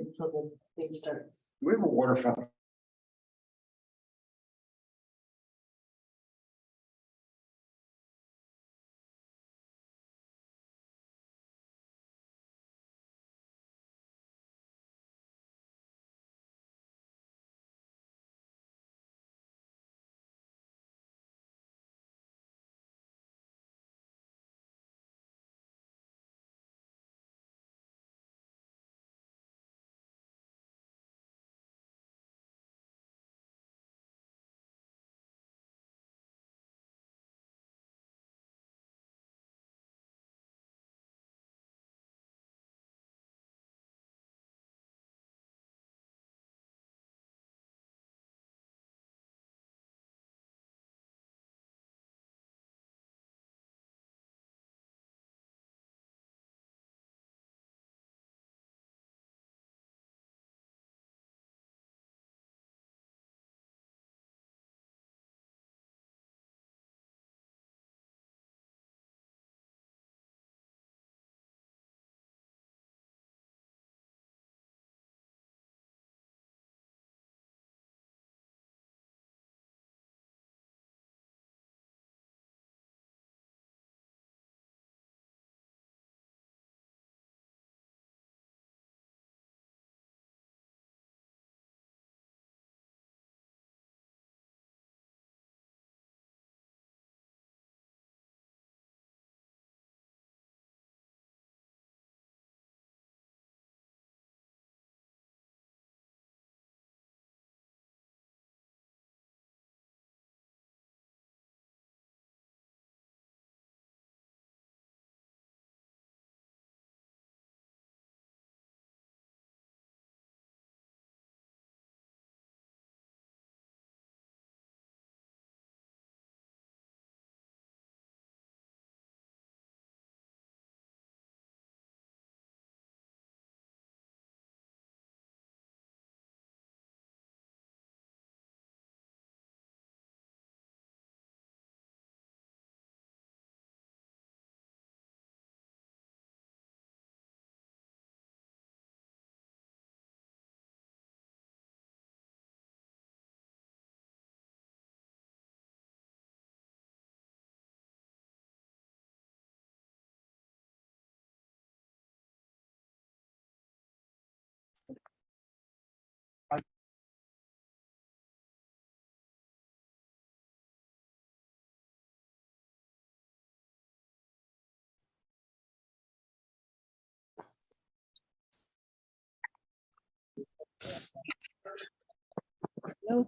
until the thing starts. We have a water fountain. No.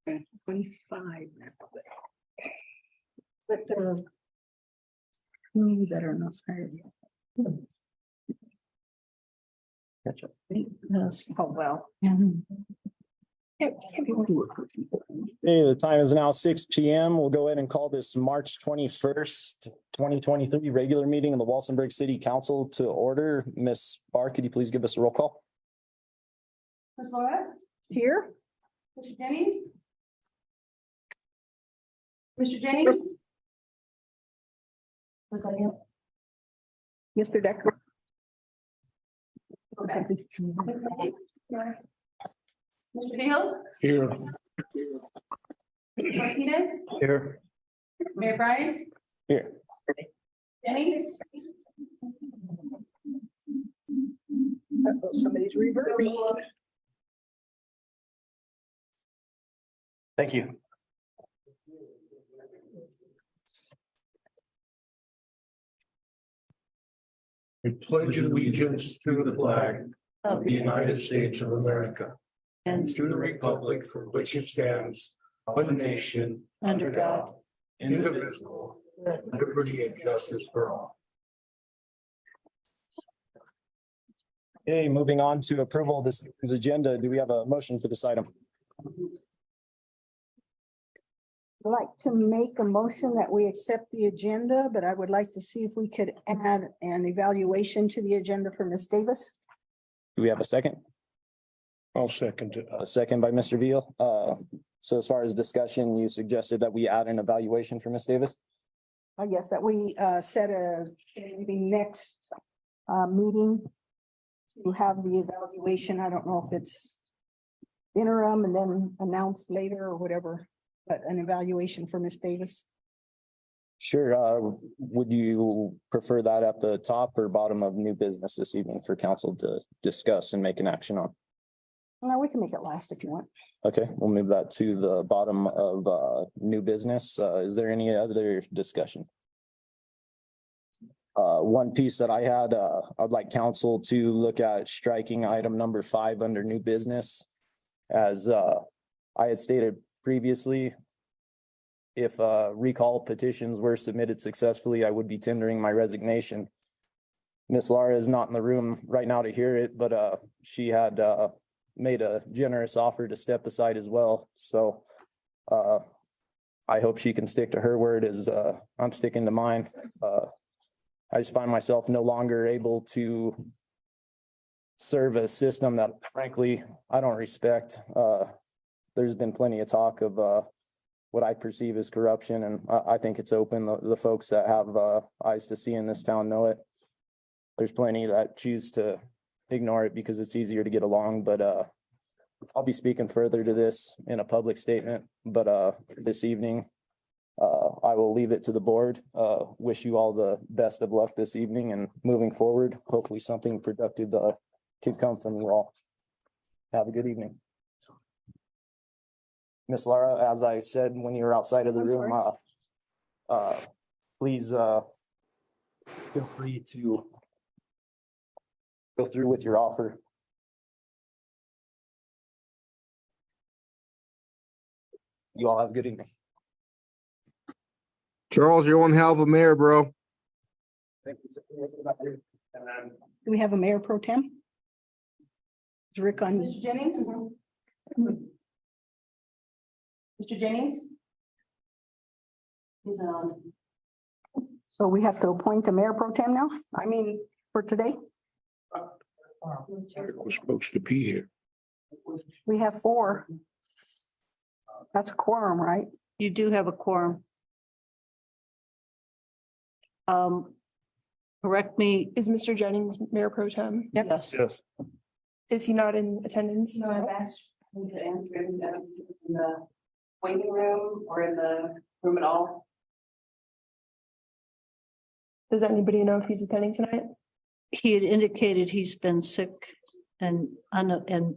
25 now. But there are two that are not hired yet. Catch up. Oh, well. Okay, the time is now 6 p.m. We'll go ahead and call this March 21st, 2023 regular meeting of the Walsenburg City Council to order. Ms. Barr, could you please give us a roll call? Ms. Laura, Here, Mr. Jennings. Mr. Jennings. Was that him? Mr. Decker. Okay. Mr. Hill, Here. Martinez, Here. Mayor Bryant, Here. Jennings. Somebody's reverbing. Thank you. We pledge allegiance to the flag of the United States of America and to the republic for which it stands, one nation, under God, indivisible, with liberty and justice for all. Okay, moving on to approval of this agenda. Do we have a motion for this item? I'd like to make a motion that we accept the agenda, but I would like to see if we could add an evaluation to the agenda for Ms. Davis. Do we have a second? I'll second it. A second by Mr. Veal. So as far as discussion, you suggested that we add an evaluation for Ms. Davis? I guess that we set a maybe next meeting to have the evaluation. I don't know if it's interim and then announced later or whatever, but an evaluation for Ms. Davis. Sure. Would you prefer that at the top or bottom of new business this evening for council to discuss and make an action on? No, we can make it last if you want. Okay, we'll move that to the bottom of new business. Is there any other discussion? One piece that I had, I'd like council to look at striking item number 5 under new business. As I had stated previously, if recall petitions were submitted successfully, I would be tendering my resignation. Miss Laura is not in the room right now to hear it, but she had made a generous offer to step aside as well. So I hope she can stick to her word as I'm sticking to mine. I just find myself no longer able to serve a system that frankly, I don't respect. There's been plenty of talk of what I perceive as corruption, and I think it's open. The folks that have eyes to see in this town know it. There's plenty that choose to ignore it because it's easier to get along, but I'll be speaking further to this in a public statement, but this evening, I will leave it to the board. Wish you all the best of luck this evening and moving forward. Hopefully something productive can come from you all. Have a good evening. Miss Laura, as I said, when you were outside of the room, please feel free to go through with your offer. You all have a good evening. Charles, you're one hell of a mayor, bro. Thank you. Do we have a mayor pro tem? Is Rick on? Mr. Jennings. Mr. Jennings. He's on. So we have to appoint a mayor pro tem now? I mean, for today? We're supposed to be here. We have 4. That's a quorum, right? You do have a quorum. Correct me. Is Mr. Jennings mayor pro tem? Yep. Yes. Yes. Is he not in attendance? No, I've asked him to answer in the waiting room or in the room at all. Does anybody know if he's attending tonight? He had indicated he's been sick and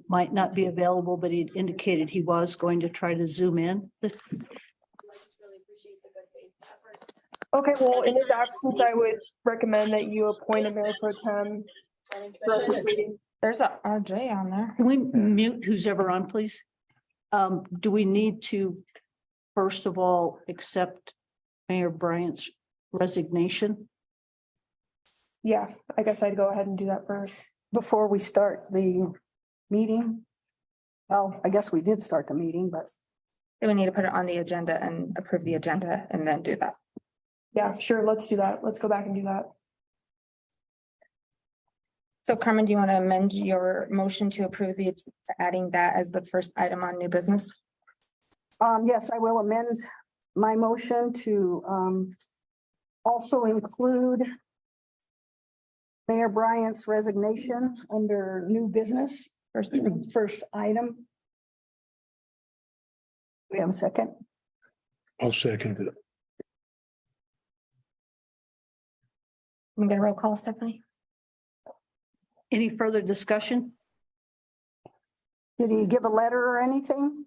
might not be available, but he'd indicated he was going to try to Zoom in. Okay, well, in his absence, I would recommend that you appoint a mayor pro tem throughout this meeting. There's a RJ on there. Can we mute who's ever on, please? Do we need to, first of all, accept Mayor Bryant's resignation? Yeah, I guess I'd go ahead and do that first. Before we start the meeting. Well, I guess we did start the meeting, but Do we need to put it on the agenda and approve the agenda and then do that? Yeah, sure, let's do that. Let's go back and do that. So Carmen, do you want to amend your motion to approve the, adding that as the first item on new business? yes, I will amend my motion to also include Mayor Bryant's resignation under new business, first item. We have a second? I'll second it. Can we get a roll call, Stephanie? Any further discussion? Did he give a letter or anything?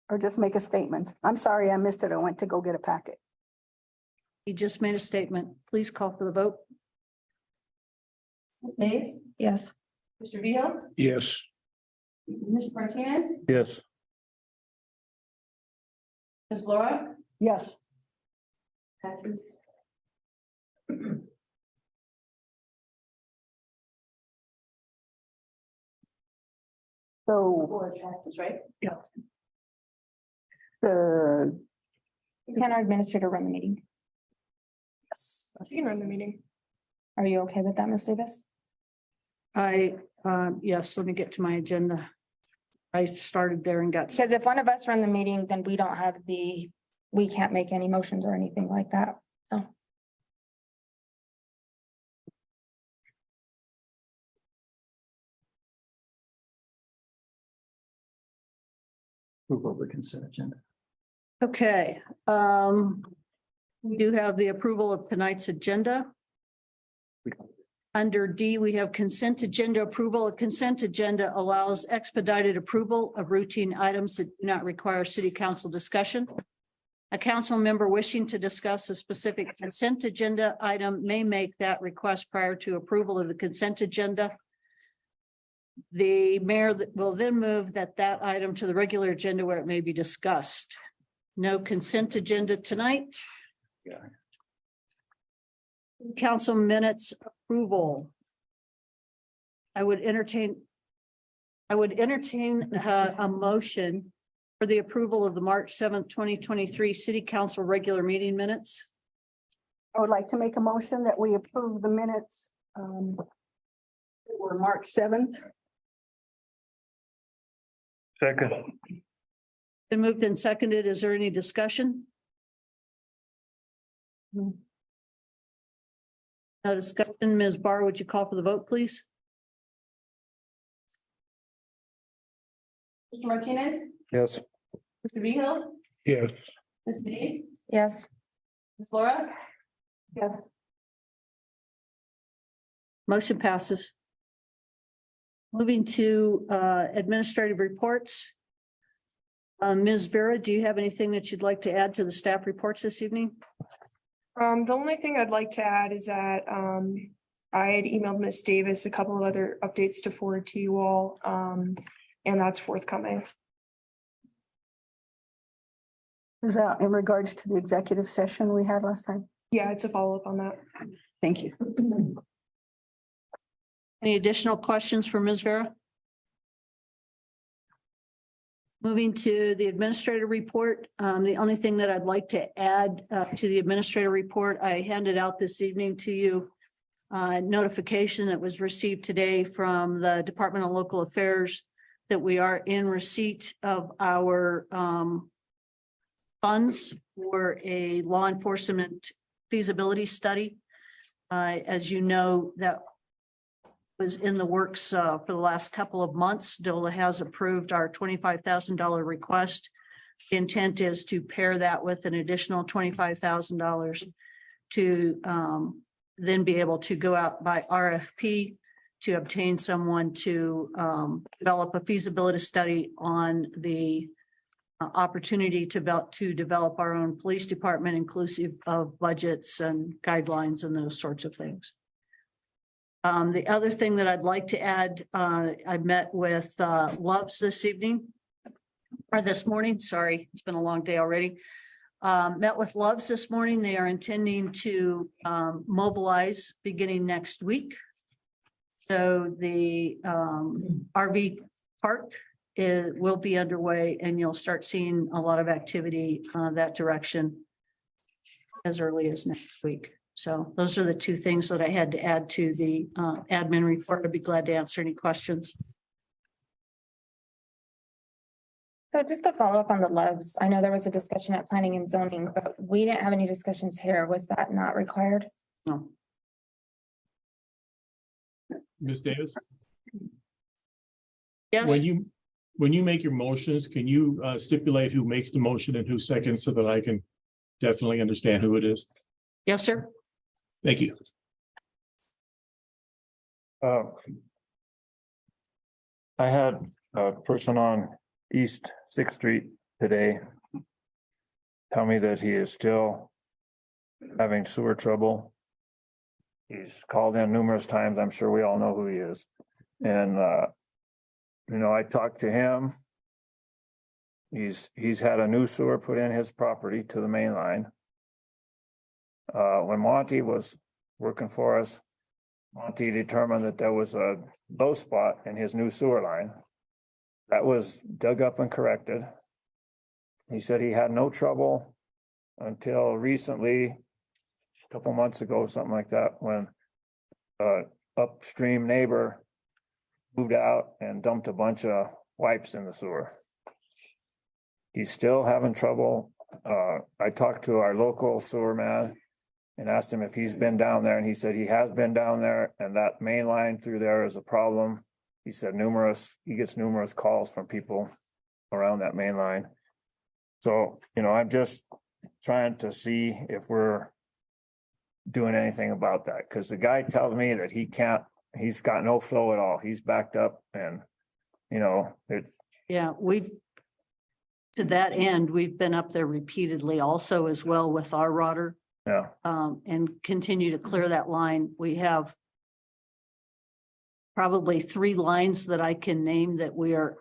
Or just make a statement? I'm sorry, I missed it. I went to go get a packet. He just made a statement. Please call for the vote. Ms. Mays, Yes. Mr. Beal, Yes. Mr. Martinez, Yes. Ms. Laura, Yes, passes. so Four passes, right? the, Can our administrator run the meeting? You can run the meeting. Are you okay with that, Ms. Davis? Yes, let me get to my agenda. I started there and got. Because if one of us run the meeting, then we don't have the, we can't make any motions or anything like that. So. Move over consent agenda. Okay, we do have the approval of tonight's agenda. Under D, we have consent agenda approval. A consent agenda allows expedited approval of routine items that do not require city council discussion. A council member wishing to discuss a specific consent agenda item may make that request prior to approval of the consent agenda. The mayor will then move that item to the regular agenda where it may be discussed. No consent agenda tonight. Council minutes approval. I would entertain a motion for the approval of the March 7th, 2023 City Council regular meeting minutes. I would like to make a motion that we approve the minutes for March 7th. Second. Been moved and seconded. Is there any discussion? No discussion. Ms. Barr, would you call for the vote, please? Mr. Martinez, Yes. Mr. Beal, Yes. Ms. Mays, Yes. Ms. Laura, Yes, Motion passes. Moving to administrative reports. Ms. Vera, do you have anything that you'd like to add to the staff reports this evening? The only thing I'd like to add is that I had emailed Miss Davis a couple of other updates to forward to you all. And that's forthcoming. is that in regards to the executive session we had last time? Yeah, it's a follow-up on that. Thank you. Any additional questions for Ms. Vera? Moving to the administrative report, the only thing that I'd like to add to the administrative report, I handed out this evening to you notification that was received today from the Department of Local Affairs that we are in receipt of our funds for a law enforcement feasibility study. As you know, that was in the works for the last couple of months. DOLA has approved our $25,000 request. The intent is to pair that with an additional $25,000 to then be able to go out by RFP to obtain someone to develop a feasibility study on the opportunity to develop our own police department, inclusive of budgets and guidelines and those sorts of things. The other thing that I'd like to add, I met with Loves this evening. or this morning, sorry, it's been a long day already. Met with Loves this morning. They are intending to mobilize beginning next week. So the RV park will be underway, and you'll start seeing a lot of activity that direction as early as next week. So those are the two things that I had to add to the admin report. I'd be glad to answer any questions. So just to follow up on the Loves, I know there was a discussion at planning and zoning, but we didn't have any discussions here. Was that not required? No. Ms. Davis, Yes, when you make your motions, can you stipulate who makes the motion and who seconds so that I can definitely understand who it is? yes, sir. Thank you. I had a person on East Sixth Street today tell me that he is still having sewer trouble. He's called in numerous times. I'm sure we all know who he is. And, I talked to him. He's had a new sewer put in his property to the main line. When Monty was working for us, Monty determined that there was a low spot in his new sewer line. That was dug up and corrected. He said he had no trouble until recently, a couple months ago, something like that, when upstream neighbor moved out and dumped a bunch of wipes in the sewer. He's still having trouble. I talked to our local sewer man and asked him if he's been down there, and he said he has been down there, and that main line through there is a problem. He said he gets numerous calls from people around that main line. So, I'm just trying to see if we're doing anything about that, because the guy tells me that he's got no flow at all. He's backed up, and, it's, Yeah, to that end, we've been up there repeatedly also as well with our rotter. yeah. And continue to clear that line. We have probably 3 lines that I can name that we are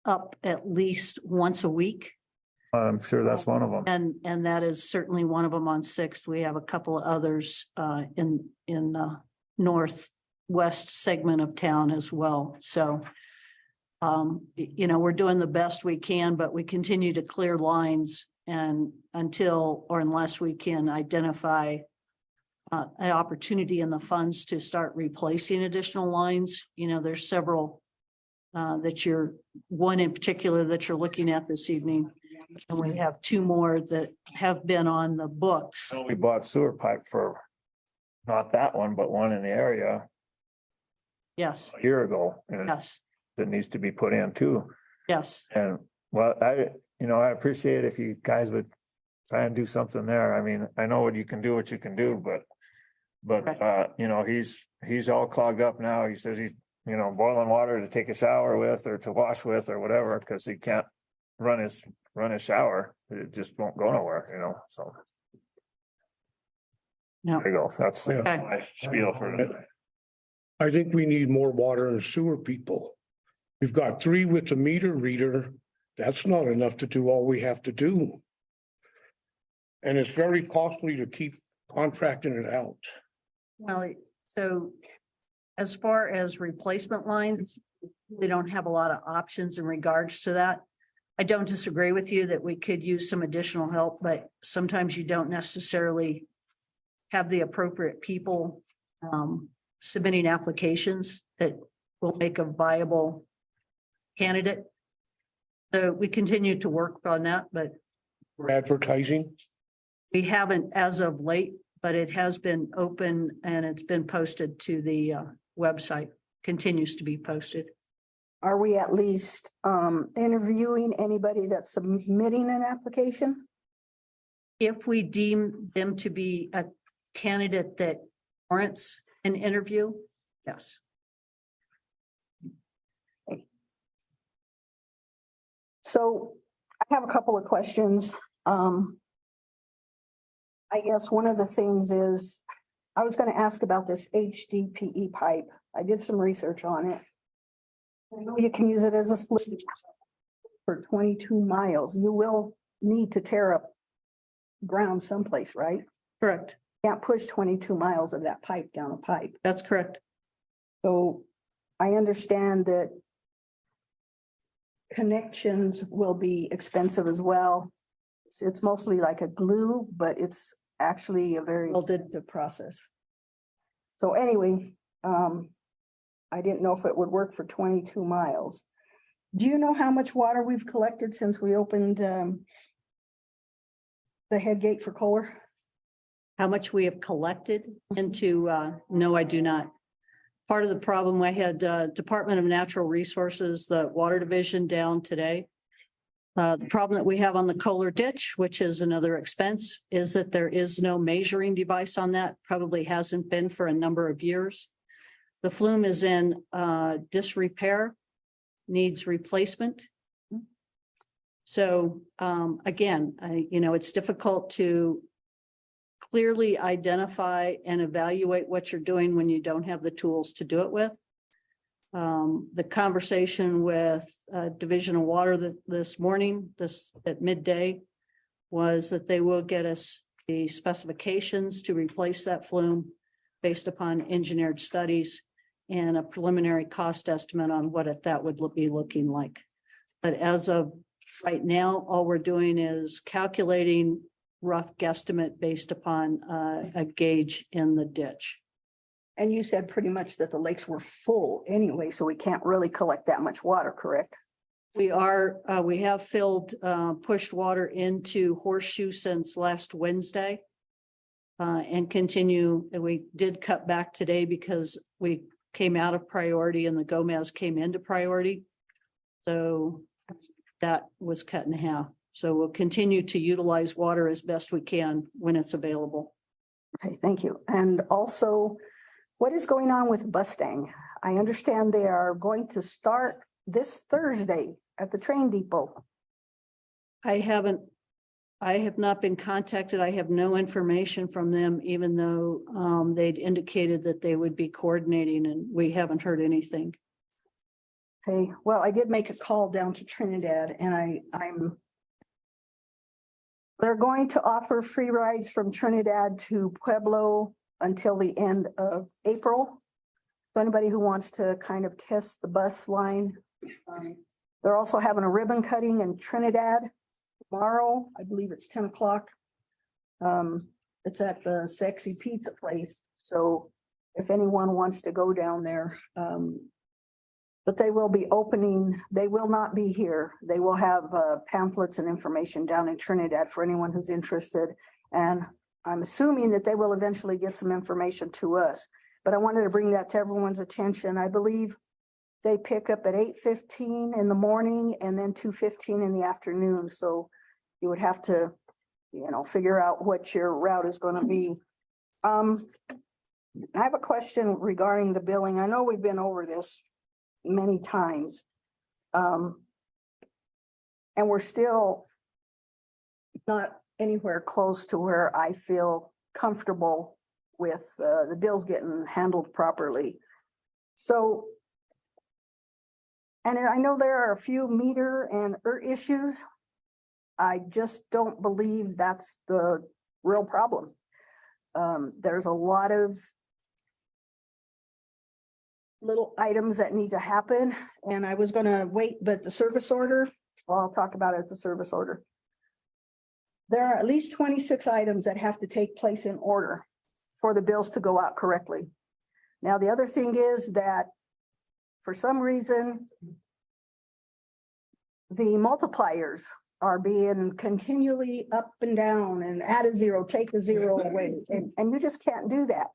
up at least once a week. I'm sure that's one of them. And that is certainly one of them on Sixth. We have a couple of others in the northwest segment of town as well. So, we're doing the best we can, but we continue to clear lines, and unless we can identify an opportunity in the funds to start replacing additional lines. There's several one in particular that you're looking at this evening. And we have 2 more that have been on the books. So we bought sewer pipe for not that one, but one in the area Yes, a year ago. And yes, that needs to be put in too. yes. And well, I appreciate if you guys would try and do something there. I mean, I know what you can do, but he's all clogged up now. He says he's, boiling water to take a shower with or to wash with or whatever, because he can't run his shower. It just won't go nowhere, so. No. There you go. That's Okay. my spiel for it. I think we need more water and sewer people. We've got 3 with the meter reader. That's not enough to do all we have to do. And it's very costly to keep contracting it out. Well, so as far as replacement lines, we don't have a lot of options in regards to that. I don't disagree with you that we could use some additional help, but sometimes you don't necessarily have the appropriate people submitting applications that will make a viable candidate. So we continue to work on that, but For advertising, we haven't as of late, but it has been open and it's been posted to the website, continues to be posted. Are we at least interviewing anybody that's submitting an application? If we deem them to be a candidate that warrants an interview, yes. So I have a couple of questions. I guess one of the things is, I was going to ask about this HDPE pipe. I did some research on it. I know you can use it as a split. for 22 miles. You will need to tear up ground someplace, right? Correct. Can't push 22 miles of that pipe down a pipe. That's correct. So I understand that connections will be expensive as well. It's mostly like a glue, but it's actually a very expensive process. So anyway, I didn't know if it would work for 22 miles. Do you know how much water we've collected since we opened the head gate for Kohler? How much we have collected into, no, I do not. Part of the problem, I had Department of Natural Resources, the Water Division down today. The problem that we have on the Kohler ditch, which is another expense, is that there is no measuring device on that, probably hasn't been for a number of years. The flume is in disrepair, needs replacement. So again, it's difficult to clearly identify and evaluate what you're doing when you don't have the tools to do it with. The conversation with Division of Water this morning, at midday, was that they will get us the specifications to replace that flume based upon engineered studies and a preliminary cost estimate on what that would be looking like. But as of right now, all we're doing is calculating rough guesstimate based upon a gauge in the ditch. And you said pretty much that the lakes were full anyway, so we can't really collect that much water, correct? We have filled, pushed water into Horseshoe since last Wednesday. And continue, and we did cut back today because we came out of priority and the Gomez came into priority. So that was cut in half. So we'll continue to utilize water as best we can when it's available. Okay, thank you. And also, what is going on with Mustang? I understand they are going to start this Thursday at the train depot. I have not been contacted. I have no information from them, even though they'd indicated that they would be coordinating, and we haven't heard anything. Okay, well, I did make a call down to Trinidad and they're going to offer free rides from Trinidad to Pueblo until the end of April. So anybody who wants to kind of test the bus line. They're also having a ribbon cutting in Trinidad tomorrow. I believe it's 10 o'clock. It's at the Sexy Pizza place. So if anyone wants to go down there, but they will be opening, they will not be here. They will have pamphlets and information down in Trinidad for anyone who's interested. And I'm assuming that they will eventually get some information to us. But I wanted to bring that to everyone's attention. I believe they pick up at 8:15 in the morning and then 2:15 in the afternoon. So you would have to, figure out what your route is going to be. I have a question regarding the billing. I know we've been over this many times. And we're still not anywhere close to where I feel comfortable with the bills getting handled properly. So, and I know there are a few meter and issues. I just don't believe that's the real problem. There's a lot of little items that need to happen, and I was gonna wait, but the service order, well, I'll talk about it at the service order. There are at least 26 items that have to take place in order for the bills to go out correctly. Now, the other thing is that for some reason, the multipliers are being continually up and down and add a zero, take a zero away, and you just can't do that.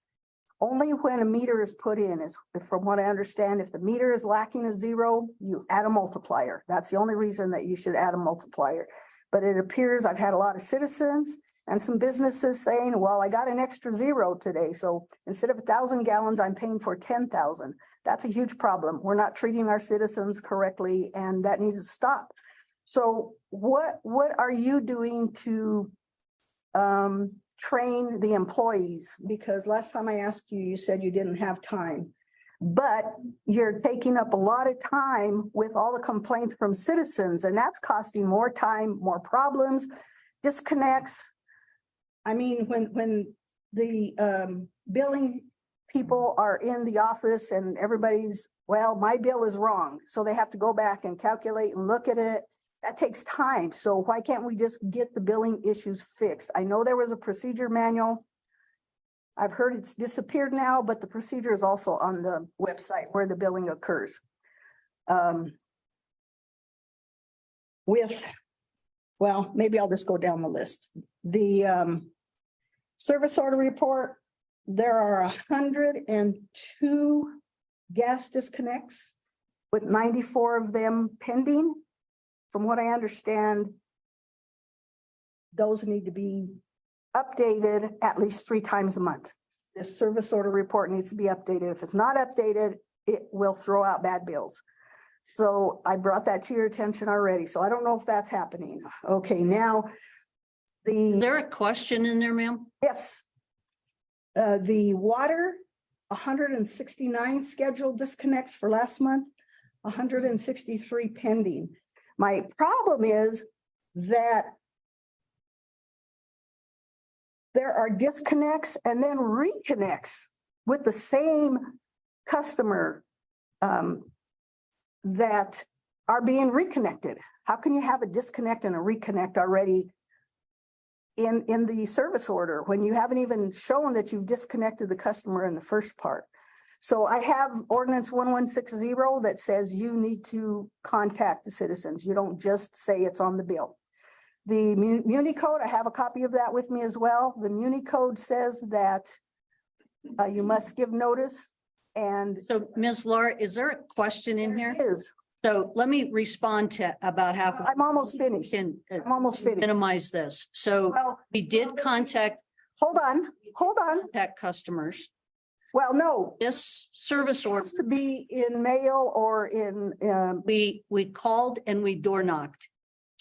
Only when a meter is put in is, from what I understand, if the meter is lacking a zero, you add a multiplier. That's the only reason that you should add a multiplier. But it appears I've had a lot of citizens and some businesses saying, well, I got an extra zero today. So instead of 1,000 gallons, I'm paying for 10,000. That's a huge problem. We're not treating our citizens correctly, and that needs to stop. So what are you doing to train the employees? Because last time I asked you, you said you didn't have time. But you're taking up a lot of time with all the complaints from citizens, and that's costing more time, more problems, disconnects. I mean, when the billing people are in the office and everybody's, well, my bill is wrong, so they have to go back and calculate and look at it. That takes time. So why can't we just get the billing issues fixed? I know there was a procedure manual. I've heard it's disappeared now, but the procedure is also on the website where the billing occurs. Well, maybe I'll just go down the list. The service order report, there are 102 gas disconnects with 94 of them pending. From what I understand, those need to be updated at least 3 times a month. This service order report needs to be updated. If it's not updated, it will throw out bad bills. So I brought that to your attention already. So I don't know if that's happening. Okay, now Is there a question in there, ma'am? yes. The water, 169 scheduled disconnects for last month, 163 pending. My problem is that there are disconnects and then reconnects with the same customer that are being reconnected. How can you have a disconnect and a reconnect already in the service order when you haven't even shown that you've disconnected the customer in the first part? So I have ordinance 1160 that says you need to contact the citizens. You don't just say it's on the bill. The Muni Code, I have a copy of that with me as well. The Muni Code says that you must give notice and So Ms. Laura, is there a question in here? is, So let me respond to about half. I'm almost finished. Can I'm almost finished. minimize this. So Well, we did contact hold on. customers. Well, no, This service it order, has to be in mail or in, we called and we door knocked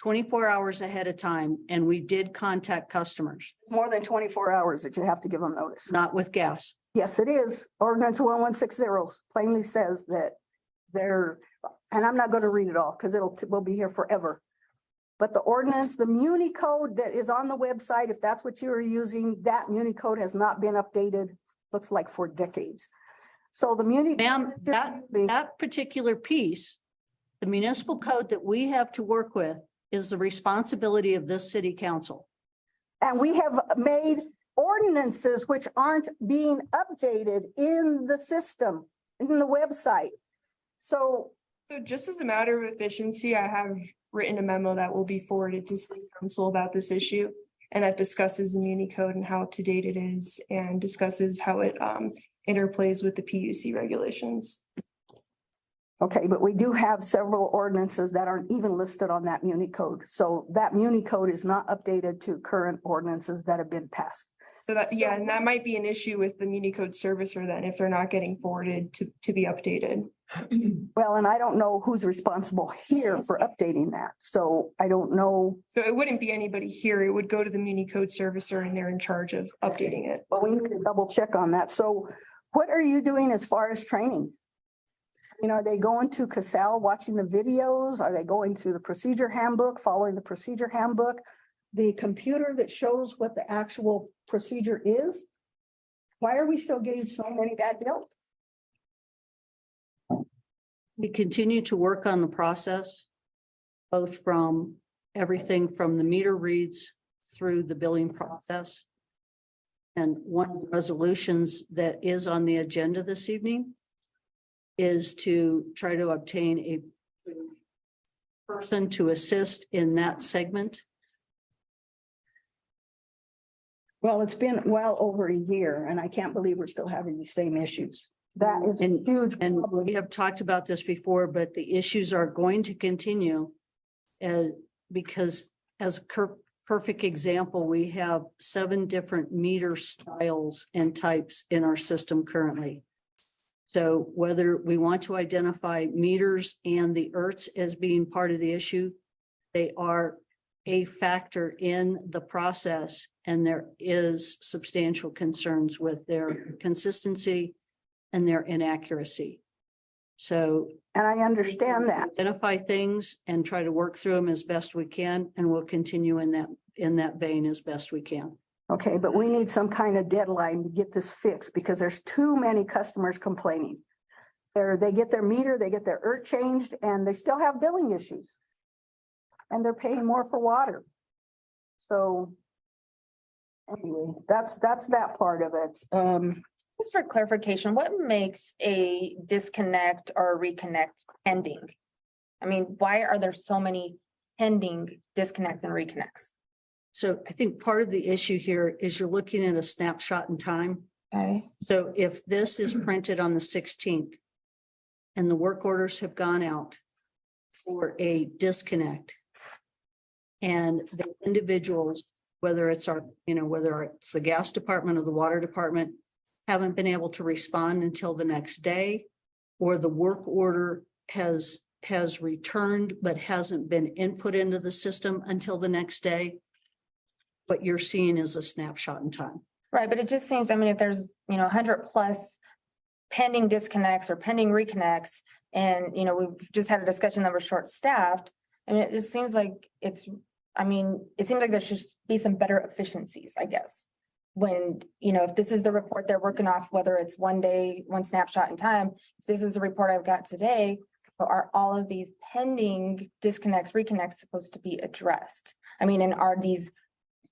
24 hours ahead of time, and we did contact customers, more than 24 hours that you have to give them notice. not with gas. Yes, it is. Ordinance 1160 plainly says that they're, and I'm not going to read it all because we'll be here forever. But the ordinance, the Muni Code that is on the website, if that's what you are using, that Muni Code has not been updated, looks like for decades. So the Muni. Ma'am, that particular piece, the municipal code that we have to work with is the responsibility of this city council. And we have made ordinances which aren't being updated in the system, in the website. So just as a matter of efficiency, I have written a memo that will be forwarded to city council about this issue. And that discusses the Muni Code and how up to date it is and discusses how it interplays with the PUC regulations. okay, but we do have several ordinances that aren't even listed on that Muni Code. So that Muni Code is not updated to current ordinances that have been passed. So that, yeah, and that might be an issue with the Muni Code servicer then if they're not getting forwarded to be updated. Well, and I don't know who's responsible here for updating that. So I don't know, So it wouldn't be anybody here. It would go to the Muni Code servicer and they're in charge of updating it. but we need to double check on that. So what are you doing as far as training? You know, are they going to Casal, watching the videos? Are they going through the procedure handbook, following the procedure handbook? The computer that shows what the actual procedure is? Why are we still getting so many bad bills? We continue to work on the process, both from everything from the meter reads through the billing process. And one of the resolutions that is on the agenda this evening is to try to obtain a person to assist in that segment. Well, it's been well over a year and I can't believe we're still having the same issues. That is a And- huge And problem. we have talked about this before, but the issues are going to continue. Because as a perfect example, we have 7 different meter styles and types in our system currently. So whether we want to identify meters and the ERTs as being part of the issue, they are a factor in the process, and there is substantial concerns with their consistency and their inaccuracy. So And I understand that. identify things and try to work through them as best we can, and we'll continue in that vein as best we can. Okay, but we need some kind of deadline to get this fixed because there's too many customers complaining. They get their meter, they get their ERT changed, and they still have billing issues. And they're paying more for water. So anyway, that's that part of it. Just for clarification, what makes a disconnect or a reconnect pending? I mean, why are there so many pending disconnects and reconnects? So I think part of the issue here is you're looking at a snapshot in time. Okay, So if this is printed on the 16th and the work orders have gone out for a disconnect, and the individuals, whether it's whether it's the gas department or the water department, haven't been able to respond until the next day, or the work order has returned but hasn't been input into the system until the next day, what you're seeing is a snapshot in time. right, but it just seems, I mean, if there's, 100+ pending disconnects or pending reconnects, and, we've just had a discussion that we're short-staffed, I mean, it just seems like it seems like there should be some better efficiencies, I guess. When, if this is the report they're working off, whether it's one day, one snapshot in time, if this is the report I've got today, are all of these pending disconnects, reconnects supposed to be addressed? I mean, and are these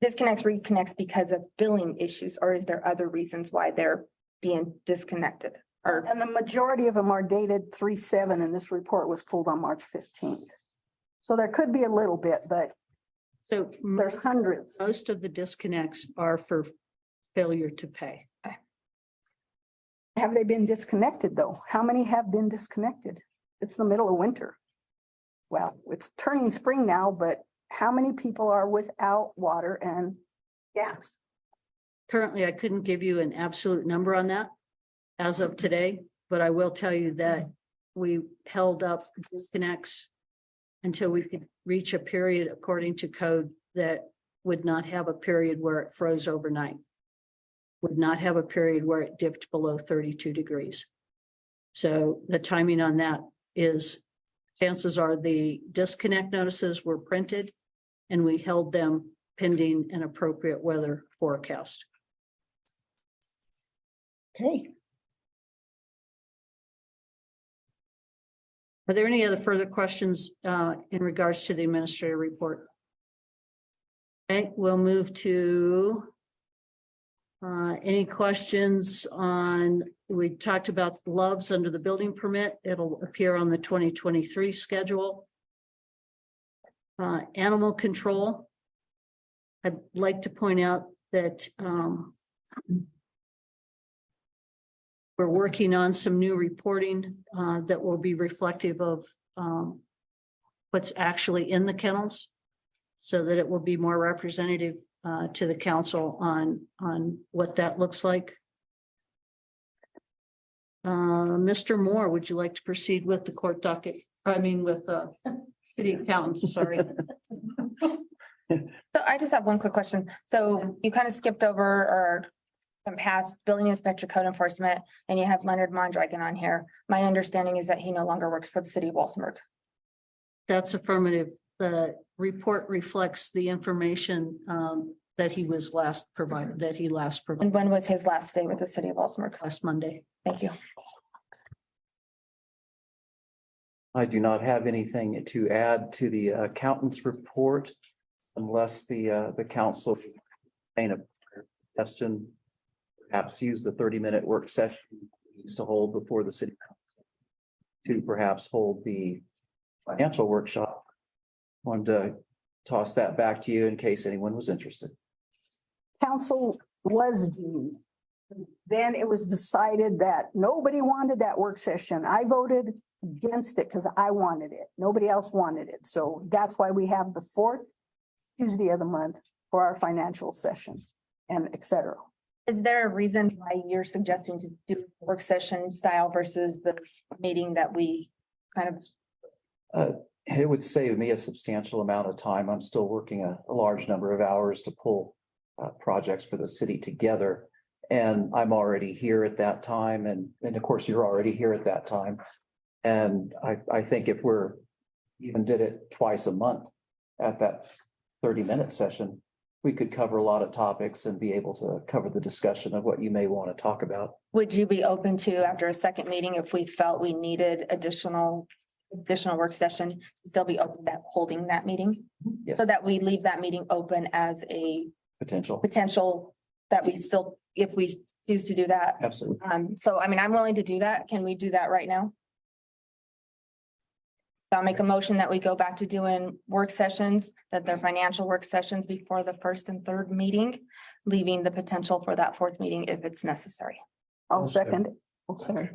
disconnects, reconnects because of billing issues, or is there other reasons why they're being disconnected? And the majority of them are dated 3/7, and this report was pulled on March 15th. So there could be a little bit, but So there's hundreds. most of the disconnects are for failure to pay. Have they been disconnected though? How many have been disconnected? It's the middle of winter. Well, it's turning spring now, but how many people are without water and gas? Currently, I couldn't give you an absolute number on that as of today, but I will tell you that we held up disconnects until we could reach a period according to code that would not have a period where it froze overnight, would not have a period where it dipped below 32 degrees. So the timing on that is, chances are the disconnect notices were printed and we held them pending an appropriate weather forecast. Okay. Are there any other further questions in regards to the administrative report? Okay, we'll move to any questions on, we talked about gloves under the building permit. It'll appear on the 2023 schedule. Animal control. I'd like to point out that we're working on some new reporting that will be reflective of what's actually in the kennels, so that it will be more representative to the council on what that looks like. Mr. Moore, would you like to proceed with the court docket? I mean, with city accountant, sorry. So I just have one quick question. So you kind of skipped over or past building inspector, code enforcement, and you have Leonard Mondragon on here. My understanding is that he no longer works for the city of Walsenburg. That's affirmative. The report reflects the information that he was last provided, And when was his last day with the city of Walsenburg? last Monday. Thank you. I do not have anything to add to the accountant's report unless the council may have a question. Perhaps use the 30-minute work session to hold before the city council to perhaps hold the financial workshop. Wanted to toss that back to you in case anyone was interested. Council was due. Then it was decided that nobody wanted that work session. I voted against it because I wanted it. Nobody else wanted it. So that's why we have the 4th Tuesday of the month for our financial session and et cetera. Is there a reason why you're suggesting to do work session style versus the meeting that we kind of? It would save me a substantial amount of time. I'm still working a large number of hours to pull projects for the city together. And I'm already here at that time and of course you're already here at that time. And I think if we're even did it twice a month at that 30-minute session, we could cover a lot of topics and be able to cover the discussion of what you may want to talk about. Would you be open to, after a second meeting, if we felt we needed additional work session, still be open to holding that meeting? Yes, So that we leave that meeting open as a potential that we still, if we choose to do that. absolutely. So I mean, I'm willing to do that. Can we do that right now? I'll make a motion that we go back to doing work sessions, that they're financial work sessions before the first and third meeting, leaving the potential for that fourth meeting if it's necessary. I'll second. Okay.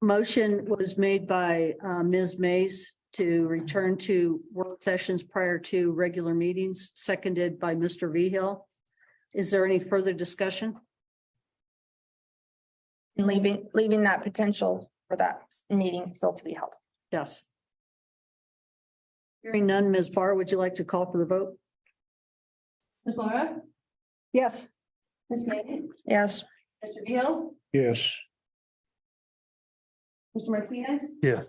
Motion was made by Ms. Mays to return to work sessions prior to regular meetings, seconded by Mr. Vigil. Is there any further discussion? And leaving that potential for that meeting still to be held. Yes. Hearing none, Ms. Barr, would you like to call for the vote? Ms. Laura, Yes. Ms. Mays, Yes. Mr. Beal, Yes. Mr. Martinez. Yes.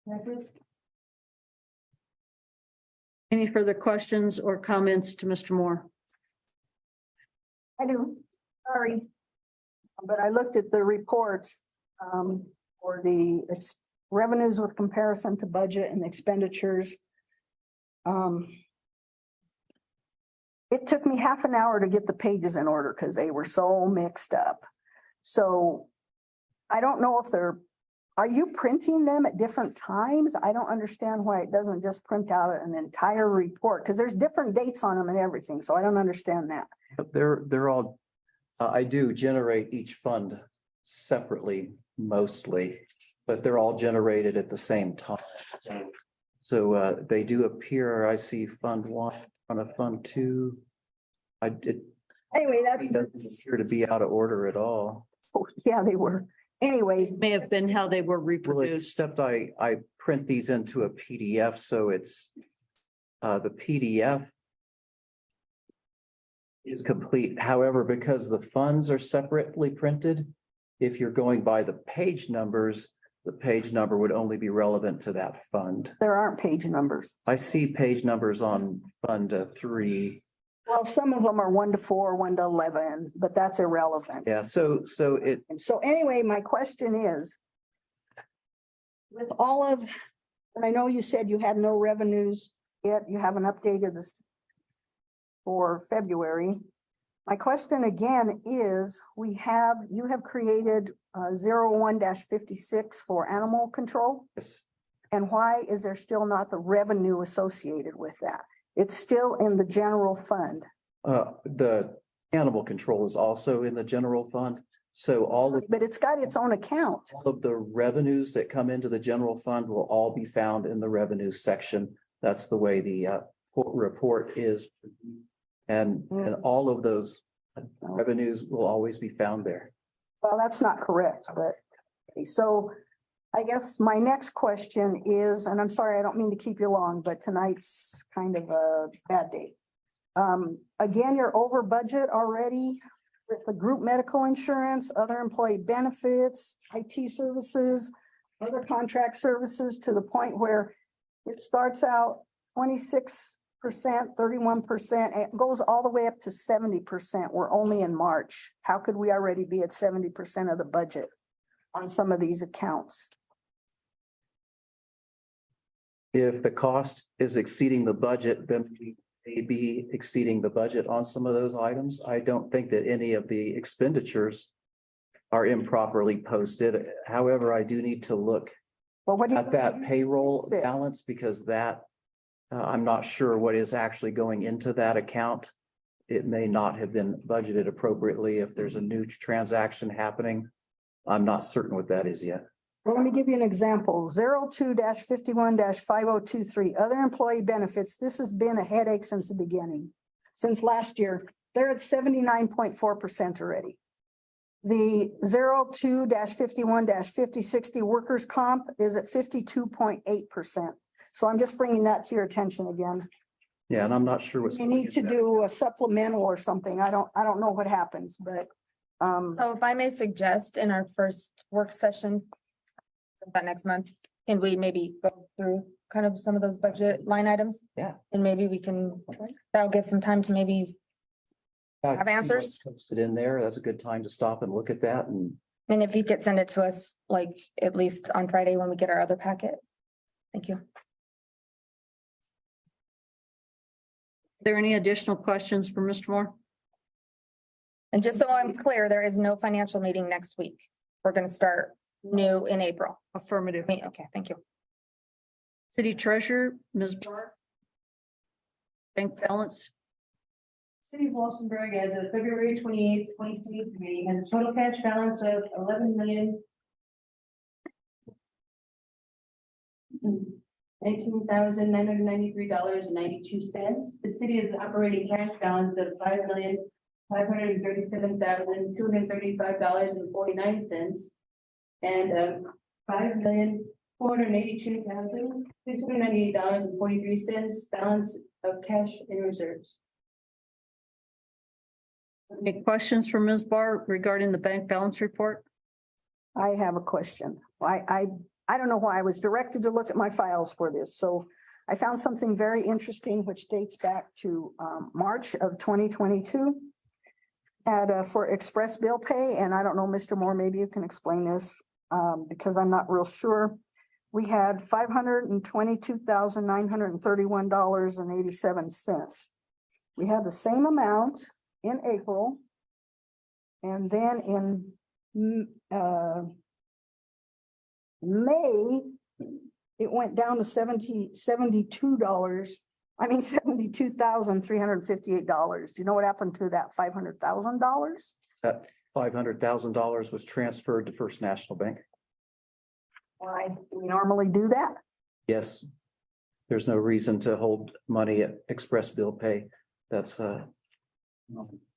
That's it. Any further questions or comments to Mr. Moore? I do, sorry. But I looked at the report for the revenues with comparison to budget and expenditures. It took me half an hour to get the pages in order because they were so mixed up. So I don't know if are you printing them at different times? I don't understand why it doesn't just print out an entire report because there's different dates on them and everything. So I don't understand that. They're all, I do generate each fund separately mostly, but they're all generated at the same time. So they do appear, I see Fund 1 on a Fund 2. Anyway, It doesn't appear to be out of order at all. yeah, they were. Anyway, May have been how they were Well, reproduced. except I print these into a PDF, so it's the PDF is complete. However, because the funds are separately printed, if you're going by the page numbers, the page number would only be relevant to that fund. there aren't page numbers. I see page numbers on Fund 3. Well, some of them are 1 to 4, 1 to 11, but that's irrelevant. Yeah, so it, And so anyway, my question is, with all of, and I know you said you had no revenues yet, you haven't updated this for February. My question again is, you have created 01-56 for animal control. yes, And why is there still not the revenue associated with that? It's still in the general fund. the animal control is also in the general fund. So But it's got its own account. all of the revenues that come into the general fund will all be found in the revenue section. That's the way the report is. And all of those revenues will always be found there. Well, that's not correct, but, okay, so I guess my next question is, and I'm sorry, I don't mean to keep you long, but tonight's kind of a bad day. Again, you're over budget already with the group medical insurance, other employee benefits, IT services, other contract services, to the point where it starts out 26%, 31%, it goes all the way up to 70%. We're only in March. How could we already be at 70% of the budget on some of these accounts? If the cost is exceeding the budget, then we may be exceeding the budget on some of those items. I don't think that any of the expenditures are improperly posted. However, I do need to look Well, what do you? at that payroll Fix it. balance because that, I'm not sure what is actually going into that account. It may not have been budgeted appropriately if there's a new transaction happening. I'm not certain what that is yet. Well, let me give you an example. 02-51-5023, other employee benefits. This has been a headache since the beginning. Since last year, they're at 79.4% already. The 02-51-5060 workers' comp is at 52.8%. So I'm just bringing that to your attention again. Yeah, and I'm not sure what's. You need to do a supplemental or something. I don't know what happens, but So if I may suggest in our first work session, that next month, can we maybe go through kind of some of those budget line items? Yeah. And maybe we can, that'll give some time to maybe, Have answers? Posted in there. That's a good time to stop and look at that and and if you could send it to us, like, at least on Friday when we get our other packet. Thank you. Are there any additional questions for Mr. Moore? And just so I'm clear, there is no financial meeting next week. We're gonna start new in April. Affirmative. Okay, thank you. City Treasurer, Ms. Barr. Bank balance. City of Walsenburg as of February 28th, 2023 has a total cash balance of 11,19,993.92. The city has an operating cash balance of $5,537,235.49 and $5,482,698.43 balance of cash in reserves. Any questions for Ms. Barr regarding the bank balance report? I have a question. I don't know why I was directed to look at my files for this, so I found something very interesting which dates back to March of 2022. For express bill pay, and I don't know, Mr. Moore, maybe you can explain this because I'm not real sure. We had $522,931.87. We had the same amount in April. And then in May, it went down to $72,358. Do you know what happened to that $500,000? that $500,000 was transferred to First National Bank. Why do we normally do that? Yes. There's no reason to hold money at express bill pay. That's a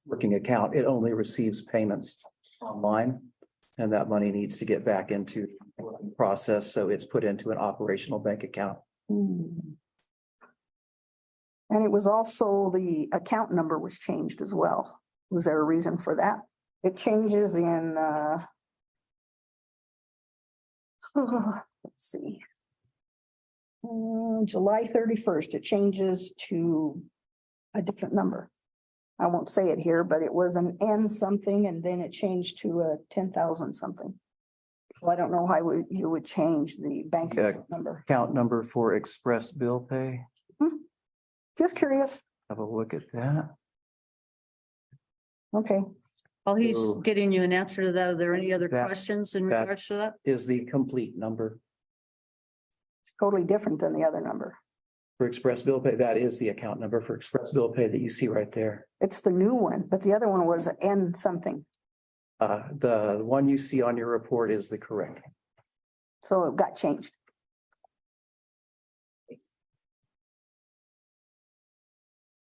working account. It only receives payments online. And that money needs to get back into the process. So it's put into an operational bank account. And it was also the account number was changed as well. Was there a reason for that? It changes in, let's see. July 31st, it changes to a different number. I won't say it here, but it was an N something and then it changed to a 10,000 something. So I don't know how you would change the bank number. Account number for express bill pay. Just curious. Have a look at that. Okay. While he's So- getting you an answer to that, are there any other That- questions in that- regards to that? Is the complete number It's totally different than the other number. for express bill pay. That is the account number for express bill pay that you see right there. It's the new one, but the other one was an N something. The one you see on your report is the correct. So it got changed.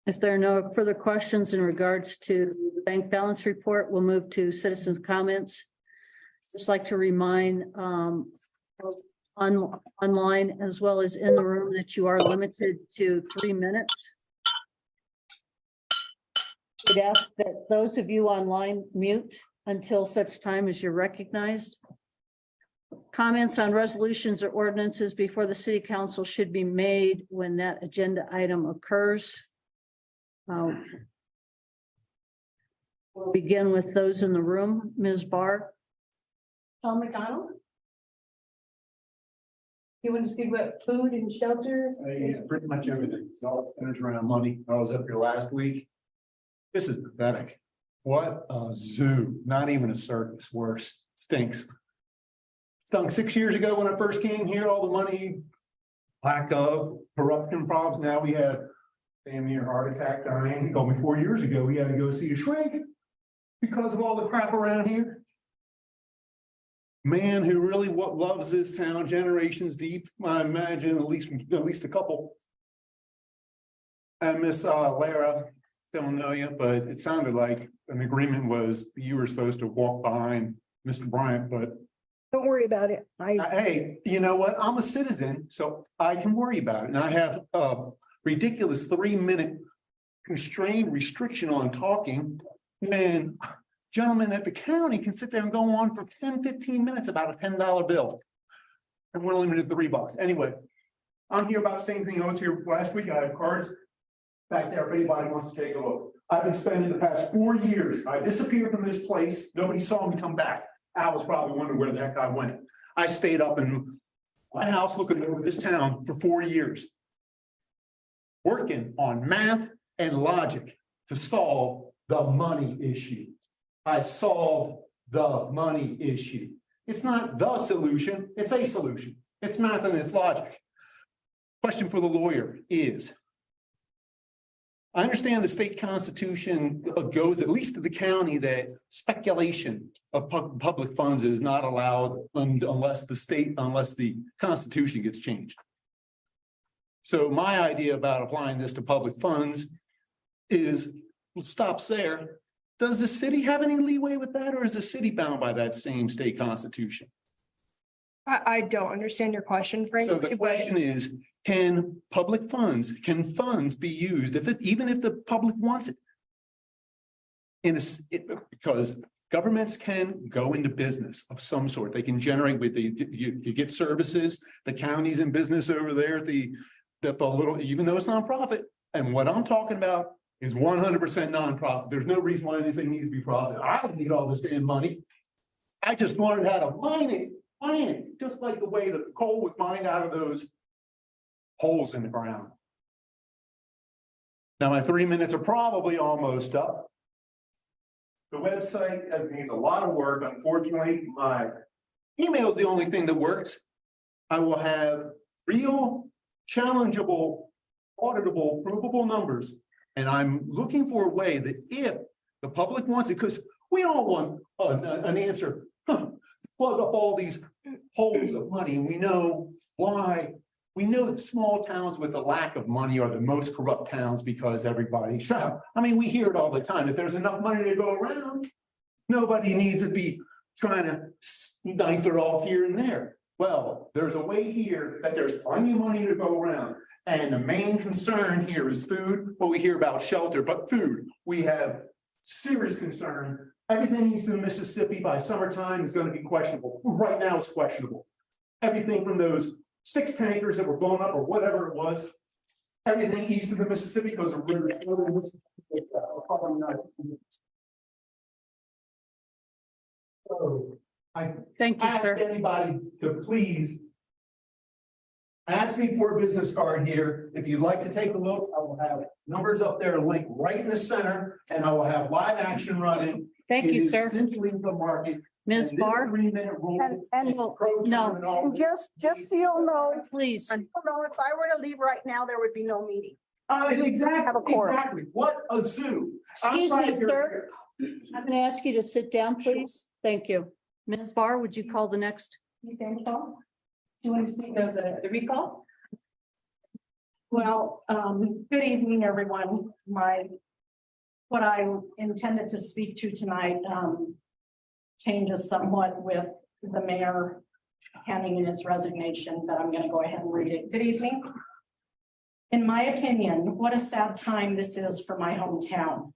If there are no further questions in regards to the bank balance report, we'll move to citizens' comments. Just like to remind online as well as in the room that you are limited to 3 minutes. I'd ask that those of you online mute until such time as you're recognized. Comments on resolutions or ordinances before the city council should be made when that agenda item occurs. We'll begin with those in the room. Ms. Barr. Tom McDonald? You want to speak about food and shelter? Yeah, pretty much everything. It's all centers around money. I was up here last week. This is pathetic. What a zoo, not even a circus, worse, stinks. Stunk 6 years ago when I first came here, all the money, lack of corruption problems. Now we have damn near heart attack dying. He told me 4 years ago, he had to go see a shrink because of all the crap around here. Man who really loves this town, generations deep, I imagine at least a couple. And Miss Lara, don't know you, but it sounded like an agreement was you were supposed to walk behind Mr. Bryant, but Don't worry about it. hey, you know what? I'm a citizen, so I can worry about it. And I have a ridiculous 3-minute constrained restriction on talking. And gentlemen at the county can sit there and go on for 10, 15 minutes about a $10 bill. And we're limited to $3. Anyway, I'm here about the same thing I was here last week. I have cards back there if anybody wants to take a look. I've been spending the past 4 years. I disappeared from this place. Nobody saw me come back. Al was probably wondering where the heck I went. I stayed up in my house looking over this town for 4 years, working on math and logic to solve the money issue. I solved the money issue. It's not the solution, it's a solution. It's math and it's logic. Question for the lawyer is, I understand the state constitution goes at least to the county that speculation of public funds is not allowed unless the constitution gets changed. So my idea about applying this to public funds is, stops there. Does the city have any leeway with that, or is the city bound by that same state constitution? I don't understand your question, Frank. So the question is, can funds be used even if the public wants it? Because governments can go into business of some sort. They can generate you get services, the county's in business over there, the little, even though it's nonprofit. And what I'm talking about is 100% nonprofit. There's no reason why anything needs to be profit. I don't need all this damn money. I just learned how to mine it, just like the way that the coal was mined out of those holes in the ground. Now my 3 minutes are probably almost up. The website needs a lot of work. Unfortunately, my email is the only thing that works. I will have real, challengeable, auditable, provable numbers. And I'm looking for a way that if the public wants it, because we all want an answer, to plug up all these holes of money. And we know why. We know that small towns with a lack of money are the most corrupt towns because everybody, I mean, we hear it all the time. If there's enough money to go around, nobody needs to be trying to knife it off here and there. Well, there's a way here that there's plenty of money to go around. And the main concern here is food, but we hear about shelter, but food, we have serious concern. Everything east of Mississippi by summertime is going to be questionable. Right now it's questionable. Everything from those 6 tankers that were blown up or whatever it was, everything east of the Mississippi goes a river. So I Thank you, ask sir. anybody to please ask me for a business card here. If you'd like to take a look, I will have numbers up there, a link right in the center, and I will have live action running. Thank It you, is sir. Essentially the market. Ms. And this Barr, 3-minute rule And is we'll- pro-term no, and all And this. just so you'll know, please. if I were to leave right now, there would be no meeting. Exactly, Have a quorum. exactly. What a zoo. I'm Excuse trying me, to- sir. I'm going to ask you to sit down, please. Thank you. Ms. Barr, would you call the next? Ms. Antal, do you want to speak of the recall? Well, good evening, everyone. What I intended to speak to tonight, changes somewhat with the mayor handing in his resignation, but I'm gonna go ahead and read it. Good evening. In my opinion, what a sad time this is for my hometown.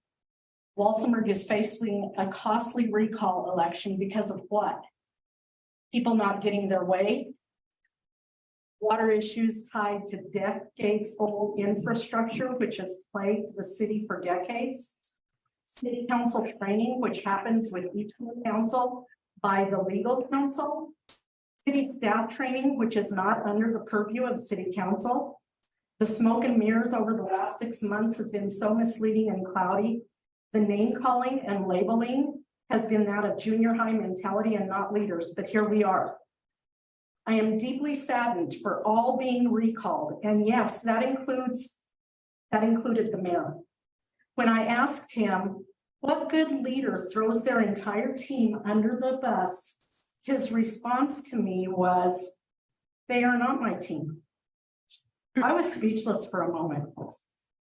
Walsenburg is facing a costly recall election because of what? People not getting their way. Water issues tied to decades-old infrastructure, which has plagued the city for decades. City council training, which happens with each council by the legal counsel. City staff training, which is not under the purview of city council. The smoke and mirrors over the last 6 months has been so misleading and cloudy. The name calling and labeling has been that of junior high mentality and not leaders, but here we are. I am deeply saddened for all being recalled, and yes, that included the mayor. When I asked him, what good leader throws their entire team under the bus, his response to me was, they are not my team. I was speechless for a moment.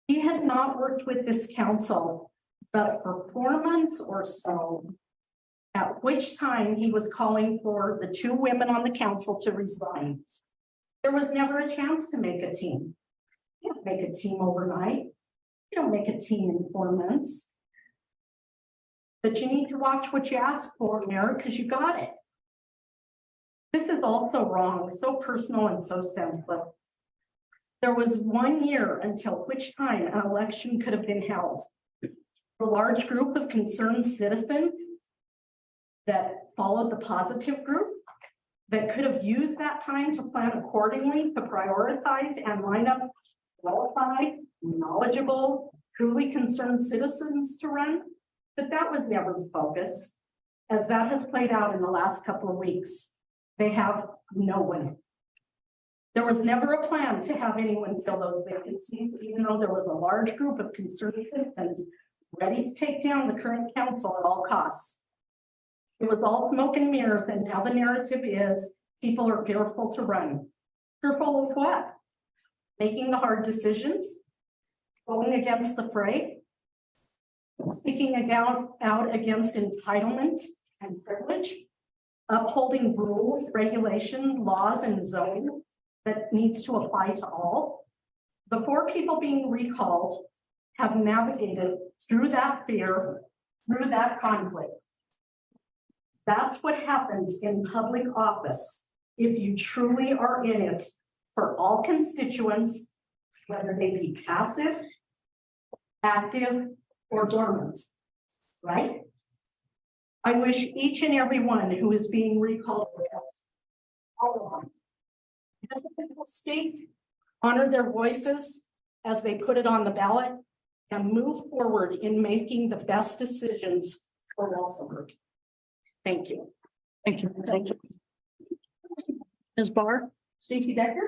He had not worked with this council, but for 4 months or so, at which time he was calling for the 2 women on the council to resign. There was never a chance to make a team. You don't make a team overnight. You don't make a team in 4 months. But you need to watch what you ask for, Mayor, because you got it. This is also wrong, so personal and so senseless. There was 1 year until which time an election could have been held. A large group of concerned citizens that followed the positive group that could have used that time to plan accordingly, to prioritize and line up qualified, knowledgeable, truly concerned citizens to run. But that was never the focus, as that has played out in the last couple of weeks. They have no one. There was never a plan to have anyone fill those vacancies, even though there was a large group of concerned citizens ready to take down the current council at all costs. It was all smoke and mirrors, and now the narrative is people are fearful to run. Fearful of what? Making the hard decisions, going against the fray, speaking out against entitlement and privilege, upholding rules, regulation, laws, and zoning that needs to apply to all. The 4 people being recalled have navigated through that fear, through that conflict. That's what happens in public office if you truly are in it for all constituents, whether they be passive, active, or dormant, right? I wish each and every one who is being recalled, all of them, speak, honor their voices as they put it on the ballot, and move forward in making the best decisions for Walsenburg. Thank you. Thank you. Thank you. Ms. Barr? Stacy Decker?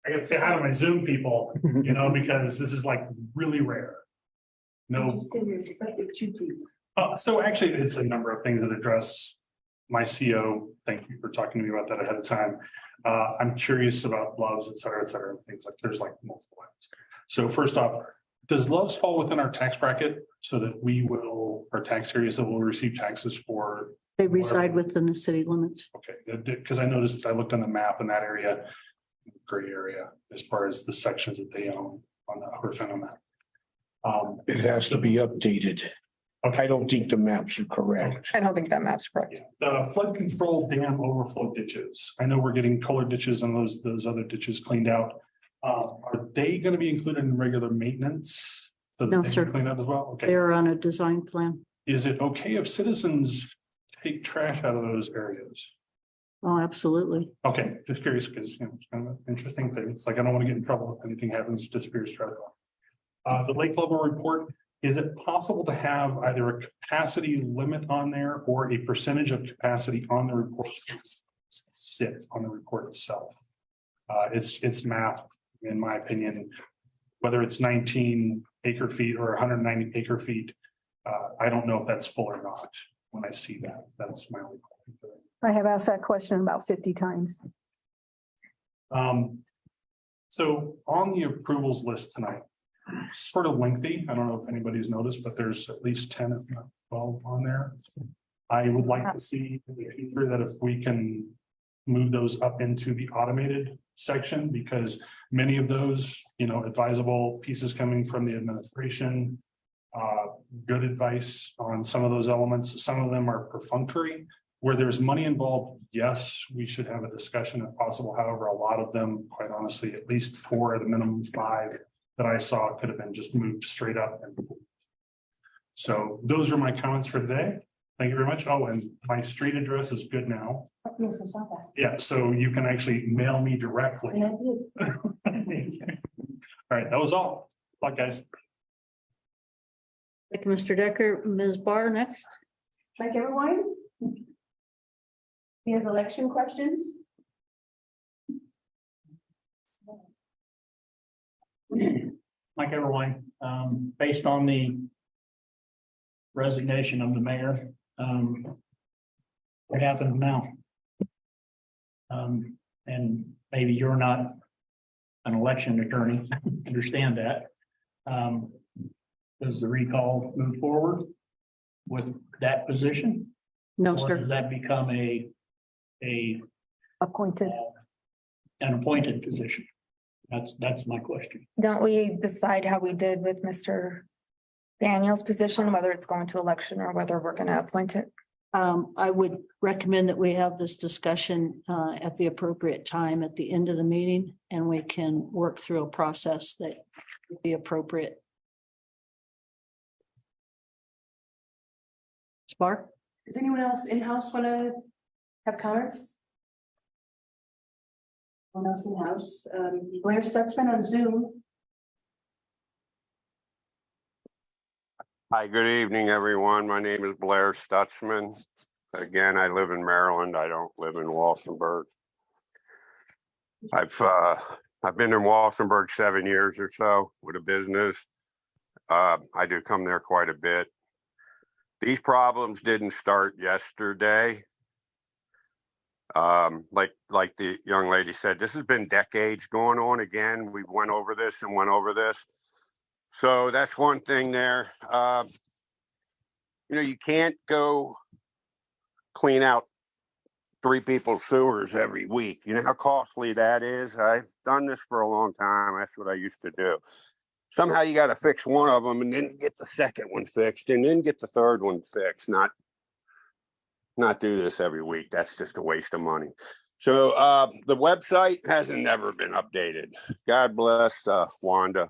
I gotta say hi to my Zoom people, because this is like really rare. No, so actually, it's a number of things that address my CO. Thank you for talking to me about that ahead of time. I'm curious about Loves, et cetera, and things like there's like multiple items. So first off, does Loves fall within our tax bracket so that our tax areas that will receive taxes for? They reside within the city limits. Okay, because I noticed, I looked on the map in that area, gray area, as far as the sections that they own on the upper fin on that. It has to be updated. Okay. I don't think the maps are correct. I don't think that map's correct. The flood control dam overflow ditches. I know we're getting color ditches and those other ditches cleaned out. Are they going to be included in regular maintenance? So that No, they can sir. Clean up as well? Okay. They're on a design plan. Is it okay if citizens take trash out of those areas? Oh, absolutely. Okay, just curious because it's kind of an interesting thing. It's like I don't want to get in trouble if anything happens to Spears Trail. The lake level report. Is it possible to have either a capacity limit on there or a percentage of capacity on the report sit on the report itself? It's math, in my opinion, whether it's 19 acre feet or 190 acre feet. I don't know if that's full or not when I see that. That's my only point. I have asked that question about 50 times. So on the approvals list tonight, sort of lengthy. I don't know if anybody's noticed, but there's at least 10, if not 12 on there. I would like to see in the future that if we can move those up into the automated section, because many of those, advisable pieces coming from the administration, good advice on some of those elements. Some of them are perfunctory. Where there's money involved, yes, we should have a discussion if possible. However, a lot of them, quite honestly, at least 4 at the minimum 5 that I saw could have been just moved straight up. So those are my comments for today. Thank you very much. Oh, and my street address is good now. Yes, I saw that. Yeah, so you can actually mail me directly. And I did. All right, that was all. Bye, guys. Thank you, Mr. Decker. Ms. Barr, next. Like everyone? We have election questions. Like everyone, based on the resignation of the mayor, what happens now? And maybe you're not an election attorney, understand that. Does the recall move forward with that position? No, Or sir. does that become an Appointed. appointed position? That's my question. Don't we decide how we did with Mr. Daniel's position, whether it's going to election or whether we're gonna appoint it? I would recommend that we have this discussion at the appropriate time at the end of the meeting, and we can work through a process that would be appropriate. Spark? Does anyone else in-house want to have comments? Anyone else in-house? Blair Stutzman on Zoom. Hi, good evening, everyone. My name is Blair Stutzman. Again, I live in Maryland. I don't live in Walsenburg. I've been in Walsenburg 7 years or so with a business. I do come there quite a bit. These problems didn't start yesterday. Like the young lady said, this has been decades going on. Again, we went over this and went over this. So that's one thing there. You can't go clean out 3 people's sewers every week. You know how costly that is? I've done this for a long time. That's what I used to do. Somehow you got to fix one of them and then get the second one fixed and then get the third one fixed. Not do this every week. That's just a waste of money. So the website hasn't never been updated. God bless Wanda.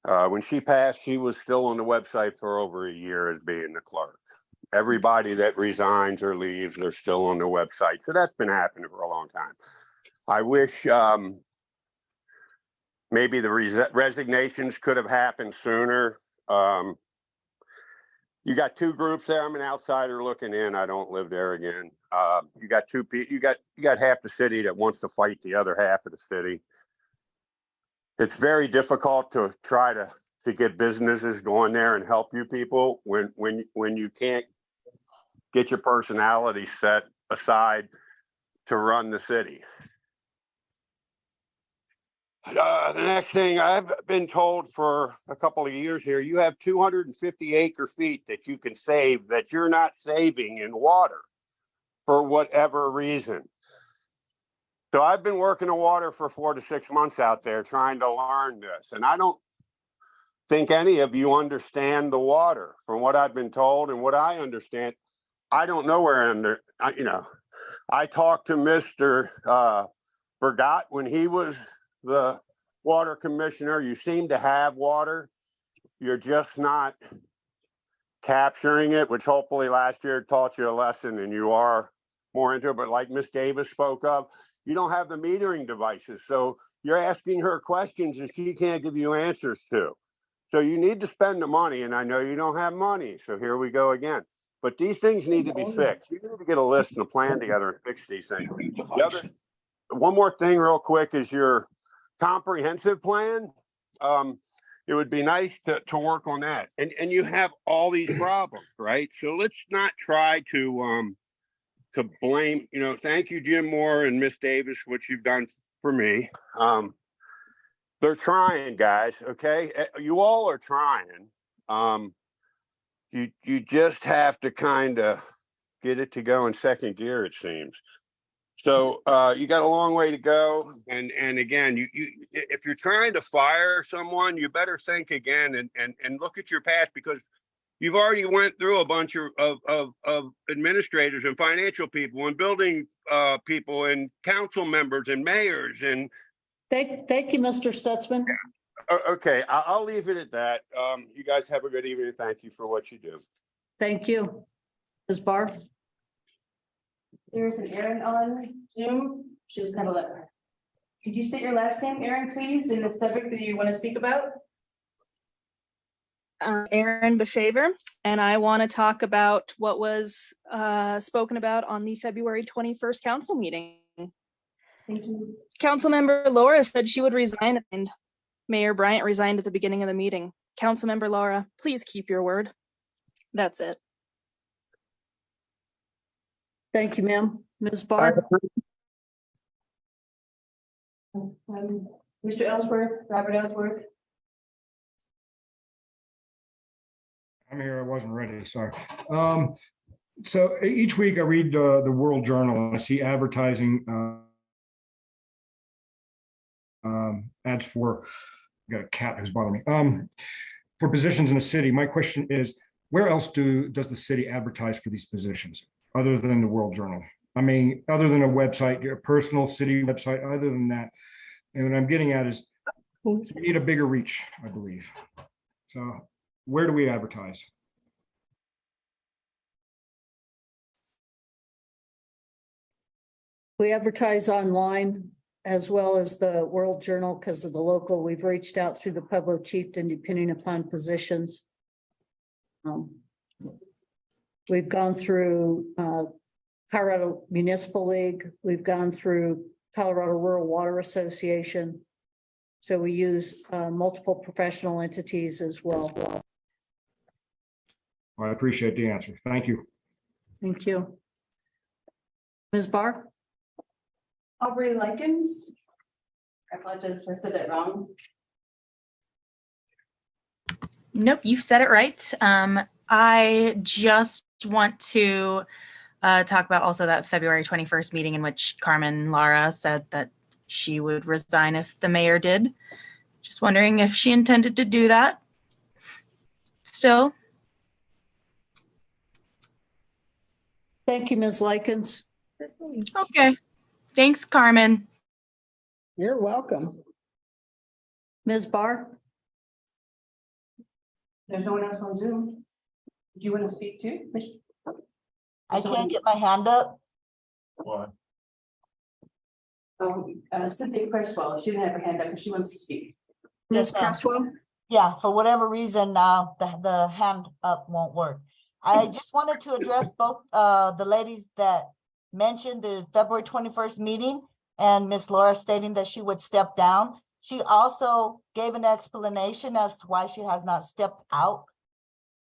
When she passed, she was still on the website for over a year as being the clerk. Everybody that resigns or leaves, they're still on the website. So that's been happening for a long time. I wish maybe the resignations could have happened sooner. You got 2 groups there. I'm an outsider looking in. I don't live there again. You got 2 people. You got half the city that wants to fight the other half of the city. It's very difficult to try to get businesses going there and help you people when you can't get your personality set aside to run the city. The next thing, I've been told for a couple of years here, you have 250 acre feet that you can save that you're not saving in water for whatever reason. So I've been working in water for 4 to 6 months out there trying to learn this. And I don't think any of you understand the water. From what I've been told and what I understand, I don't know where I talked to Mr. Bergot when he was the water commissioner. You seem to have water. You're just not capturing it, which hopefully last year taught you a lesson and you are more into it. But like Miss Davis spoke of, you don't have the metering devices. So you're asking her questions and she can't give you answers to. So you need to spend the money, and I know you don't have money. So here we go again. But these things need to be fixed. You need to get a list and a plan together and fix these things. One more thing real quick is your comprehensive plan. It would be nice to work on that. And you have all these problems, right? So let's not try to blame, thank you, Jim Moore and Miss Davis, what you've done for me. They're trying, guys. Okay. You all are trying. You just have to kind of get it to go in second gear, it seems. So you got a long way to go. And again, you if you're trying to fire someone, you better think again and look at your past, because you've already went through a bunch of administrators and financial people and building people and council members and mayors and. Thank you, Mr. Stutzman. Okay, I'll leave it at that. You guys have a good evening. Thank you for what you do. Thank you. Ms. Barr? There's an Erin on Zoom. She doesn't have a letter. Could you state your last name, Erin, please, and the subject that you want to speak about? Erin Beshaver, and I want to talk about what was spoken about on the February 21st council meeting. Thank you. Councilmember Laura said she would resign, and Mayor Bryant resigned at the beginning of the meeting. Councilmember Laura, please keep your word. That's it. Thank you, ma'am. Ms. Barr? Mr. Ellsworth, Robert Ellsworth. I'm here. I wasn't ready. Sorry. So each week I read the World Journal and I see advertising ads for. Got a cat who's bothering me. for positions in the city. My question is, where else does the city advertise for these positions other than the World Journal? I mean, other than a website, your personal city website, other than that. And what I'm getting at is we need a bigger reach, I believe. So where do we advertise? We advertise online as well as the World Journal because of the local. We've reached out through the public chieftain depending upon positions. We've gone through Colorado Municipal League. We've gone through Colorado Rural Water Association. So we use multiple professional entities as well. I appreciate the answer. Thank you. Thank you. Ms. Barr? Aubrey Likens. I apologize if I said that wrong. Nope, you said it right. I just want to talk about also that February 21st meeting in which Carmen Lara said that she would resign if the mayor did. Just wondering if she intended to do that still. Thank you, Ms. Likens. Okay. Thanks, Carmen. You're welcome. Ms. Barr? There's no one else on Zoom. Do you want to speak too? I can't get my hand up. What? Cynthia Cresswell, she didn't have her hand up, but she wants to speak. Ms. Cresswell? Yeah, for whatever reason, the hand up won't work. I just wanted to address both the ladies that mentioned the February 21st meeting and Miss Laura stating that she would step down. She also gave an explanation as to why she has not stepped out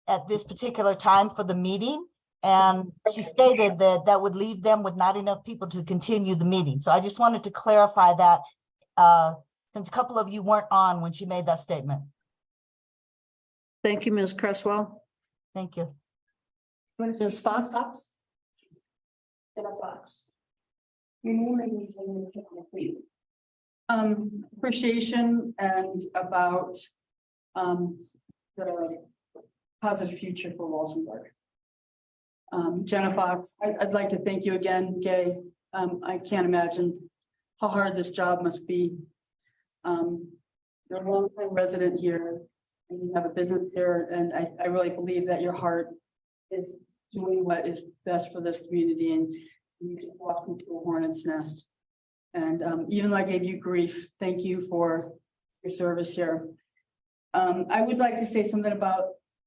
at this particular time for the meeting. And she stated that that would leave them with not enough people to continue the meeting. So I just wanted to clarify that since a couple of you weren't on when she made that statement. Thank you, Ms. Cresswell. Thank you. Ms. Fox? Fox. Your name and please. Appreciation and about the positive future for Walsenburg. Jenna Fox, I'd like to thank you again, Gay. I can't imagine how hard this job must be. You're a long-time resident here and you have a business here, and I really believe that your heart is doing what is best for this community, and you just walked into a hornet's nest. And even though I gave you grief, thank you for your service here. I would like to say something about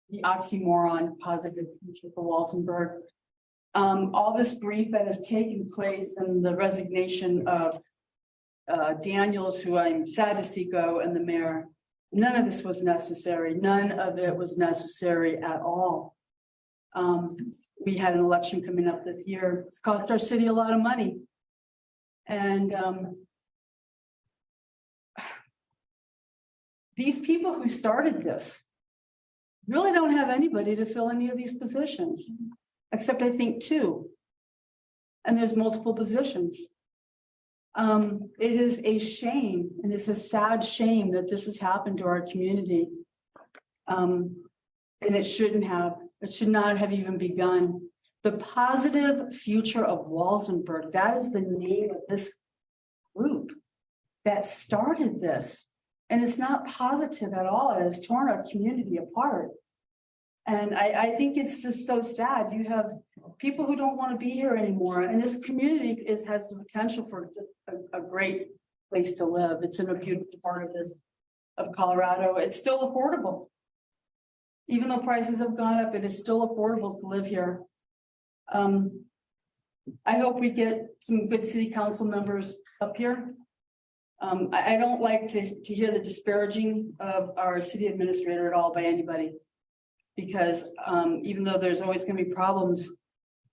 the oxymoron positive future for Walsenburg. All this grief that has taken place and the resignation of Daniels, who I'm sad to see go, and the mayor, none of this was necessary. None of it was necessary at all. We had an election coming up this year. It's cost our city a lot of money. And these people who started this really don't have anybody to fill any of these positions, except I think 2. And there's multiple positions. It is a shame, and it's a sad shame that this has happened to our community. And it shouldn't have. It should not have even begun. The positive future of Walsenburg, that is the name of this group that started this. And it's not positive at all. It has torn our community apart. And I think it's just so sad. You have people who don't want to be here anymore. And this community has the potential for a great place to live. It's in a beautiful part of Colorado. It's still affordable. Even though prices have gone up, it is still affordable to live here. I hope we get some good city council members up here. I don't like to hear the disparaging of our city administrator at all by anybody. Because even though there's always going to be problems,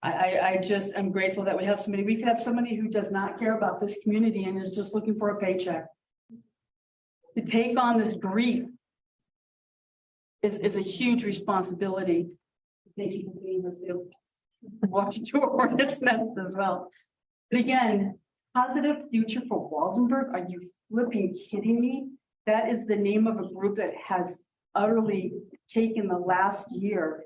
I just am grateful that we have somebody. We could have somebody who does not care about this community and is just looking for a paycheck. To take on this grief is a huge responsibility. Thank you for being with you. Walked into a hornet's nest as well. But again, positive future for Walsenburg. Are you flipping kidding me? That is the name of a group that has utterly taken the last year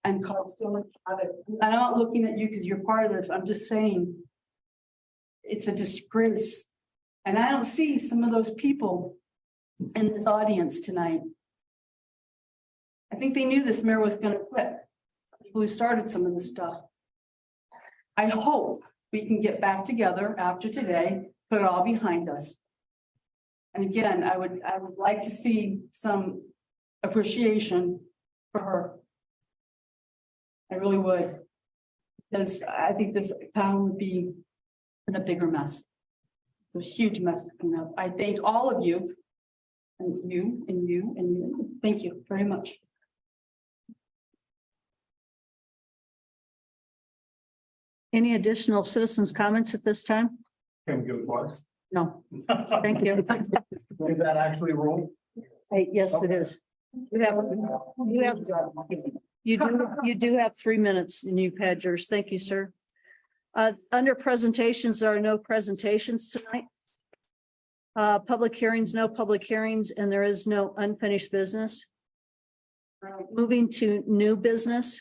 and called so out of, I'm not looking at you because you're part of this. I'm just saying it's a disgrace. And I don't see some of those people in this audience tonight. I think they knew this mayor was going to quit. People who started some of this stuff. I hope we can get back together after today, put it all behind us. And again, I would like to see some appreciation for her. I really would. Because I think this town would be in a bigger mess. It's a huge mess to clean up. I thank all of you. And you, and you, and you. Thank you very much. Any additional citizens' comments at this time? Can we go twice? No, thank you. Is that actually a rule? Hey, yes, it is. You do have 3 minutes and you've had yours. Thank you, sir. Under presentations, there are no presentations tonight. Public hearings, no public hearings, and there is no unfinished business. Moving to new business.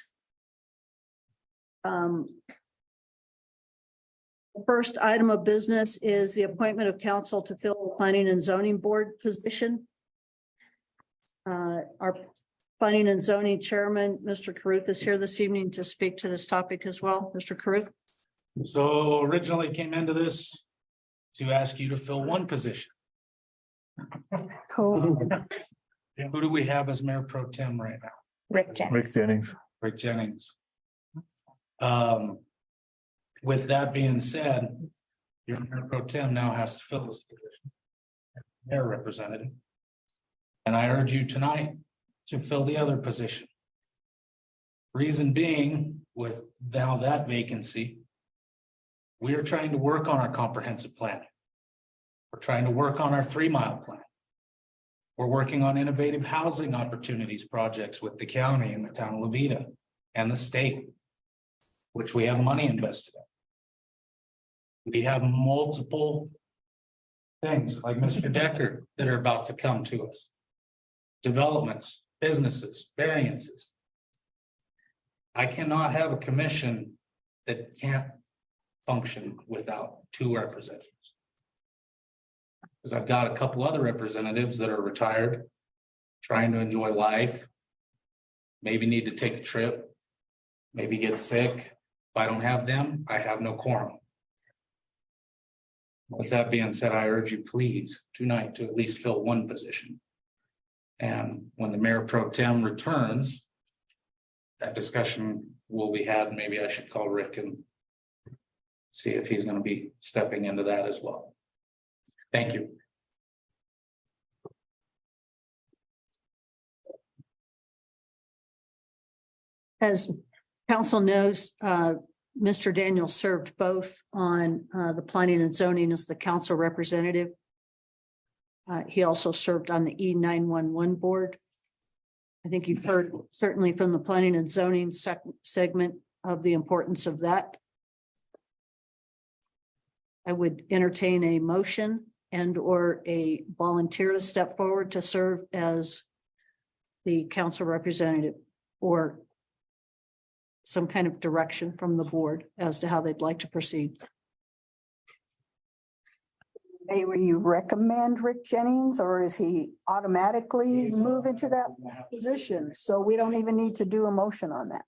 The first item of business is the appointment of council to fill the planning and zoning board position. Our planning and zoning chairman, Mr. Caruth, is here this evening to speak to this topic as well. Mr. Caruth. So originally came into this to ask you to fill one position. Cool. Who do we have as mayor pro tem right now? Rick Jennings. Rick Jennings. Rick Jennings. With that being said, your mayor pro tem now has to fill this position. Mayor representative. And I urge you tonight to fill the other position. Reason being, with now that vacancy, we are trying to work on our comprehensive plan. We're trying to work on our 3 mile plan. We're working on innovative housing opportunities projects with the county and the town of Levita and the state, which we have money invested in. We have multiple things like Mr. Decker that are about to come to us. Developments, businesses, variances. I cannot have a commission that can't function without 2 representatives. Because I've got a couple other representatives that are retired, trying to enjoy life, maybe need to take a trip, maybe get sick. If I don't have them, I have no quorum. With that being said, I urge you please tonight to at least fill one position. And when the mayor pro tem returns, that discussion will be had. Maybe I should call Rick and see if he's going to be stepping into that as well. Thank you. As council knows, Mr. Daniel served both on the planning and zoning as the council representative. He also served on the E911 board. I think you've heard certainly from the planning and zoning segment of the importance of that. I would entertain a motion and or a volunteer to step forward to serve as the council representative or some kind of direction from the board as to how they'd like to proceed. May we recommend Rick Jennings, or is he automatically move into that position? So we don't even need to do a motion on that.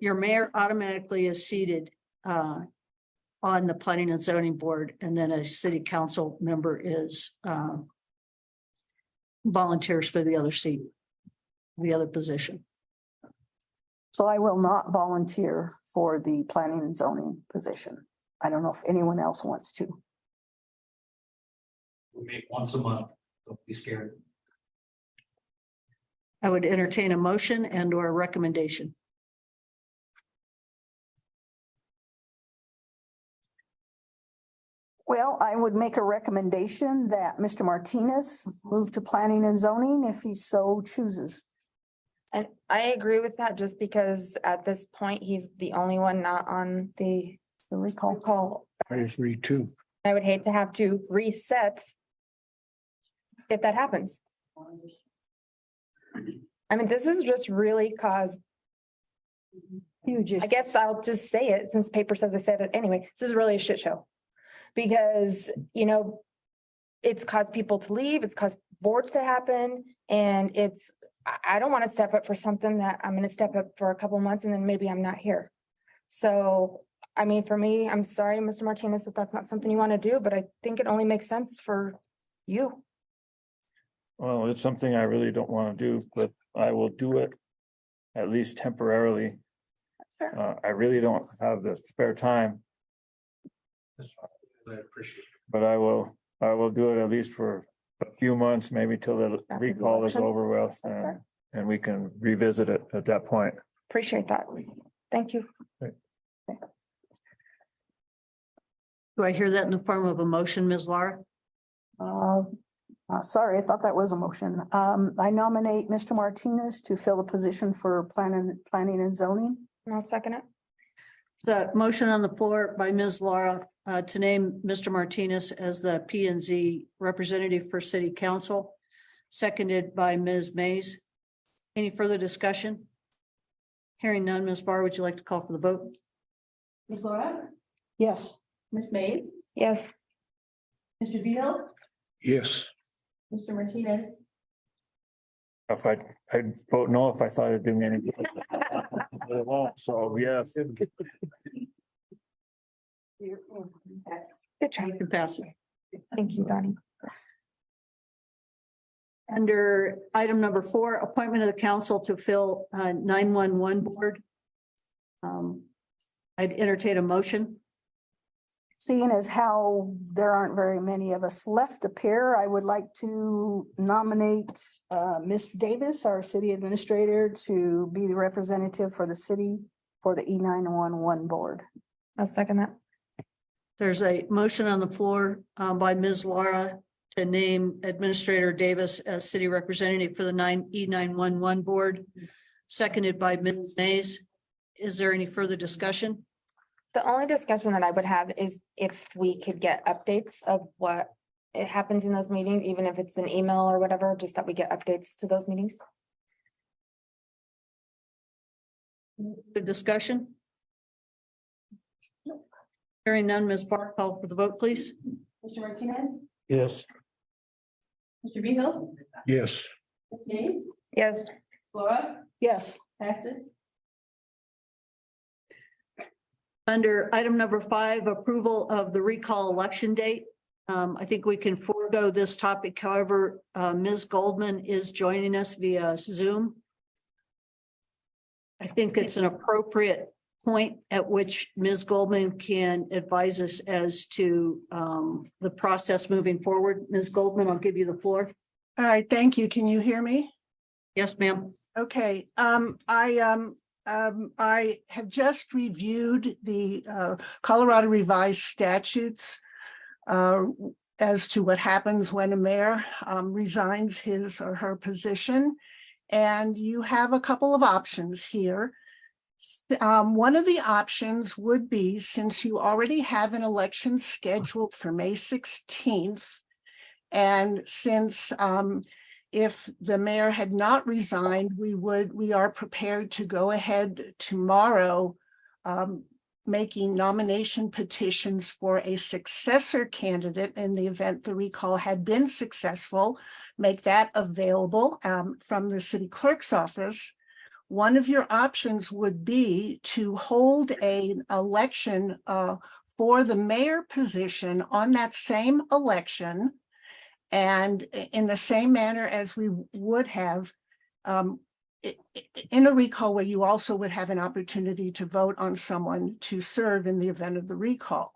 Your mayor automatically is seated on the planning and zoning board, and then a city council member is volunteers for the other seat, the other position. So I will not volunteer for the planning and zoning position. I don't know if anyone else wants to. We meet once a month. Don't be scared. I would entertain a motion and or a recommendation. Well, I would make a recommendation that Mr. Martinez move to planning and zoning if he so chooses. And I agree with that just because at this point, he's the only one not on the recall. I agree too. I would hate to have to reset if that happens. I mean, this is just really caused, Huge. I guess I'll just say it since paper says I said it anyway. This is really a shit show. Because, you know, it's caused people to leave, it's caused boards to happen, and I don't want to step up for something that I'm gonna step up for a couple months and then maybe I'm not here. So, I mean, for me, I'm sorry, Mr. Martinez, if that's not something you want to do, but I think it only makes sense for you. Well, it's something I really don't want to do, but I will do it at least temporarily. That's fair. I really don't have the spare time, I appreciate it. but I will do it at least for a few months, maybe till the After the recall is election. over with, fair. and we can revisit it at that point. Appreciate that. Thank you. Do I hear that in the form of a motion, Ms. Laura? Sorry, I thought that was a motion. I nominate Mr. Martinez to fill the position for planning and zoning. And I'll second it. The motion on the floor by Ms. Laura to name Mr. Martinez as the P and Z representative for city council, seconded by Ms. Mays. Any further discussion? Hearing none, Ms. Barr, would you like to call for the vote? Ms. Laura, Yes. Ms. Mays, Yes. Mr. Beal, Yes. Mr. Martinez, If I'd vote no if I thought it'd do me any good. It won't, so yes. Good job. You can pass it. Thank you, Donnie. Under item number 4, appointment of the council to fill 911 board. I'd entertain a motion. Seeing as how there aren't very many of us left up here, I would like to nominate Ms. Davis, our city administrator, to be the representative for the city for the E911 board. I'll second that. There's a motion on the floor by Ms. Laura to name Administrator Davis as city representative for the E911 board, seconded by Ms. Mays. Is there any further discussion? The only discussion that I would have is if we could get updates of what it happens in those meetings, even if it's an email or whatever, just that we get updates to those meetings. The discussion? Hearing none, Ms. Barr, call for the vote, please. Mr. Martinez, Yes. Mr. Beal, Yes. Ms. Mays, Yes. Laura, Yes. passes. Under item number 5, approval of the recall election date. I think we can forego this topic. However, Ms. Goldman is joining us via Zoom. I think it's an appropriate point at which Ms. Goldman can advise us as to the process moving forward. Ms. Goldman, I'll give you the floor. All right, thank you. Can you hear me? Yes, ma'am. Okay, I have just reviewed the Colorado revised statutes as to what happens when a mayor resigns his or her position. And you have a couple of options here. One of the options would be, since you already have an election scheduled for May 16th, and since if the mayor had not resigned, we are prepared to go ahead tomorrow, making nomination petitions for a successor candidate in the event the recall had been successful, make that available from the city clerk's office. One of your options would be to hold an election for the mayor position on that same election, and in the same manner as we would have in a recall, where you also would have an opportunity to vote on someone to serve in the event of the recall.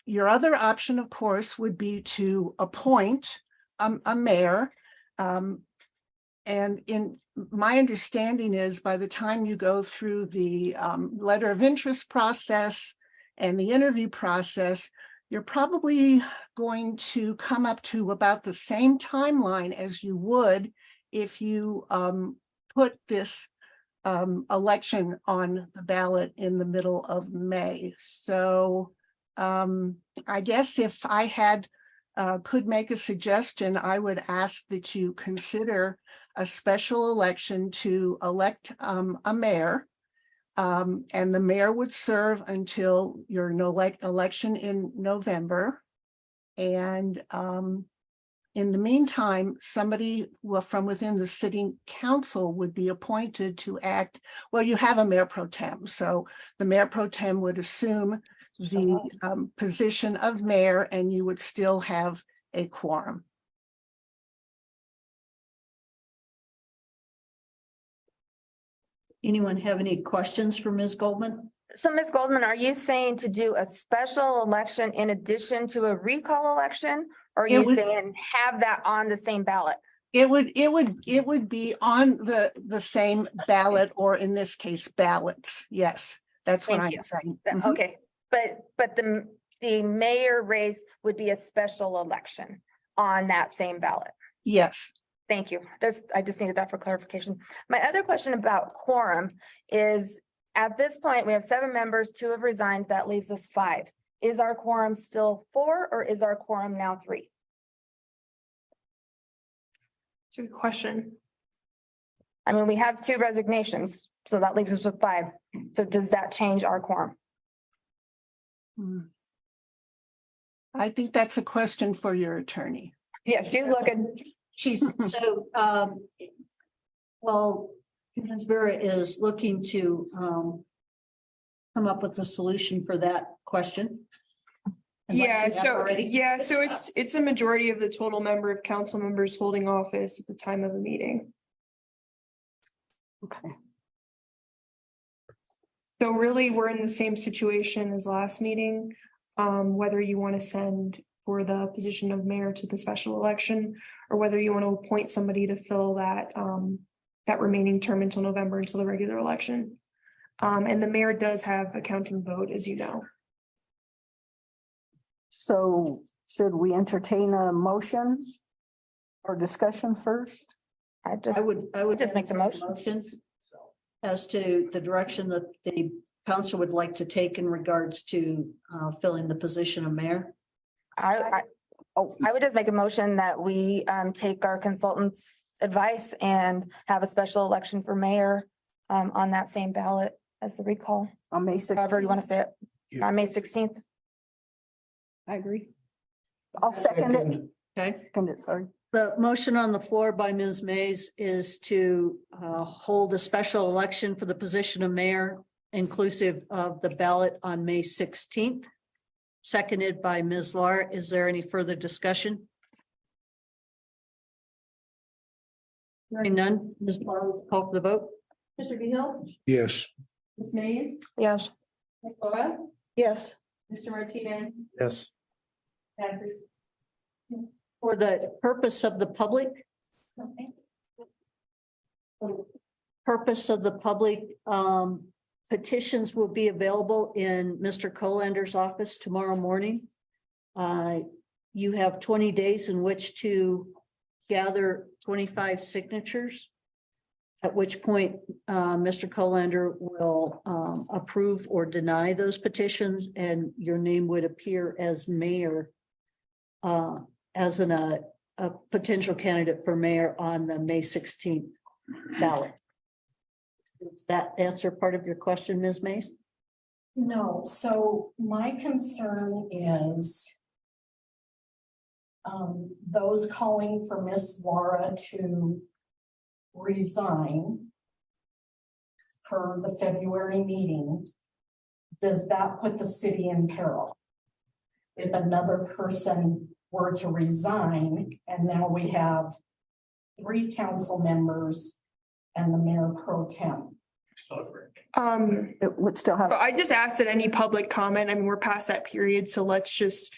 Your other option, of course, would be to appoint a mayor. And in my understanding is, by the time you go through the letter of interest process and the interview process, you're probably going to come up to about the same timeline as you would if you put this election on the ballot in the middle of May. So I guess if I had could make a suggestion, I would ask that you consider a special election to elect a mayor. And the mayor would serve until your election in November. And in the meantime, somebody from within the city council would be appointed to act. Well, you have a mayor pro tem, so the mayor pro tem would assume the position of mayor, and you would still have a quorum. Anyone have any questions for Ms. Goldman? So Ms. Goldman, are you saying to do a special election in addition to a recall election? Or are you saying have that on the same ballot? It would be on the same ballot, or in this case, ballots. Yes, that's what I'm saying. Mhm. Okay, but the mayor race would be a special election on that same ballot. Yes. Thank you. I just needed that for clarification. My other question about quorum is, at this point, we have 7 members, 2 have resigned. That leaves us 5. Is our quorum still 4 or is our quorum now 3? It's a good question. I mean, we have 2 resignations, so that leaves us with 5. So does that change our quorum? I think that's a question for your attorney. Yeah, she's looking. So, well, Ms. Vera is looking to come up with a solution for that question. Yeah, so it's a majority of the total number of council members holding office at the time of the meeting. Okay. So really, we're in the same situation as last meeting. Whether you want to send for the position of mayor to the special election, or whether you want to appoint somebody to fill that that remaining term until November, until the regular election. And the mayor does have a counting vote, as you know. So should we entertain a motion or discussion first? I would just make the motion as to the direction that the council would like to take in regards to filling the position of mayor. I would just make a motion that we take our consultant's advice and have a special election for mayor on that same ballot as the recall. On May 16th. However you want to say it, on May 16th. I agree. I'll second it. Okay. Second it, sorry. The motion on the floor by Ms. Mays is to hold a special election for the position of mayor, inclusive of the ballot on May 16th. Seconded by Ms. Lahr. Is there any further discussion? Hearing none, Ms. Lahr, call for the vote. Mr. Beal, Yes. Ms. Mays, Yes. Ms. Laura, Yes. Mr. Martinez, Yes. passes. For the purpose of the public. Purpose of the public, petitions will be available in Mr. Colander's office tomorrow morning. You have 20 days in which to gather 25 signatures. At which point, Mr. Colander will approve or deny those petitions, and your name would appear as mayor as a potential candidate for mayor on the May 16th ballot. Does that answer part of your question, Ms. Mays? No, so my concern is those calling for Miss Laura to resign for the February meeting. Does that put the city in peril? If another person were to resign, and now we have 3 council members and the mayor pro tem. It would still have. So I just asked that any public comment, I mean, we're past that period, so let's just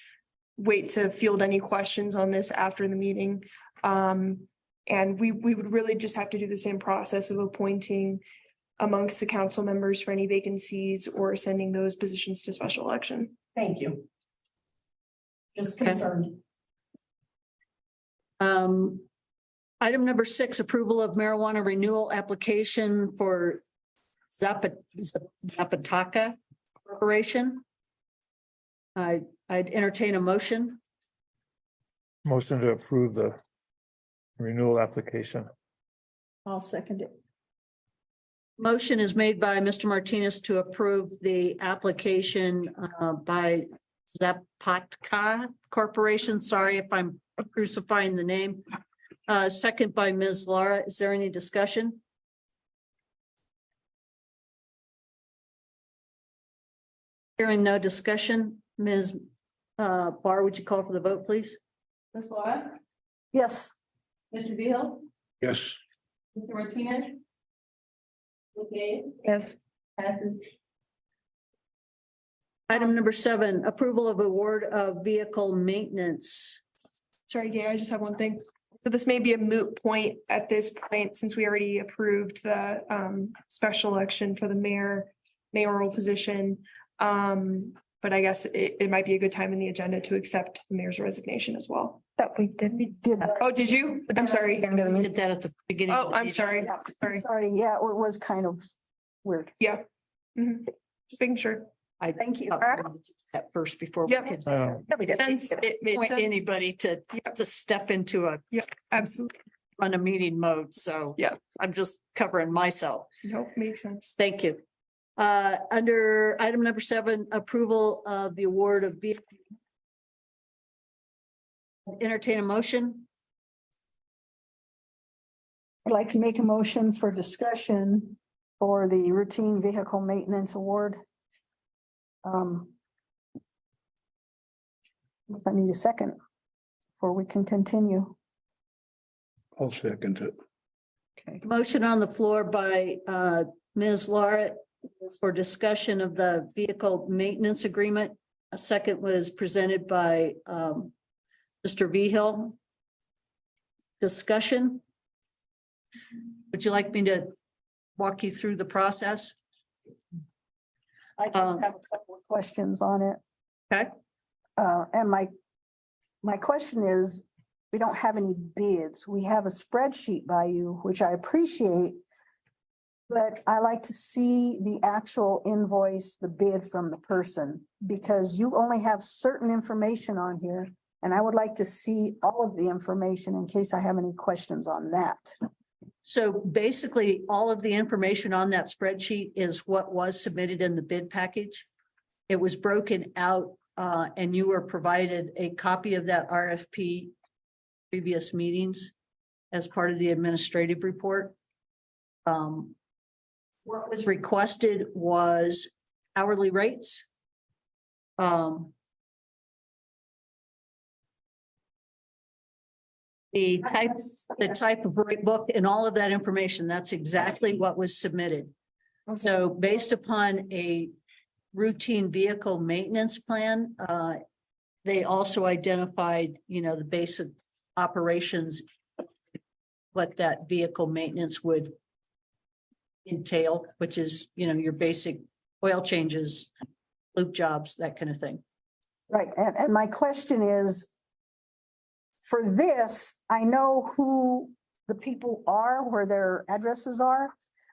wait to field any questions on this after the meeting. And we would really just have to do the same process of appointing amongst the council members for any vacancies or sending those positions to special election. Thank you. Just Okay. concerned. Item number 6, approval of marijuana renewal application for Zapataka Corporation. I'd entertain a motion. Motion to approve the renewal application. I'll second it. Motion is made by Mr. Martinez to approve the application by Zapatka Corporation. Sorry if I'm crucifying the name. Second by Ms. Laura. Is there any discussion? Hearing no discussion, Ms. Barr, would you call for the vote, please? Ms. Laura, Yes. Mr. Beal, Yes. Mr. Martinez. Okay, Yes. passes. Item number 7, approval of award of vehicle maintenance. Sorry, Gay, I just have one thing. So this may be a moot point at this point, since we already approved the special election for the mayoral position. But I guess it might be a good time in the agenda to accept the mayor's resignation as well. That we did. Oh, did you? I'm sorry. We did that at the beginning. of Oh, the I'm meeting. sorry. Sorry. Sorry, yeah, it was kind of weird. Yeah. Mhm. Just making sure. Thank you. At first before. we Yep. could Sense it made point sense. anybody to step into a Yeah, absolutely. run a meeting mode. So Yeah. I'm just covering myself. Nope, makes sense. Thank you. Under item number 7, approval of the award of vehicle. Entertain a motion. I'd like to make a motion for discussion for the routine vehicle maintenance award. If I need a second before we can continue. I'll second it. Motion on the floor by Ms. Laura for discussion of the vehicle maintenance agreement. A second was presented by Mr. Behill. Discussion. Would you like me to walk you through the process? I just have a couple of questions on it. Okay. And my question is, we don't have any bids. We have a spreadsheet by you, which I appreciate. But I like to see the actual invoice, the bid from the person, because you only have certain information on here. And I would like to see all of the information in case I have any questions on that. So basically, all of the information on that spreadsheet is what was submitted in the bid package. It was broken out and you were provided a copy of that RFP previous meetings as part of the administrative report. What was requested was hourly rates. The type of rate book and all of that information, that's exactly what was submitted. So based upon a routine vehicle maintenance plan, they also identified, the basic operations, what that vehicle maintenance would entail, which is, your basic oil changes, loop jobs, that kind of thing. Right, and my question is, for this, I know who the people are, where their addresses are,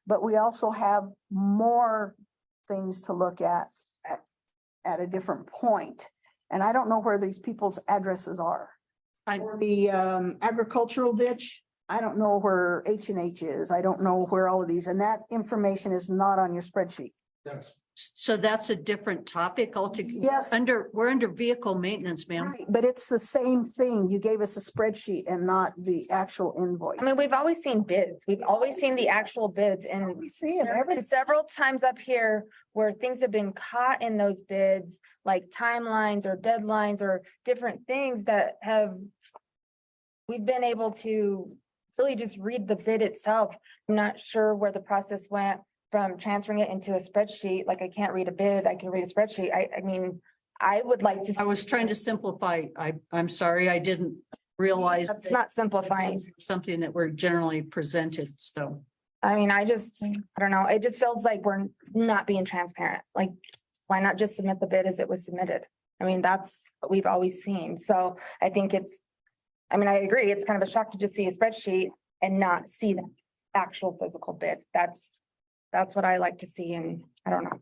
but we also have more things to look at a different point. And I don't know where these people's addresses are. The agricultural ditch, I don't know where H&H is. I don't know where all of these, and that information is not on your spreadsheet. So that's a different topic altogether. Yes. We're under vehicle maintenance, ma'am. Right, but it's the same thing. You gave us a spreadsheet and not the actual invoice. I mean, we've always seen bids. We've always seen the actual bids, and We see them there have been several times up here where things have been caught in those bids, like timelines or deadlines or different things that we've been able to really just read the bid itself. I'm not sure where the process went from transferring it into a spreadsheet. Like, I can't read a bid, I can read a spreadsheet. I mean, I would like to. I was trying to simplify. I'm sorry, I didn't realize. That's not simplifying. Something that we're generally presented, so. I mean, I don't know. It just feels like we're not being transparent. Like, why not just submit the bid as it was submitted? I mean, that's what we've always seen. So I think I agree. It's kind of a shock to just see a spreadsheet and not see the actual physical bid. That's what I like to see, and I don't know.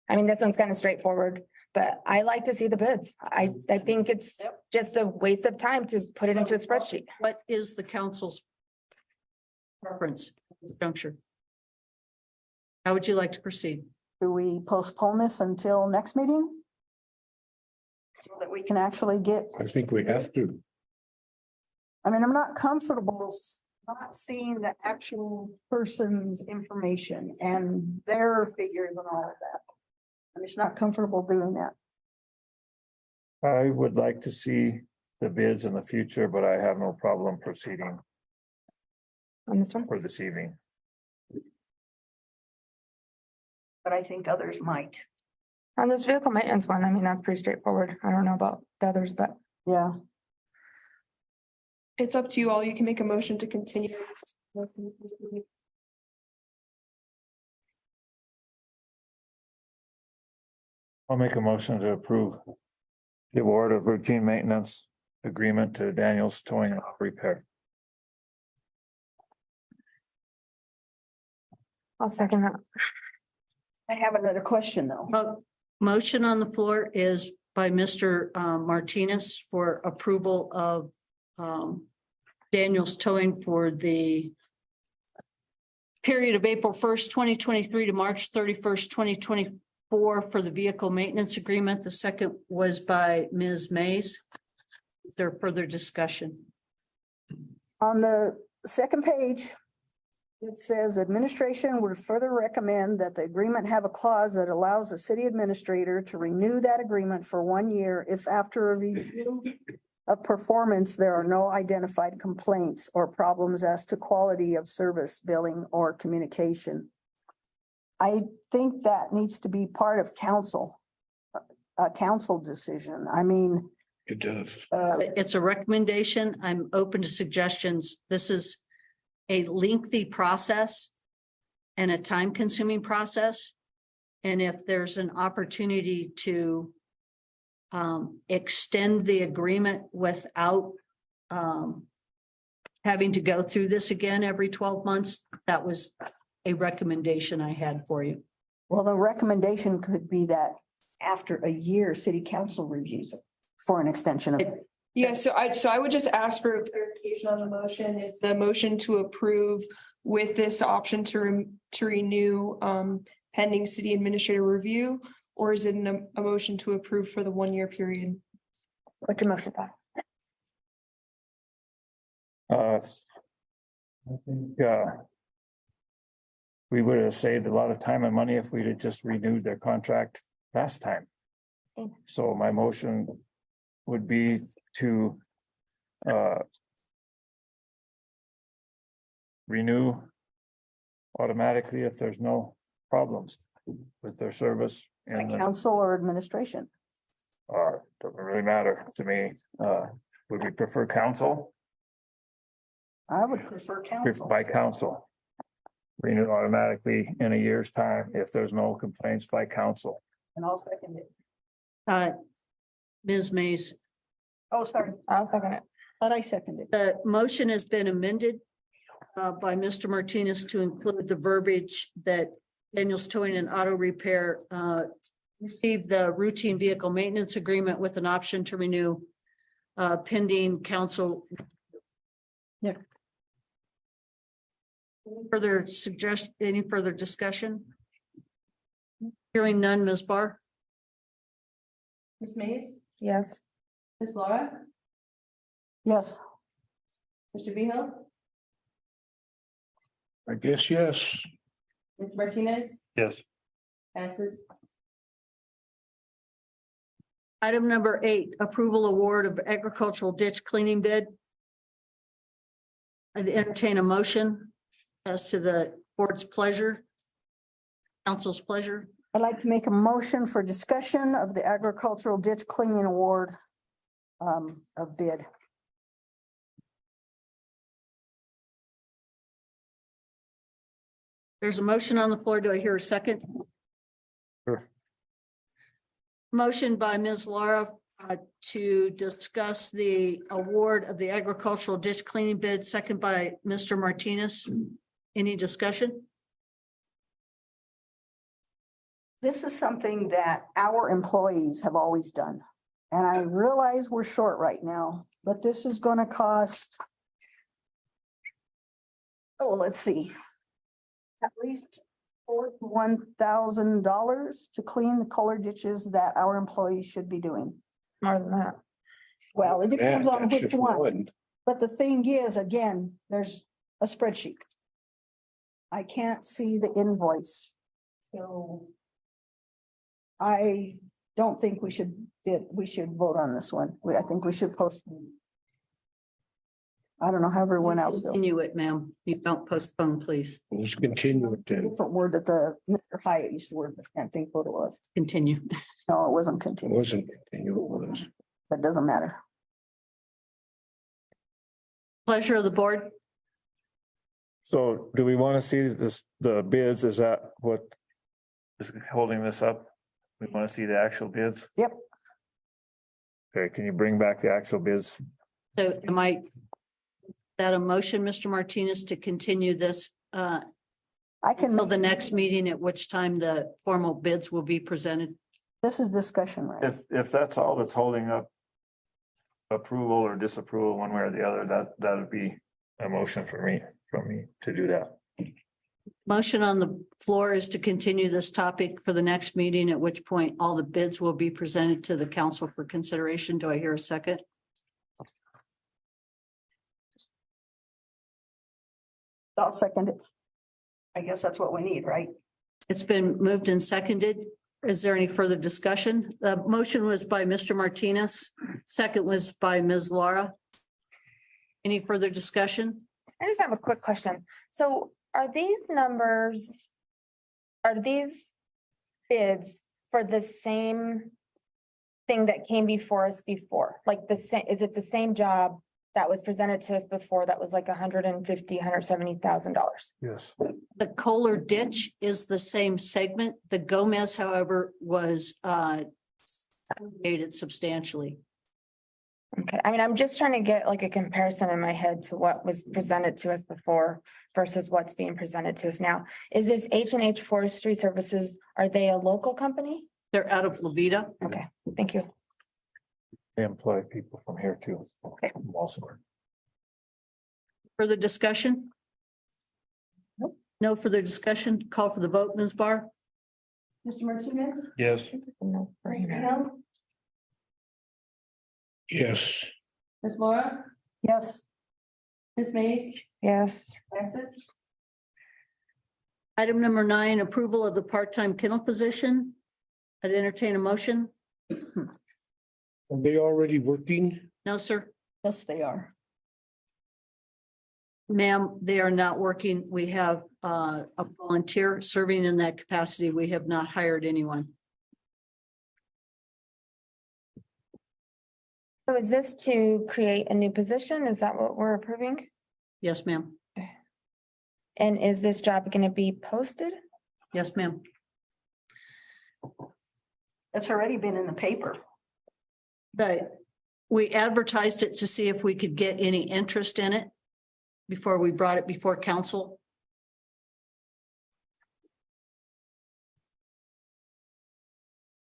I mean, this one's kind of straightforward. but I like to see the bids. I think it's just a waste of time to put it into a spreadsheet. What is the council's preference at this juncture? How would you like to proceed? Do we postpone this until next meeting? So that we can actually get, I think we have to. I mean, I'm not comfortable not seeing the actual person's information and their figures and all of that. I'm just not comfortable doing that. I would like to see the bids in the future, but I have no problem proceeding On this one? for this evening. But I think others might. On this vehicle maintenance one, I mean, that's pretty straightforward. I don't know about the others, but Yeah, It's up to you all. You can make a motion to continue. I'll make a motion to approve the award of routine maintenance agreement to Daniels Towing and Auto Repair. I'll second that. I have another question though. Motion on the floor is by Mr. Martinez for approval of Daniels Towing for the period of April 1st, 2023 to March 31st, 2024 for the vehicle maintenance agreement. The second was by Ms. Mays. Is there further discussion? On the second page, it says administration would further recommend that the agreement have a clause that allows the city administrator to renew that agreement for 1 year if after a review of performance, there are no identified complaints or problems as to quality of service, billing, or communication. I think that needs to be part of council, a council decision. I mean, It does. It's a recommendation. I'm open to suggestions. This is a lengthy process and a time-consuming process. And if there's an opportunity to extend the agreement without having to go through this again every 12 months, that was a recommendation I had for you. well, the recommendation could be that after a year, city council reviews it for an extension of. Yeah, so I would just ask for clarification on the motion. Is the motion to approve with this option to renew pending city administrator review? Or is it a motion to approve for the 1 year period? What's your motion, Pat? I think we would have saved a lot of time and money if we'd have just renewed their contract last time. So my motion would be to renew automatically if there's no problems with their service By and council or administration. doesn't really matter to me. Would we prefer council? I would prefer council. By council. Renew automatically in a year's time if there's no complaints by council. And I'll second it. Ms. Mays, Oh, sorry. I'll second it. But I seconded. the motion has been amended by Mr. Martinez to include the verbiage that Daniels Towing and Auto Repair received the routine vehicle maintenance agreement with an option to renew pending council. Yeah. Any further discussion? Hearing none, Ms. Barr? Ms. Mays, Yes. Ms. Laura, Yes. Mr. Beal, I guess, yes. Mr. Martinez, Yes. passes. Item number 8, approval award of agricultural ditch cleaning bid. I'd entertain a motion as to the board's pleasure, council's pleasure. I'd like to make a motion for discussion of the agricultural ditch cleaning award of bid. There's a motion on the floor. Do I hear a second? Sure. Motion by Ms. Laura to discuss the award of the agricultural ditch cleaning bid, second by Mr. Martinez. Any discussion? this is something that our employees have always done. And I realize we're short right now, but this is gonna cost. Oh, let's see. At least $41,000 to clean the color ditches that our employees should be doing. More than that. Well, it depends Yeah, on that's which just one. one. But the thing is, again, there's a spreadsheet. I can't see the invoice. So I don't think we should vote on this one. I think we should postpone. I don't know how everyone else feels. Continue it, ma'am. You don't postpone, please. Let's continue it then. Different word that Mr. Hyatt used to word, but I can't think what it was. Continue. No, it wasn't It continue. wasn't continue, it was. That doesn't matter. Pleasure of the board. So do we want to see this, the bids? Is that what is holding this up? We want to see the actual bids? Yep. Okay, can you bring back the actual bids? So am I, that a motion, Mr. Martinez, to continue this I can, until the next meeting, at which time the formal bids will be presented? this is discussion, right? If that's all that's holding up approval or disapproval one way or the other, that would be a motion from me to do that. Motion on the floor is to continue this topic for the next meeting, at which point all the bids will be presented to the council for consideration. Do I hear a second? I'll second it. I guess that's what we need, right? It's been moved and seconded. Is there any further discussion? The motion was by Mr. Martinez. Second was by Ms. Laura. Any further discussion? I just have a quick question. So are these numbers, are these bids for the same thing that came before us before? Like the same, is it the same job that was presented to us before that was like $170,000? Yes. The Kohler ditch is the same segment. The Gomez, however, was dated substantially. Okay, I mean, I'm just trying to get like a comparison in my head to what was presented to us before versus what's being presented to us now. Is this H&H Forestry Services, are they a local company? They're out of Levita. Okay, thank you. They employ people from here too. Okay. Walsenburg. Further discussion? Nope. No further discussion. Call for the vote, Ms. Barr. Mr. Martinez? Yes. No Mr. brainer. Hill? Yes. Ms. Laura? Yes. Ms. Mays? Yes. Passes. Item number 9, approval of the part-time kennel position. I'd entertain a motion. Are they already working? No, sir. Yes, they are. Ma'am, they are not working. We have a volunteer serving in that capacity. We have not hired anyone. So is this to create a new position? Is that what we're approving? Yes, ma'am. And is this job going to be posted? Yes, ma'am. It's already been in the paper. We advertised it to see if we could get any interest in it before we brought it before council.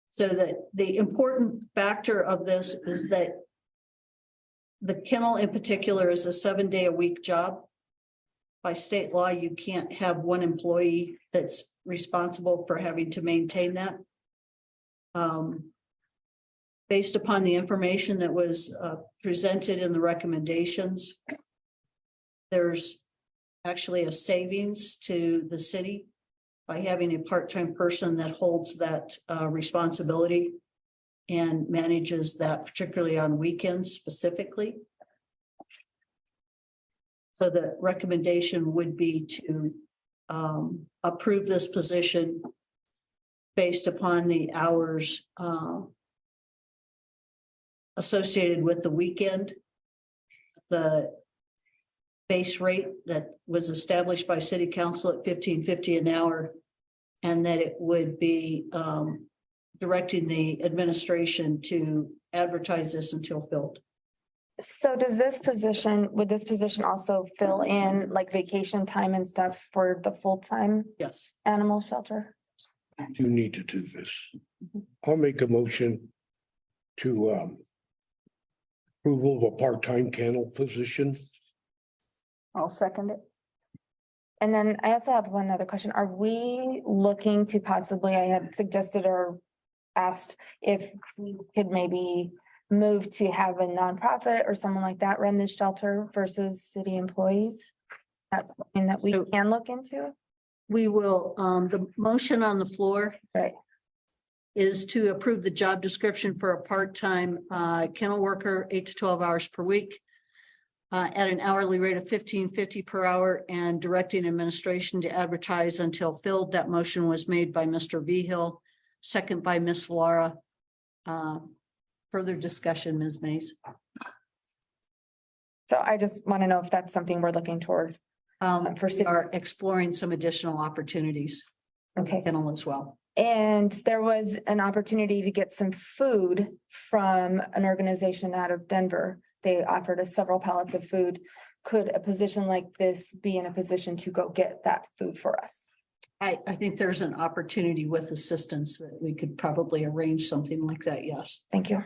So that the important factor of this is that the kennel in particular is a 7-day-a-week job. By state law, you can't have one employee that's responsible for having to maintain that. Based upon the information that was presented in the recommendations, there's actually a savings to the city by having a part-time person that holds that responsibility and manages that, particularly on weekends specifically. So the recommendation would be to approve this position based upon the hours associated with the weekend, the base rate that was established by city council at $15.50 an hour, and that it would be directing the administration to advertise this until filled. So does this position, would this position also fill in like vacation time and stuff for the full-time Yes. animal shelter? do need to do this. I'll make a motion to approval of a part-time kennel position. I'll second it. And then I also have one other question. Are we looking to possibly, I had suggested or asked if we could maybe move to have a nonprofit or someone like that run this shelter versus city employees? That's something that we can look into. We will, the motion on the floor. Right. Is to approve the job description for a part-time kennel worker, 8 to 12 hours per week. At an hourly rate of $15.50 per hour and directing administration to advertise until filled. That motion was made by Mr. Vigil, second by Miss Laura. Further discussion, Ms. Mays. So I just want to know if that's something we're looking toward. We are exploring some additional opportunities. Okay. Kennel as well. And there was an opportunity to get some food from an organization out of Denver. They offered us several pallets of food. Could a position like this be in a position to go get that food for us? I think there's an opportunity with assistance that we could probably arrange something like that. Yes. Thank you.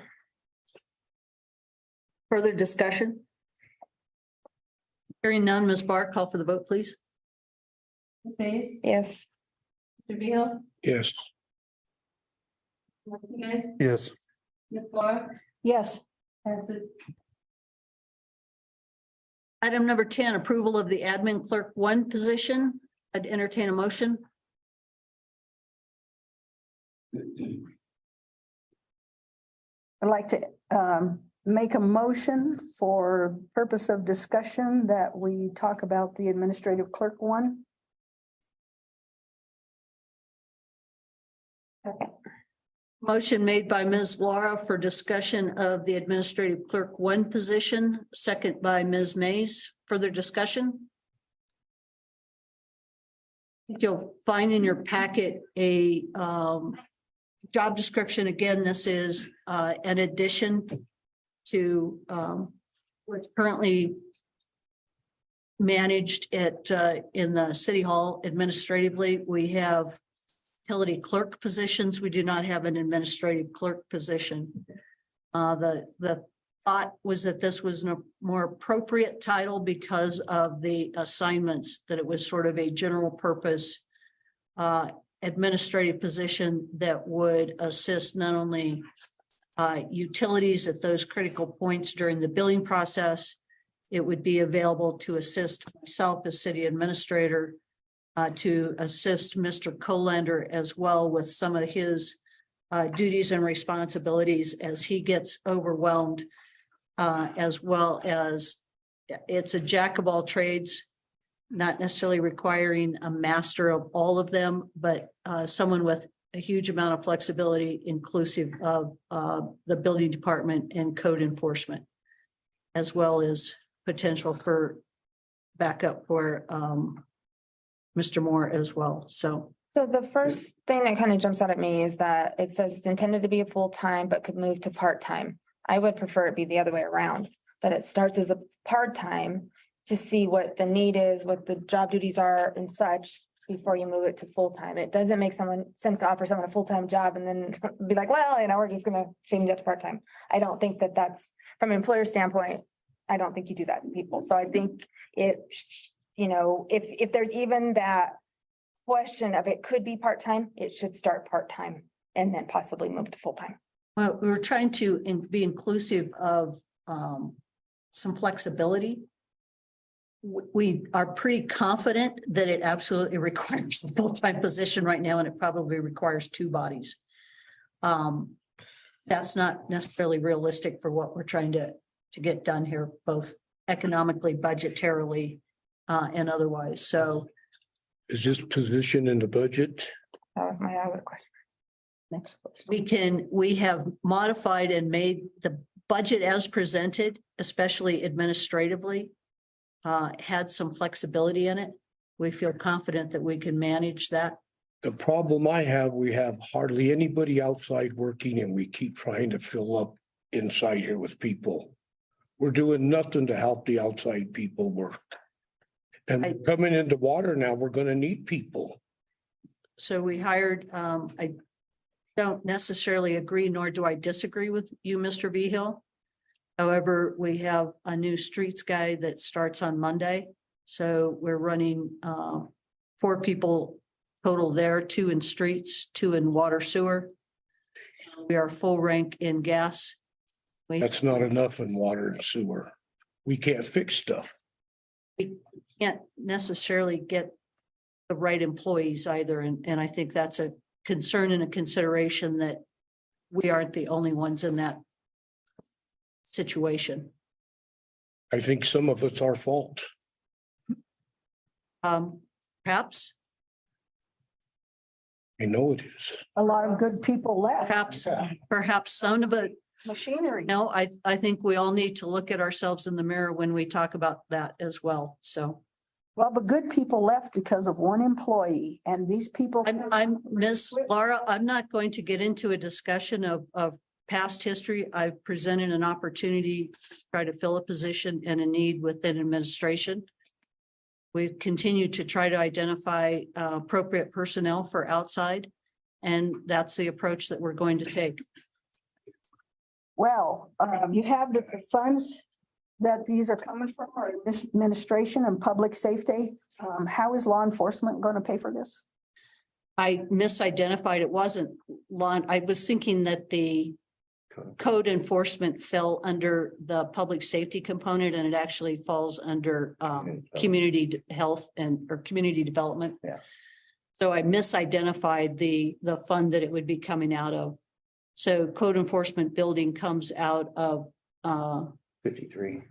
Further discussion? Hearing none, Ms. Barr, call for the vote, please. Ms. Mays, Yes. Mr. Beal, Yes. Martinez, Yes. Ms. Laura, Yes. passes. Item number 10, approval of the admin clerk 1 position. I'd entertain a motion. I'd like to make a motion for purpose of discussion that we talk about the administrative clerk 1. Okay. Motion made by Ms. Laura for discussion of the administrative clerk 1 position, second by Ms. Mays. Further discussion? You'll find in your packet a job description. Again, this is an addition to what's currently managed at in the City Hall administratively. We have utility clerk positions. We do not have an administrative clerk position. The thought was that this was a more appropriate title because of the assignments, that it was sort of a general purpose administrative position that would assist not only utilities at those critical points during the billing process. It would be available to assist myself as city administrator, to assist Mr. Colander as well with some of his duties and responsibilities as he gets overwhelmed, as well as it's a jack of all trades, not necessarily requiring a master of all of them, but someone with a huge amount of flexibility, inclusive of the building department and code enforcement, as well as potential for backup for Mr. Moore as well. So the first thing that kind of jumps out at me is that it says it's intended to be a full-time, but could move to part-time. I would prefer it be the other way around, that it starts as a part-time to see what the need is, what the job duties are and such before you move it to full-time. It doesn't make sense to offer someone a full-time job and then be like, well, we're just gonna change it to part-time. I don't think that that's, from an employer standpoint, I don't think you do that to people. So I think it, if there's even that question of it could be part-time, it should start part-time and then possibly move to full-time. well, we were trying to be inclusive of some flexibility. We are pretty confident that it absolutely requires a full-time position right now, and it probably requires 2 bodies. That's not necessarily realistic for what we're trying to get done here, both economically, budgetarily, and otherwise. So Is this position in the budget? That was my other question. Next we have modified and made the budget as presented, especially administratively, had some flexibility in it. We feel confident that we can manage that. The problem I have, we have hardly anybody outside working and we keep trying to fill up inside here with people. We're doing nothing to help the outside people work. And coming into water now, we're gonna need people. So we hired, I don't necessarily agree, nor do I disagree with you, Mr. Behill. However, we have a new streets guy that starts on Monday. So we're running 4 people total there, 2 in streets, 2 in water sewer. We are full rank in gas. That's not enough in water and sewer. We can't fix stuff. We can't necessarily get the right employees either. And I think that's a concern and a consideration that we aren't the only ones in that situation. I think some of it's our fault. Perhaps, I know it is. A lot of good people left. perhaps some of it. Machinery. No, I think we all need to look at ourselves in the mirror when we talk about that as well. So Well, but good people left because of one employee and these people. I'm Ms. Laura, I'm not going to get into a discussion of past history. I've presented an opportunity to try to fill a position and a need within administration. We've continued to try to identify appropriate personnel for outside, and that's the approach that we're going to take. Well, you have the funds that these are coming from, or this administration and public safety. How is law enforcement going to pay for this? I misidentified. It wasn't law. I was thinking that the code enforcement fell under the public safety component, and it actually falls under community health or community development. Yeah. So I misidentified the fund that it would be coming out of. So code enforcement building comes out of 53.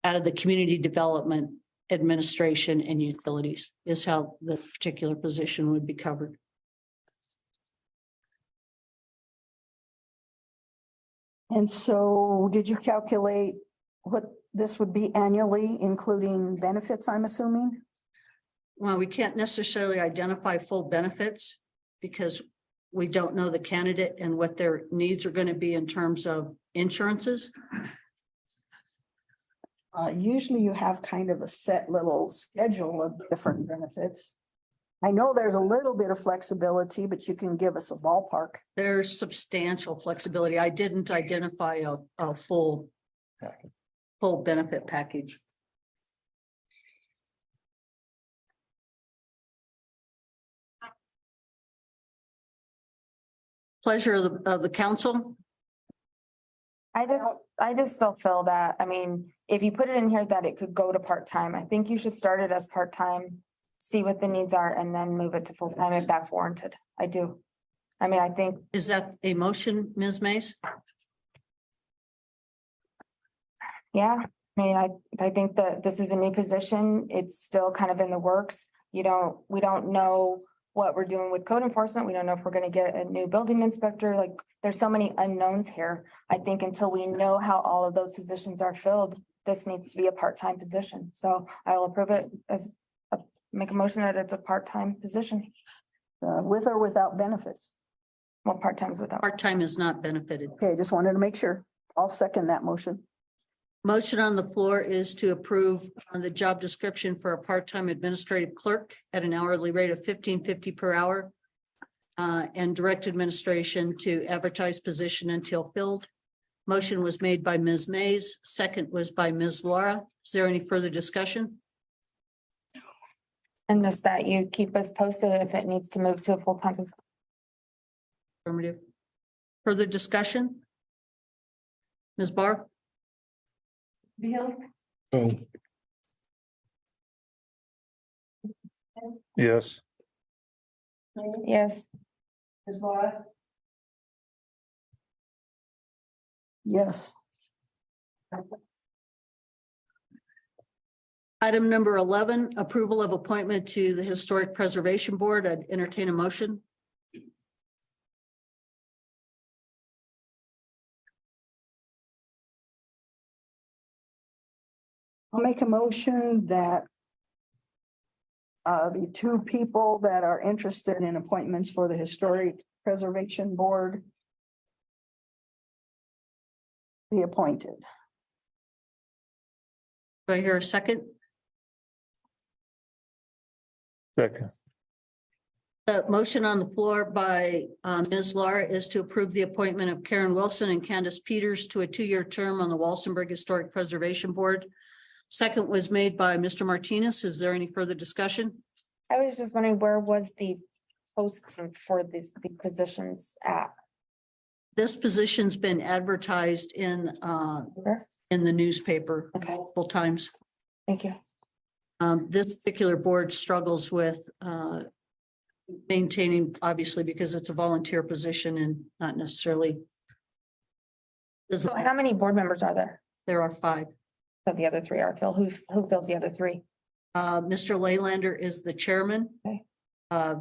out of the community development administration and utilities is how the particular position would be covered. And so did you calculate what this would be annually, including benefits, I'm assuming? Well, we can't necessarily identify full benefits because we don't know the candidate and what their needs are going to be in terms of insurances. Usually you have kind of a set little schedule of different benefits. I know there's a little bit of flexibility, but you can give us a ballpark. There's substantial flexibility. I didn't identify a full benefit package. Pleasure of the council. I just still feel that, I mean, if you put it in here that it could go to part-time, I think you should start it as part-time, see what the needs are, and then move it to full-time if that's warranted. I do. I mean, I think. Is that a motion, Ms. Mays? Yeah, I mean, I think that this is a new position. It's still kind of in the works. We don't know what we're doing with code enforcement. We don't know if we're gonna get a new building inspector. Like, there's so many unknowns here. I think until we know how all of those positions are filled, this needs to be a part-time position. So I will approve it make a motion that it's a part-time position. With or without benefits? Well, part-time is without. Part-time is not benefited. Okay, just wanted to make sure. I'll second that motion. Motion on the floor is to approve the job description for a part-time administrative clerk at an hourly rate of $15.50 per hour. And direct administration to advertise position until filled. Motion was made by Ms. Mays, second was by Ms. Laura. Is there any further discussion? And just that you keep us posted if it needs to move to a full-time. Affirmative. Further discussion? Ms. Barr? Oh, Yes. Yes. Ms. Laura? Yes. Item number 11, approval of appointment to the Historic Preservation Board. I'd entertain a motion. I'll make a motion that the 2 people that are interested in appointments for the Historic Preservation Board be appointed. Do I hear a second? Second. The motion on the floor by Ms. Laura is to approve the appointment of Karen Wilson and Candace Peters to a 2-year term on the Walsenburg Historic Preservation Board. Second was made by Mr. Martinez. Is there any further discussion? I was just wondering, where was the posting for the positions at? This position's been advertised in the newspaper multiple times. Thank you. This particular board struggles with maintaining, obviously, because it's a volunteer position and not necessarily. So how many board members are there? There are 5. So the other 3 are filled. Who fills the other 3? Mr. Leylander is the chairman. Okay.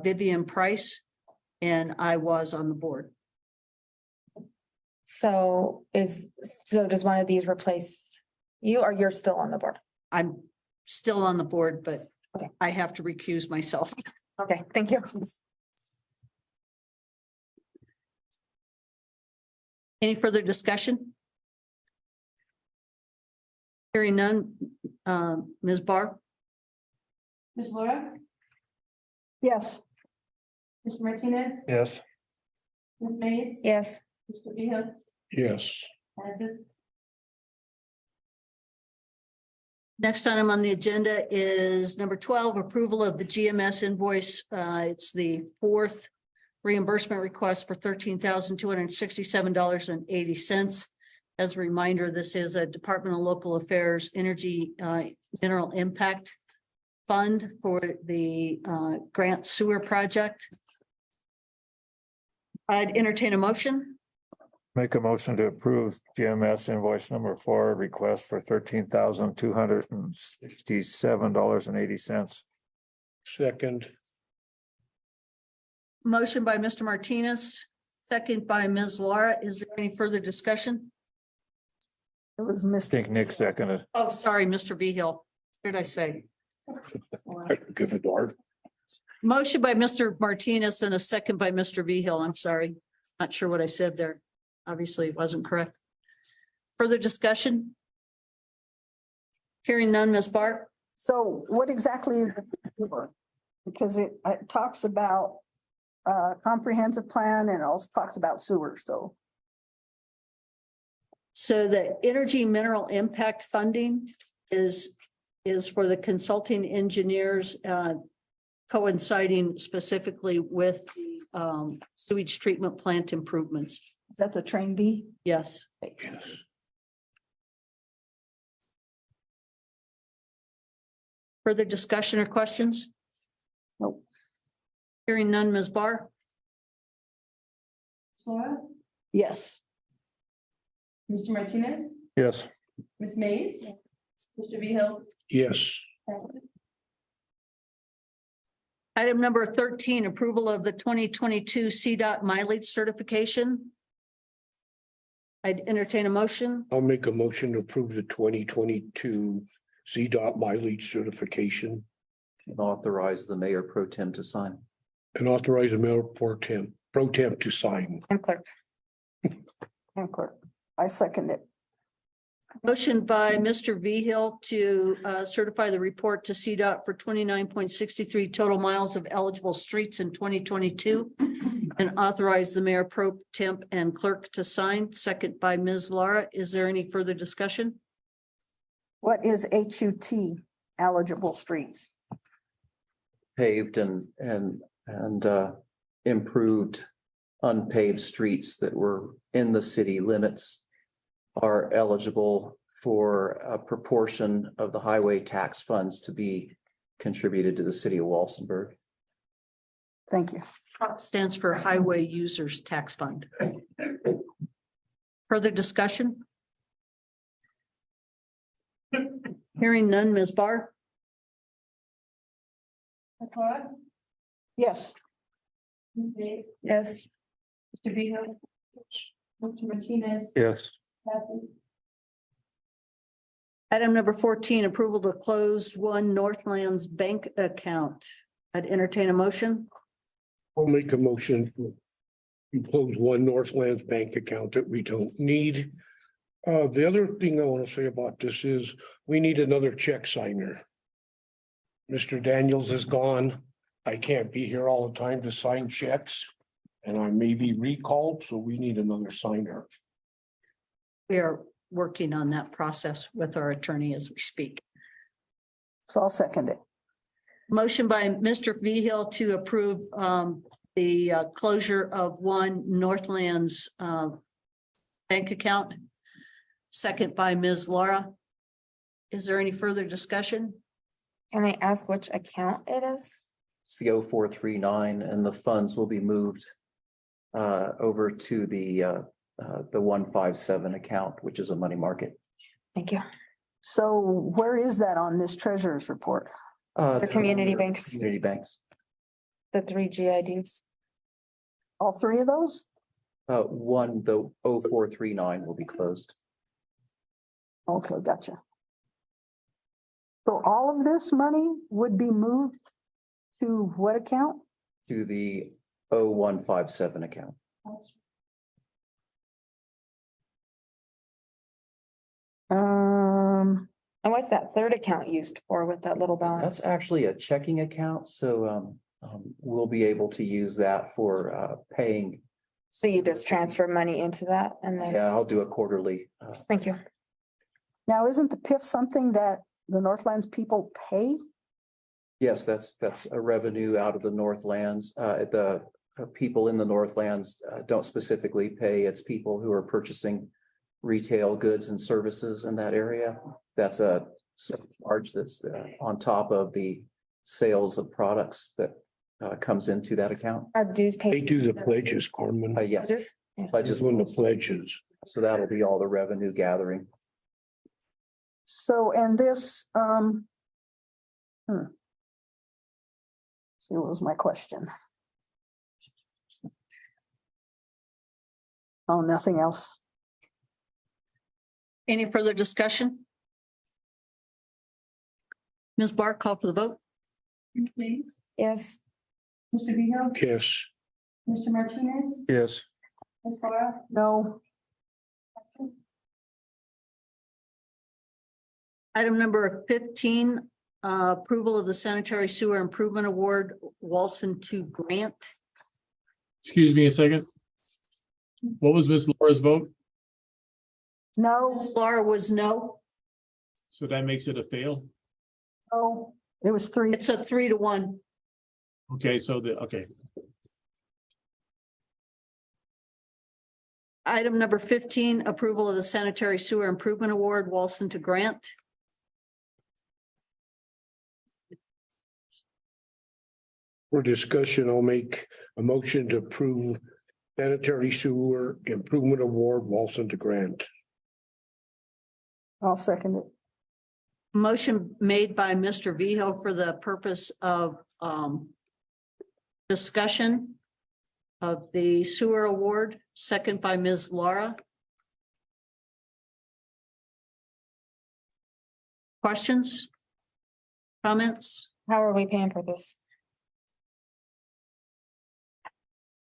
Vivian Price, and I was on the board. So does one of these replace you, or you're still on the board? I'm still on the board, but I have to recuse myself. Okay, thank you. Any further discussion? Hearing none, Ms. Barr? Ms. Laura, Yes. Mr. Martinez, Yes. Ms. Mays, Yes. Mr. Beal, Yes. passes. Next item on the agenda is number 12, approval of the GMS invoice. It's the 4th reimbursement request for $13,267.80. As a reminder, this is a Department of Local Affairs Energy Mineral Impact Fund for the Grant Sewer Project. I'd entertain a motion. Make a motion to approve GMS invoice number 4, request for $13,267.80. Second. Motion by Mr. Martinez, second by Ms. Laura. Is there any further discussion? It was I Mr. think Nick seconded. Oh, sorry, Mr. Behill. What did I say? Give a dart. Motion by Mr. Martinez and a second by Mr. Behill. I'm sorry. Not sure what I said there. Obviously, it wasn't correct. Further discussion? Hearing none, Ms. Barr? So what exactly is it for? Because it talks about comprehensive plan and also talks about sewer, so. So the energy mineral impact funding is for the consulting engineers coinciding specifically with the sewage treatment plant improvements. Is that the train B? Yes. Yes. Further discussion or questions? Nope. Hearing none, Ms. Barr? Ms. Laura, Yes. Mr. Martinez, Yes. Ms. Mays, Mr. Beal, Yes. passes. Item number 13, approval of the 2022 CDOT mileage certification. I'd entertain a motion. I'll make a motion to approve the 2022 CDOT mileage certification And authorize the mayor pro tem to sign. and authorize the mayor pro tem to sign. And clerk. And clerk. I second it. Motion by Mr. Behill to certify the report to CDOT for 29.63 total miles of eligible streets in 2022 and authorize the mayor pro temp and clerk to sign. Second by Ms. Laura. Is there any further discussion? What is HUT eligible streets? Paved and improved unpaved streets that were in the city limits are eligible for a proportion of the highway tax funds to be contributed to the city of Walsenburg. Thank you. Stands for Highway Users Tax Fund. Further discussion? Hearing none, Ms. Barr? Ms. Laura, Yes. Ms. Mays, Yes. Mr. Beal, Mr. Martinez, Yes. passes. Item number 14, approval to close one Northlands bank account. I'd entertain a motion. I'll make a motion to close one Northlands bank account that we don't need. The other thing I want to say about this is we need another check signer. Mr. Daniels is gone. I can't be here all the time to sign checks. And I may be recalled, so we need another signer. We are working on that process with our attorney as we speak. So I'll second it. Motion by Mr. Vigil to approve the closure of one Northland's bank account. Second by Ms. Laura. Is there any further discussion? Can I ask which account it is? It's the 0439 and the funds will be moved over to the 157 account, which is a money market. Thank you. So where is that on this treasurer's report? The community banks, Community banks. the 3 GIDs. All three of those? One, the 0439 will be closed. Okay, gotcha. So all of this money would be moved to what account? To the 0157 account. And what's that third account used for with that little balance? That's actually a checking account, so we'll be able to use that for paying. So you just transfer money into that and then, Yeah, I'll do a quarterly. thank you. Now, isn't the PIF something that the Northlands people pay? Yes, that's a revenue out of the Northlands. The people in the Northlands don't specifically pay. It's people who are purchasing retail goods and services in that area. That's a charge that's on top of the sales of products that comes into that account. Our dues They paid. do the pledges, Carmen. Yes, Yeah. pledges When the pledges. So that'll be all the revenue gathering. So, and this, See, what was my question? Oh, nothing else. Any further discussion? Ms. Barr, call for the vote. Please. Yes. Mr. Vigil, Yes. Mr. Martinez, Yes. Ms. Laura. No. Item number 15, approval of the sanitary sewer improvement award, Walsen to grant. Excuse me a second. What was Ms. Laura's vote? No. Ms. Laura was no. So that makes it a fail? Oh, it was 3. It's a 3-1. Okay, so okay. Item number 15, approval of the sanitary sewer improvement award, Walsen to grant. For discussion, I'll make a motion to approve sanitary sewer improvement award, Walsen to grant. I'll second it. Motion made by Mr. Vigil for the purpose of discussion of the sewer award, second by Ms. Laura. Questions? Comments? How are we paying for this?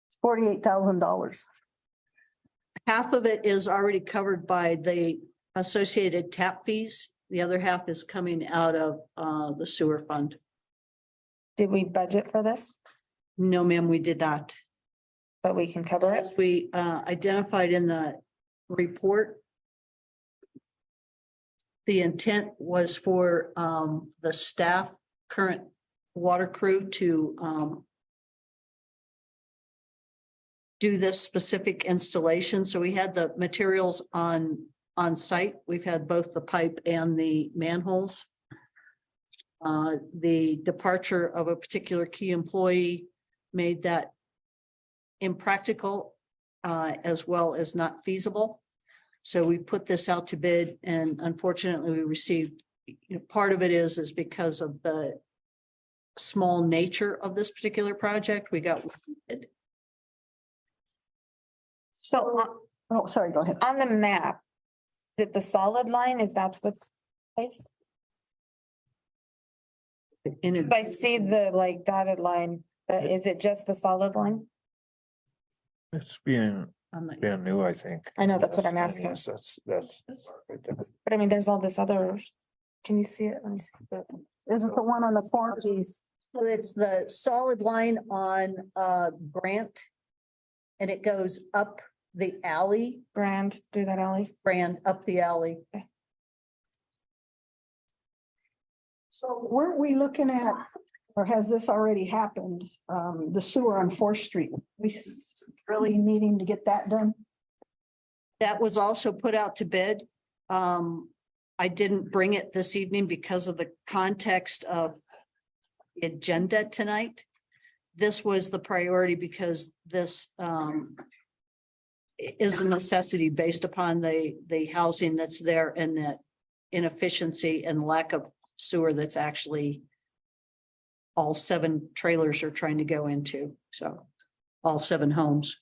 It's $48,000. Half of it is already covered by the associated tap fees. The other half is coming out of the sewer fund. Did we budget for this? No, ma'am, we did not. But we can cover it? As we identified in the report, the intent was for the staff, current water crew to do this specific installation. So we had the materials on site. We've had both the pipe and the manholes. The departure of a particular key employee made that impractical as well as not feasible. So we put this out to bid, and unfortunately we received, part of it is because of the small nature of this particular project. We got it. So Oh, sorry, go ahead. on the map, did the solid line, is that what's placed? I see the like dotted line, but is it just the solid line? It's being new, I think. I know, that's what I'm asking. Yes, that's right there. But I mean, there's all this other, can you see it? Let me see. Is it the one on the corner? So it's the solid line on Grant. And it goes up the alley, Brand through that alley. Brand up the alley. So weren't we looking at, or has this already happened, the sewer on Fourth Street? Really needing to get that done? That was also put out to bid. I didn't bring it this evening because of the context of the agenda tonight. This was the priority because this is a necessity based upon the housing that's there and that inefficiency and lack of sewer that's actually all 7 trailers are trying to go into. So all 7 homes.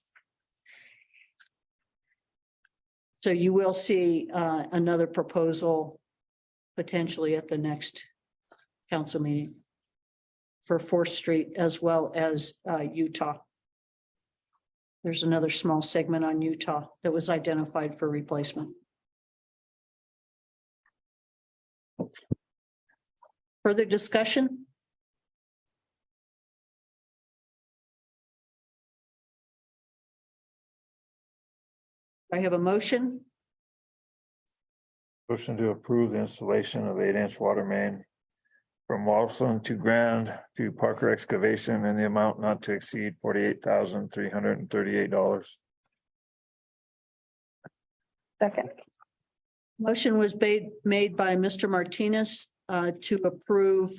So you will see another proposal potentially at the next council meeting for 4th Street as well as Utah. There's another small segment on Utah that was identified for replacement. Further discussion? I have a motion. Motion to approve the installation of 8-inch water main from Walsen to Grand to Parker Excavation in the amount not to exceed $48,338. Second. Motion was made by Mr. Martinez to approve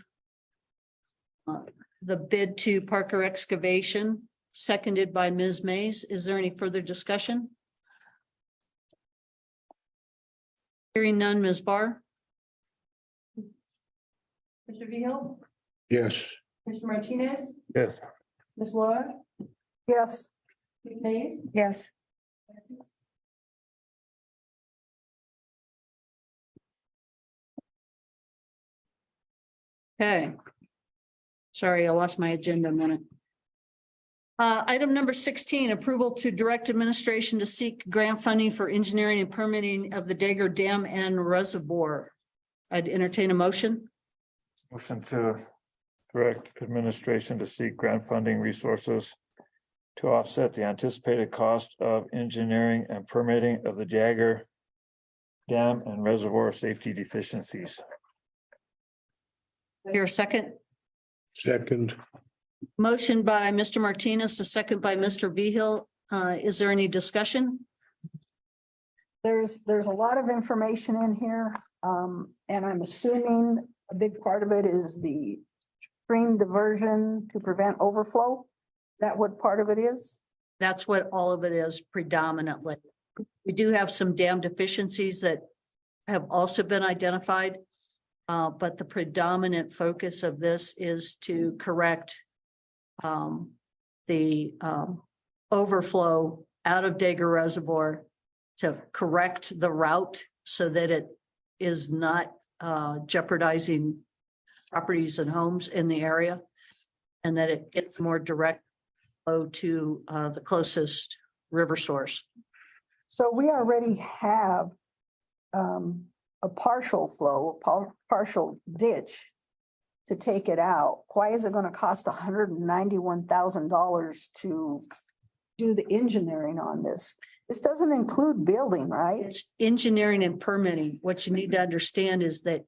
the bid to Parker Excavation, seconded by Ms. Mays. Is there any further discussion? Hearing none, Ms. Barr? Mr. Vigil, Yes. Mr. Martinez, Yes. Ms. Laura, Yes. Ms. Mays, Yes. Okay. Sorry, I lost my agenda a minute. Item number 16, approval to direct administration to seek grant funding for engineering and permitting of the Dagger Dam and Reservoir. I'd entertain a motion. Motion to direct administration to seek grant funding resources to offset the anticipated cost of engineering and permitting of the Jagger Dam and Reservoir safety deficiencies. Here a second. Second. Motion by Mr. Martinez, a second by Mr. Vigil. Is there any discussion? There's a lot of information in here, and I'm assuming a big part of it is the stream diversion to prevent overflow. That what part of it is? That's what all of it is predominantly. We do have some dam deficiencies that have also been identified. But the predominant focus of this is to correct the overflow out of Dagger Reservoir, to correct the route so that it is not jeopardizing properties and homes in the area, and that it gets more direct flow to the closest river source. So we already have a partial flow, partial ditch to take it out. Why is it going to cost $191,000 to do the engineering on this? This doesn't include building, right? It's engineering and permitting. What you need to understand is that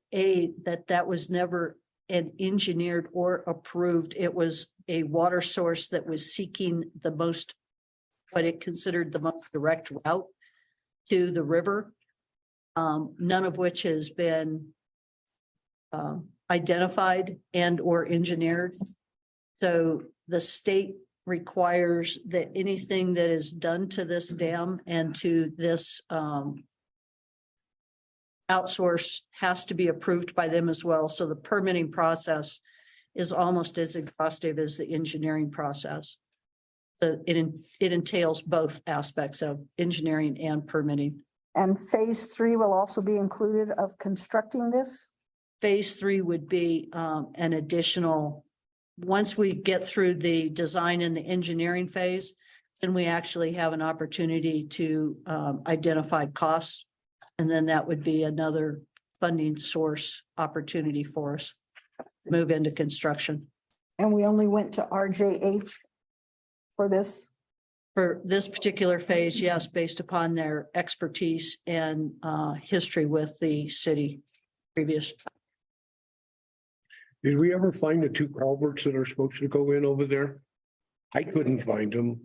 that was never an engineered or approved. It was a water source that was seeking the most, what it considered the most direct route to the river. None of which has been identified and or engineered. So the state requires that anything that is done to this dam and to this outsource has to be approved by them as well. So the permitting process is almost as exhaustive as the engineering process. So it entails both aspects of engineering and permitting. And phase 3 will also be included of constructing this? Phase 3 would be an additional, once we get through the design and the engineering phase, then we actually have an opportunity to identify costs. And then that would be another funding source opportunity for us to move into construction. And we only went to RJH for this. For this particular phase, yes, based upon their expertise and history with the city previous. Did we ever find the two culverts that are supposed to go in over there? I couldn't find them.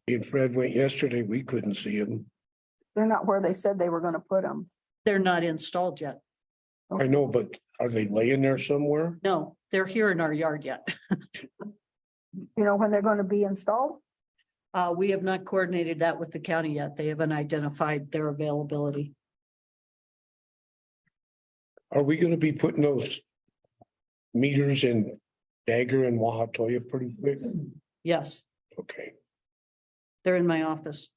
Me and Fred went yesterday. We couldn't see them. They're not where they said they were gonna put them. They're not installed yet. I know, but are they laying there somewhere? No, they're here in our yard yet. You know when they're gonna be installed? We have not coordinated that with the county yet. They haven't identified their availability. Are we gonna be putting those meters in Dagger and Wahatoya pretty quick? Yes, Okay. they're in my office.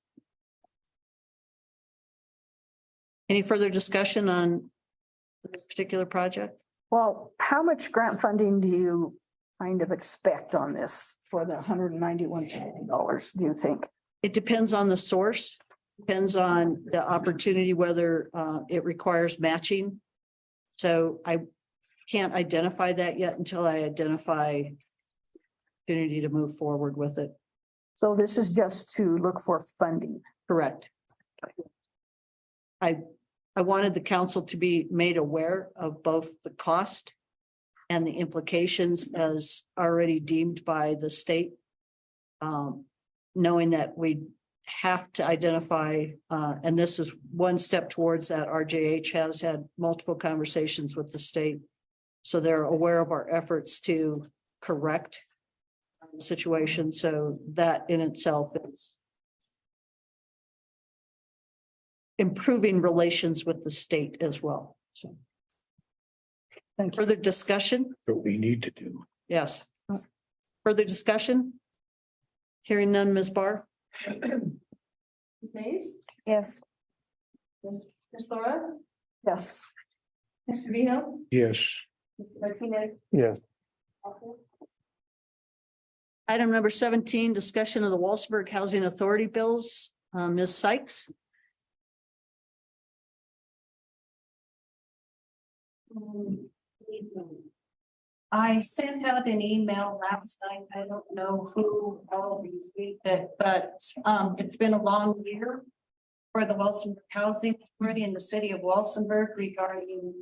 Any further discussion on this particular project? Well, how much grant funding do you kind of expect on this for the $191,000, do you think? It depends on the source, depends on the opportunity, whether it requires matching. So I can't identify that yet until I identify opportunity to move forward with it. So this is just to look for funding. Correct. I wanted the council to be made aware of both the cost and the implications as already deemed by the state. Knowing that we have to identify, and this is one step towards that. RJH has had multiple conversations with the state. So they're aware of our efforts to correct the situation. So that in itself is improving relations with the state as well. So. Thank you. Further discussion? What we need to do. Yes. Further discussion? Hearing none, Ms. Barr? Ms. Mays? Yes. Ms. Laura? Yes. Mr. Vino? Yes. Mr. Martinez? Yes. Item number 17, discussion of the Walsenburg Housing Authority bills. Ms. Sykes? I sent out an email last night. I don't know who all received it, but it's been a long year for the Walsenburg Housing Authority in the city of Walsenburg regarding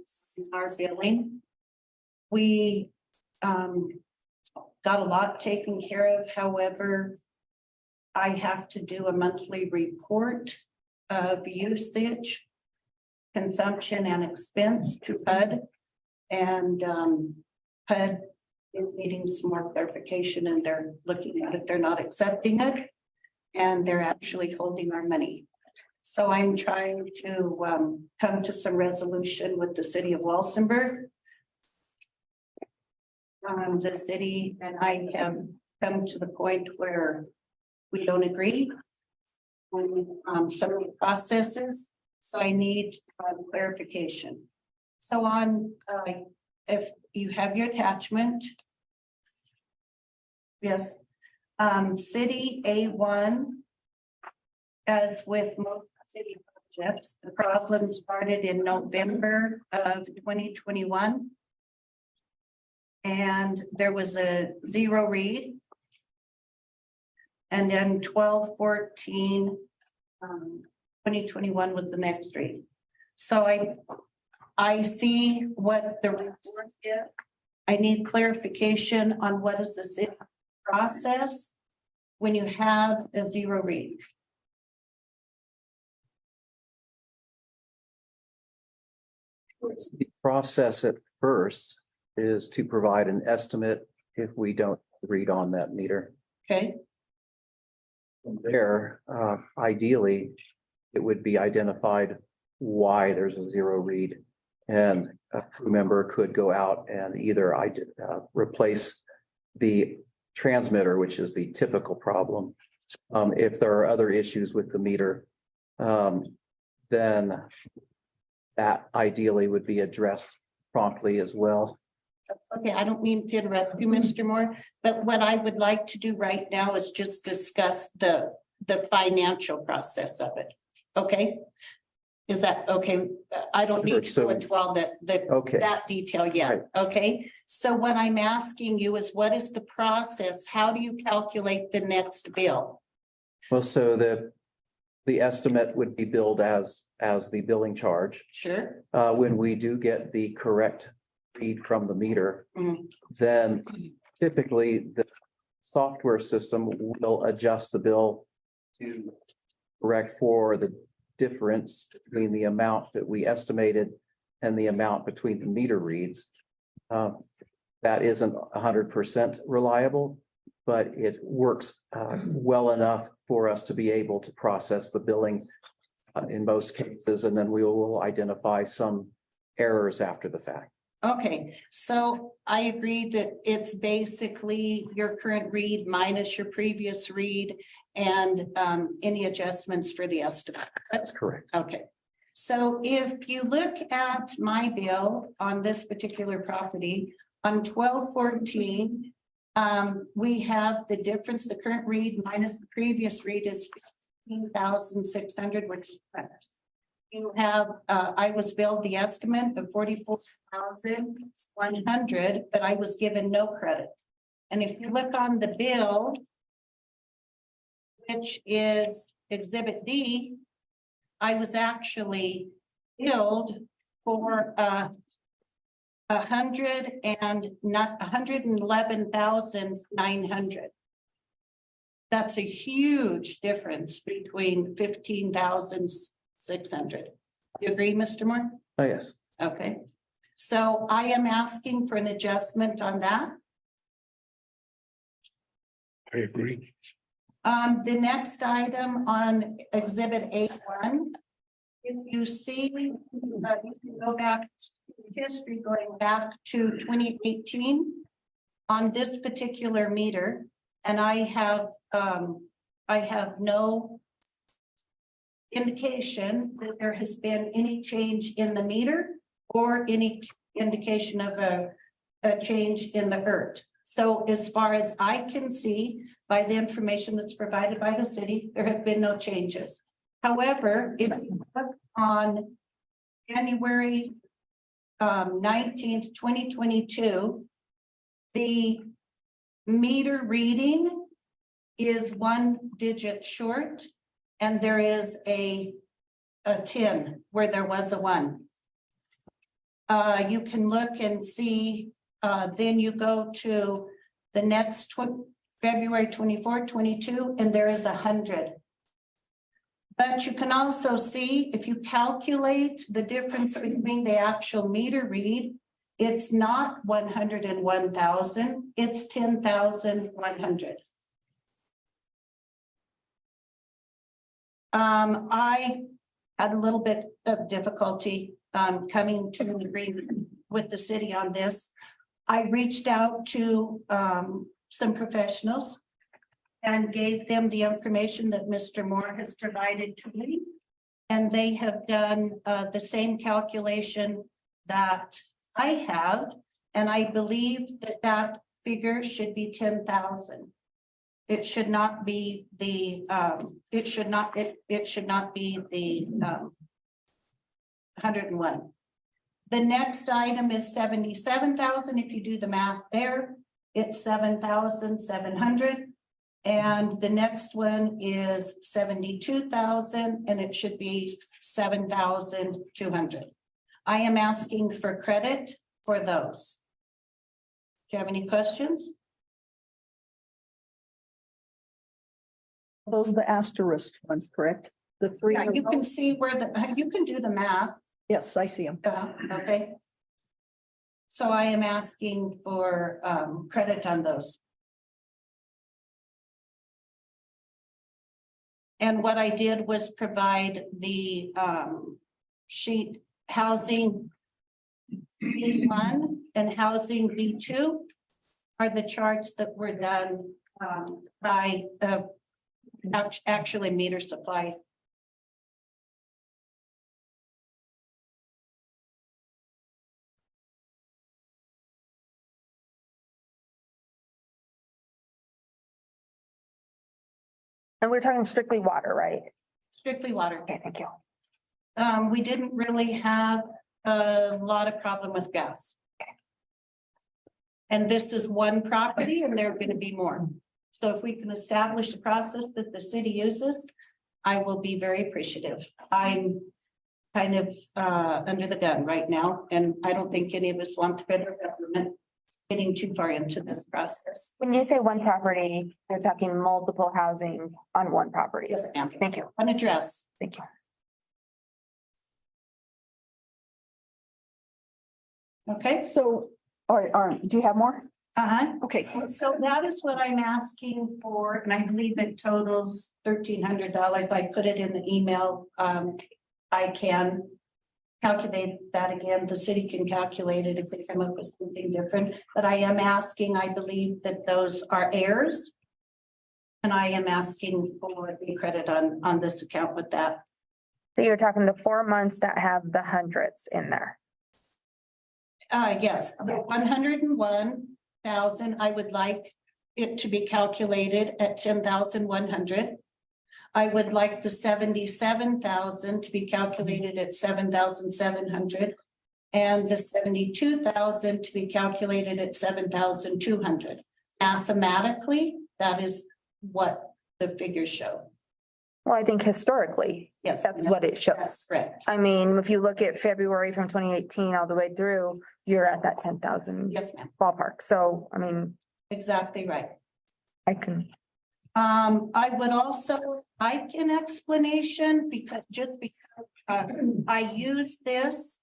our billing. We got a lot taken care of. However, I have to do a monthly report of usage, consumption and expense to HUD. And HUD is needing some more clarification and they're looking at it. They're not accepting it. And they're actually holding our money. So I'm trying to come to some resolution with the city of Walsenburg. The city and I have come to the point where we don't agree on some of the processes. So I need clarification. So on, if you have your attachment. Yes. City A1, as with most city projects, the problem started in November of 2021. And there was a zero read. And then 12/14, 2021 was the next read. So I see what the report is. I need clarification on what is the city process when you have a zero read. The process at first is to provide an estimate if we don't read on that meter. Okay. From there, ideally, it would be identified why there's a zero read. And a crew member could go out and either replace the transmitter, which is the typical problem. If there are other issues with the meter, then that ideally would be addressed promptly as well. Okay, I don't mean to interrupt you, Mr. Moore, but what I would like to do right now is just discuss the financial process of it. Okay? Is that okay? I don't Sure, need to go into all Okay. that detail yet, okay? So what I'm asking you is what is the process? How do you calculate the next bill? Well, so the estimate would be billed as the billing charge. Sure. When we do get the correct read from the meter, Mhm. then typically the software system will adjust the bill to correct for the difference between the amount that we estimated and the amount between the meter reads. That isn't 100% reliable, but it works well enough for us to be able to process the billing in most cases, and then we will identify some errors after the fact. Okay, so I agree that it's basically your current read minus your previous read and any adjustments for the estimate. That's correct. Okay, so if you look at my bill on this particular property, on 1214, we have the difference, the current read minus the previous read is 15,600, which is correct. You have, I was billed the estimate of 44,100, but I was given no credit. And if you look on the bill, which is Exhibit D, I was actually billed for 111,900. That's a huge difference between 15,600. You agree, Mr. Moore? Oh, yes. Okay. So I am asking for an adjustment on that. I agree. The next item on Exhibit A1, if you see, you can go back to history, going back to 2018 on this particular meter, and I have no indication that there has been any change in the meter or any indication of a change in the ERT. So as far as I can see, by the information that's provided by the city, there have been no changes. However, if you look on January 19th, 2022, the meter reading is 1 digit short, and there is a 10 where there was a 1. You can look and see, then you go to the next February 24, 22, and there is 100. But you can also see, if you calculate the difference between the actual meter read, it's not 101,000, it's 10,100. I had a little bit of difficulty coming to an agreement with the city on this. I reached out to some professionals and gave them the information that Mr. Moore has provided to me. And they have done the same calculation that I have, and I believe that that figure should be 10,000. It should not be the it should not be the 101. The next item is 77,000. If you do the math there, it's 7,700. And the next one is 72,000, and it should be 7,200. I am asking for credit for those. Do you have any questions? Those are the asterisk ones, correct? The 3. Yeah, you can see where you can do the math. Yes, I see them. Okay. So I am asking for credit on those. And what I did was provide the sheet housing B1 and housing B2 are the charts that were done by actually Meter Supply. And we're talking strictly water, right? Strictly water. Okay, thank you. We didn't really have a lot of problem with gas. And this is one property and there are gonna be more. So if we can establish a process that the city uses, I will be very appreciative. I'm kind of under the gun right now, and I don't think any of us want the federal government getting too far into this process. When you say one property, you're talking multiple housing on one property. Yes, ma'am. Thank you. An address. Thank you. Okay. So, do you have more? Okay, so that is what I'm asking for, and I believe it totals $1,300. I put it in the email. I can calculate that again. The city can calculate it if we come up with something different. But I am asking, I believe that those are heirs. And I am asking for the credit on this account with that. So you're talking the 4 months that have the hundreds in there. Yes, the 101,000, I would like it to be calculated at 10,100. I would like the 77,000 to be calculated at 7,700. And the 72,000 to be calculated at 7,200. Mathematically, that is what the figures show. Well, I think historically, yes, that's what it shows. That's correct. I mean, if you look at February from 2018 all the way through, you're at that 10,000. Yes, ma'am. Ballpark. So, I mean. Exactly right. I can. I would also like an explanation because I use this.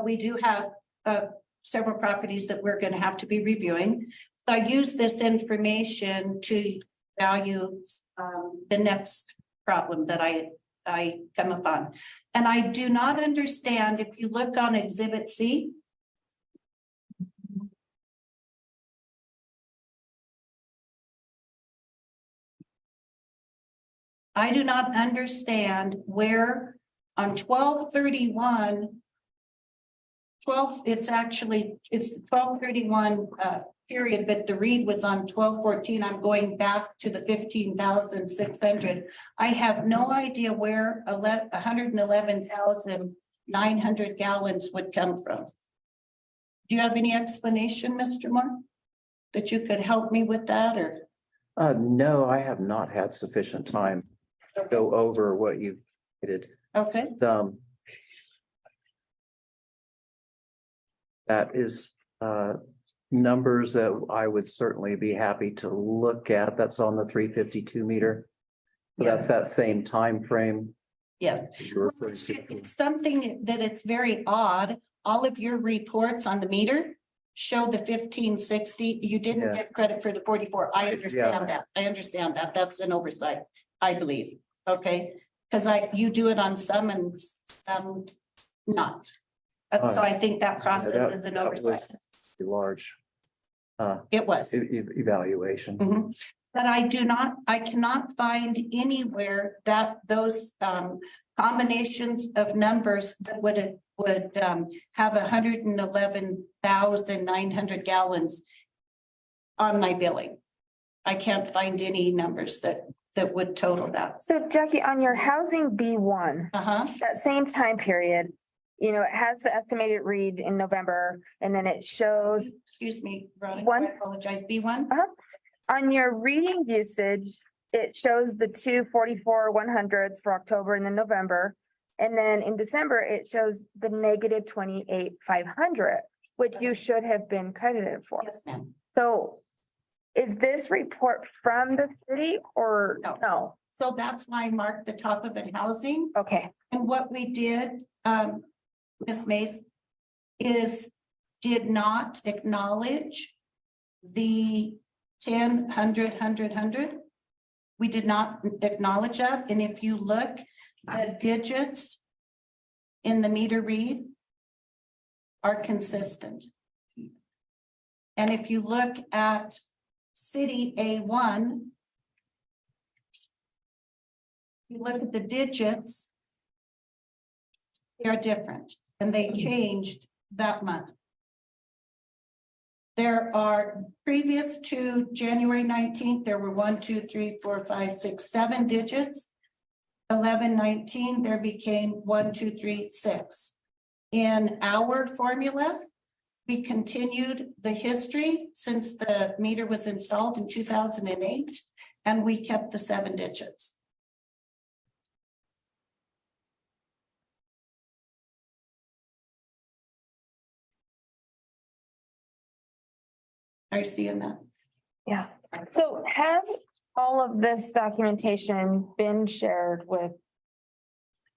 We do have several properties that we're going to have to be reviewing. So I use this information to value the next problem that I come upon. And I do not understand if you look on Exhibit C. I do not understand where on 12/31, it's 12/31 period, but the read was on 12/14. I'm going back to the 15,600. I have no idea where 111,900 gallons would come from. Do you have any explanation, Mr. Moore, that you could help me with that, or? No, I have not had sufficient time to go over what you did. Okay. That is numbers that I would certainly be happy to look at. That's on the 352 meter. So that's that same time frame. Yes. It's something that it's very odd. All of your reports on the meter show the 1560. You didn't give credit for the 44. I understand that. I understand that. That's an oversight, I believe. Okay. Because you do it on some and some not. So I think that process is an oversight. Large. It was. Evaluation. Mm-hmm. But I cannot find anywhere that those combinations of numbers that would have 111,900 gallons on my billing. I can't find any numbers that would total that. So Jackie, on your housing B1, that same time period, you know, it has the estimated read in November, and then it shows. Excuse me, Veronica, I apologize. B1. On your reading usage, it shows the 244 100s for October and then November. And then in December, it shows the negative 28 500, which you should have been credited for. Yes, ma'am. So is this report from the city or no? So that's why I marked the top of it housing. Okay. And what we did, Ms. Mace, is did not acknowledge the 10, 100, 100, 100. We did not acknowledge that. And if you look, the digits in the meter read are consistent. And if you look at city A1, you look at the digits, they are different and they changed that month. There are previous to January 19th, there were 1, 2, 3, 4, 5, 6, 7 digits. 1119, there became 1, 2, 3, 6. In our formula, we continued the history since the meter was installed in 2008, and we kept the 7 digits. Are you seeing that? Yeah. So has all of this documentation been shared with?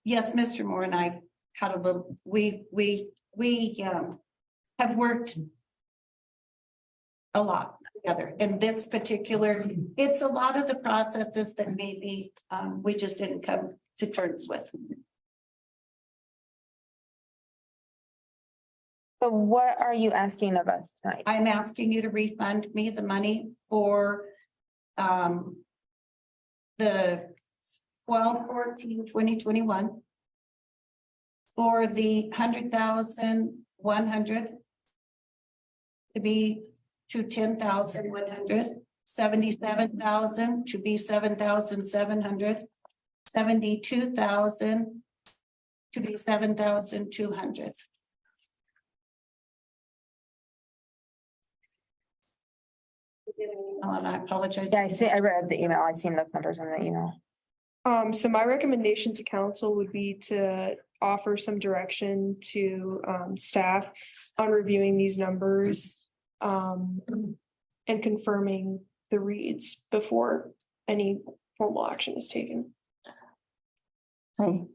Yes, Mr. Moore and I had a little, we have worked a lot together in this particular, it's a lot of the processes that maybe we just didn't come to terms with. So what are you asking of us tonight? I'm asking you to refund me the money for the 12/14/2021 for the 100,100 to be to 10,100, 77,000 to be 7,700, 72,000 to be 7,200. And I apologize. Yeah, I read the email. I seen those numbers in the email. So my recommendation to council would be to offer some direction to staff on reviewing these numbers and confirming the reads before any formal action is taken. Hey,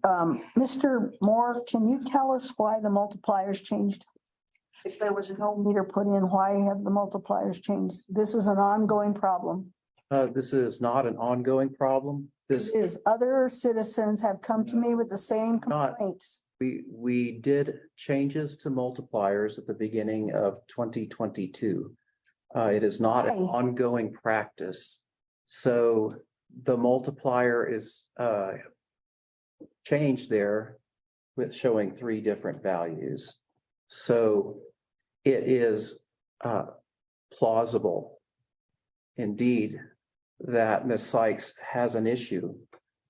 Mr. Moore, can you tell us why the multipliers changed? If there was no meter put in, why have the multipliers changed? This is an ongoing problem. This is not an ongoing problem. This is, other citizens have come to me with the same complaints. We did changes to multipliers at the beginning of 2022. It is not an ongoing practice. So the multiplier is changed there with showing 3 different values. So it is plausible indeed that Ms. Sykes has an issue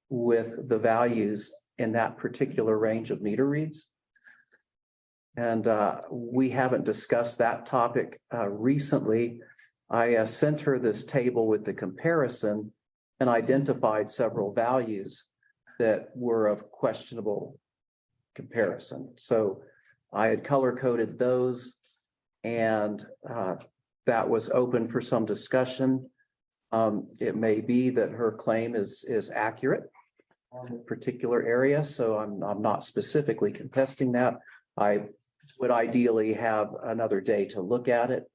with the values in that particular range of meter reads. And we haven't discussed that topic recently. I sent her this table with the comparison and identified several values that were of questionable comparison. So I had color coded those, and that was open for some discussion. It may be that her claim is accurate on a particular area, so I'm not specifically contesting that. I would ideally have another day to look at it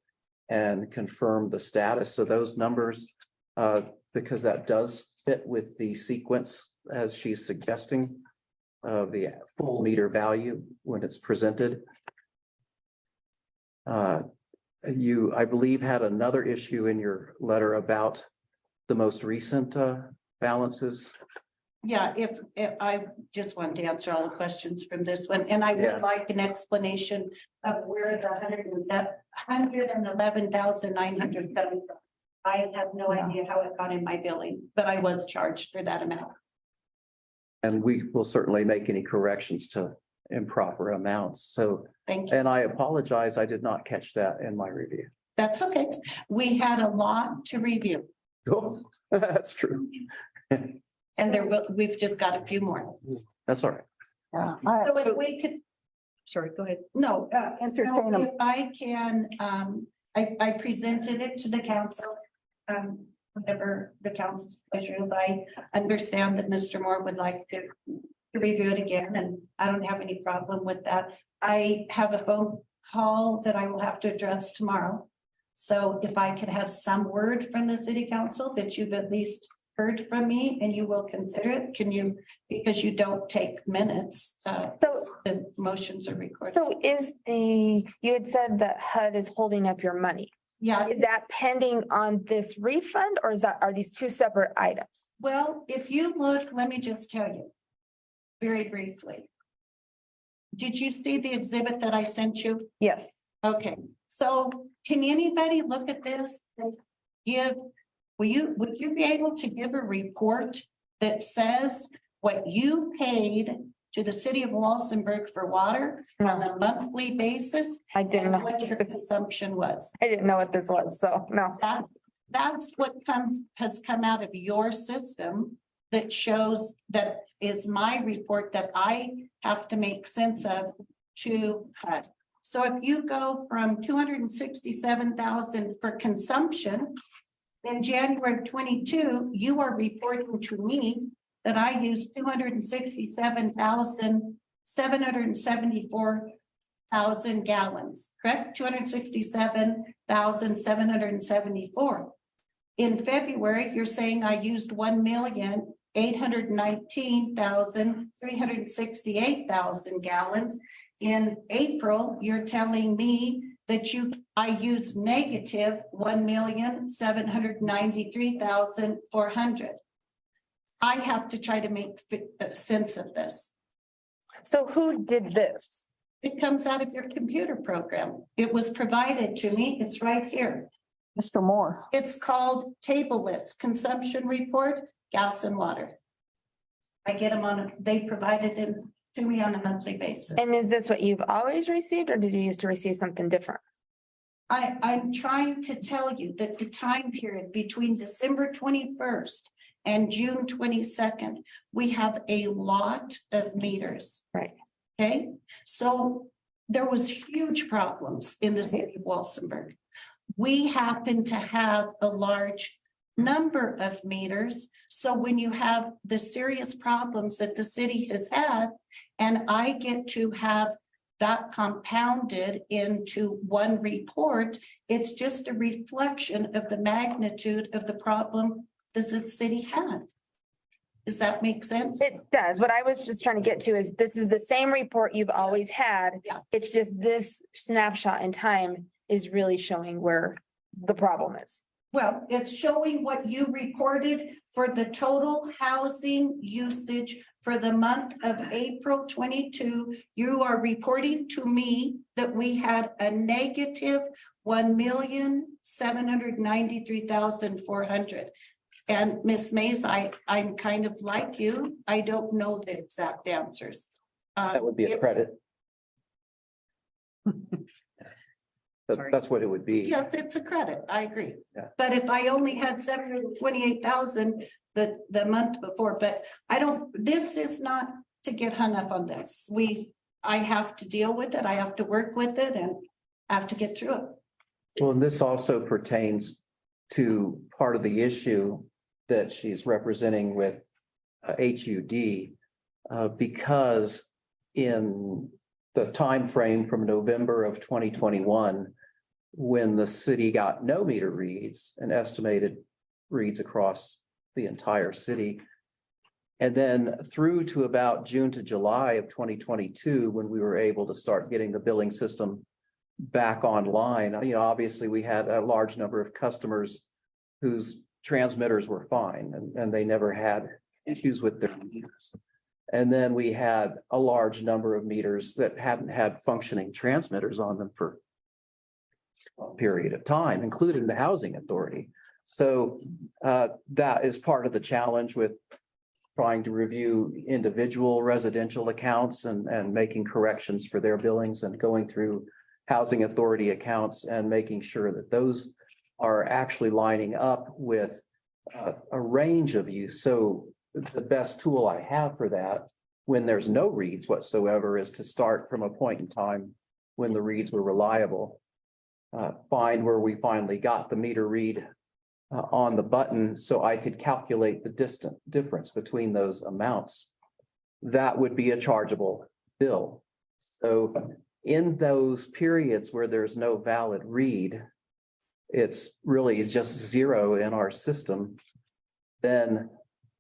and confirm the status of those numbers, because that does fit with the sequence as she's suggesting of the full meter value when it's presented. You, I believe, had another issue in your letter about the most recent balances. Yeah, if I just want to answer all the questions from this one, and I would like an explanation of where the 111,900 coming from. I have no idea how it got in my billing, but I was charged for that amount. And we will certainly make any corrections to improper amounts. So, thank you. And I apologize, I did not catch that in my review. That's okay. We had a lot to review. Oh, that's true. And we've just got a few more. That's all right. So if we could, sorry, go ahead. No, entertain them. if I can, I presented it to the council. Whatever the council's pleasure, I understand that Mr. Moore would like to review it again, and I don't have any problem with that. I have a phone call that I will have to address tomorrow. So if I could have some word from the city council that you've at least heard from me and you will consider it, can you, because you don't take minutes, so the motions are recorded. So you had said that HUD is holding up your money. Yeah. Is that pending on this refund, or are these 2 separate items? Well, if you look, let me just tell you very briefly. Did you see the exhibit that I sent you? Yes. Okay, so can anybody look at this and would you be able to give a report that says what you paid to the city of Walsenburg for water on a monthly basis? I didn't and know. what your consumption was? I didn't know what this was, so no. That's what has come out of your system that shows, that is my report that I have to make sense of to cut. So if you go from 267,000 for consumption, in January of 22, you are reporting to me that I used 267,774,000 gallons, correct? 267,774. In February, you're saying I used 1,819,368 gallons. In April, you're telling me that I used negative 1,793,400. I have to try to make sense of this. So who did this? It comes out of your computer program. It was provided to me. It's right here. Mr. Moore. It's called Table List Consumption Report, Gas and Water. I get them they provided it to me on a monthly basis. And is this what you've always received, or did you used to receive something different? I'm trying to tell you that the time period between December 21st and June 22nd, we have a lot of meters. Right. Okay, so there was huge problems in the city of Walsenburg. We happen to have a large number of meters. So when you have the serious problems that the city has had, and I get to have that compounded into one report, it's just a reflection of the magnitude of the problem that the city has. Does that make sense? It does. What I was just trying to get to is this is the same report you've always had. Yeah. It's just this snapshot in time is really showing where the problem is. Well, it's showing what you reported for the total housing usage for the month of April 22. You are reporting to me that we had a negative 1,793,400. And Ms. Mays, I'm kind of like you. I don't know the exact answers. That would be a credit. That's what it would be. Yes, it's a credit. I agree. Yeah. But if I only had 728,000 the month before, but this is not to get hung up on this. I have to deal with it. I have to work with it and I have to get through it. Well, and this also pertains to part of the issue that she's representing with HUD, because in the time frame from November of 2021, when the city got no meter reads and estimated reads across the entire city, and then through to about June to July of 2022, when we were able to start getting the billing system back online, obviously we had a large number of customers whose transmitters were fine and they never had issues with their meters. And then we had a large number of meters that hadn't had functioning transmitters on them for a period of time, including the housing authority. So that is part of the challenge with trying to review individual residential accounts and making corrections for their billings and going through housing authority accounts and making sure that those are actually lining up with a range of use. So the best tool I have for that when there's no reads whatsoever is to start from a point in time when the reads were reliable. Find where we finally got the meter read on the button so I could calculate the difference between those amounts. That would be a chargeable bill. So in those periods where there's no valid read, it's really just zero in our system, then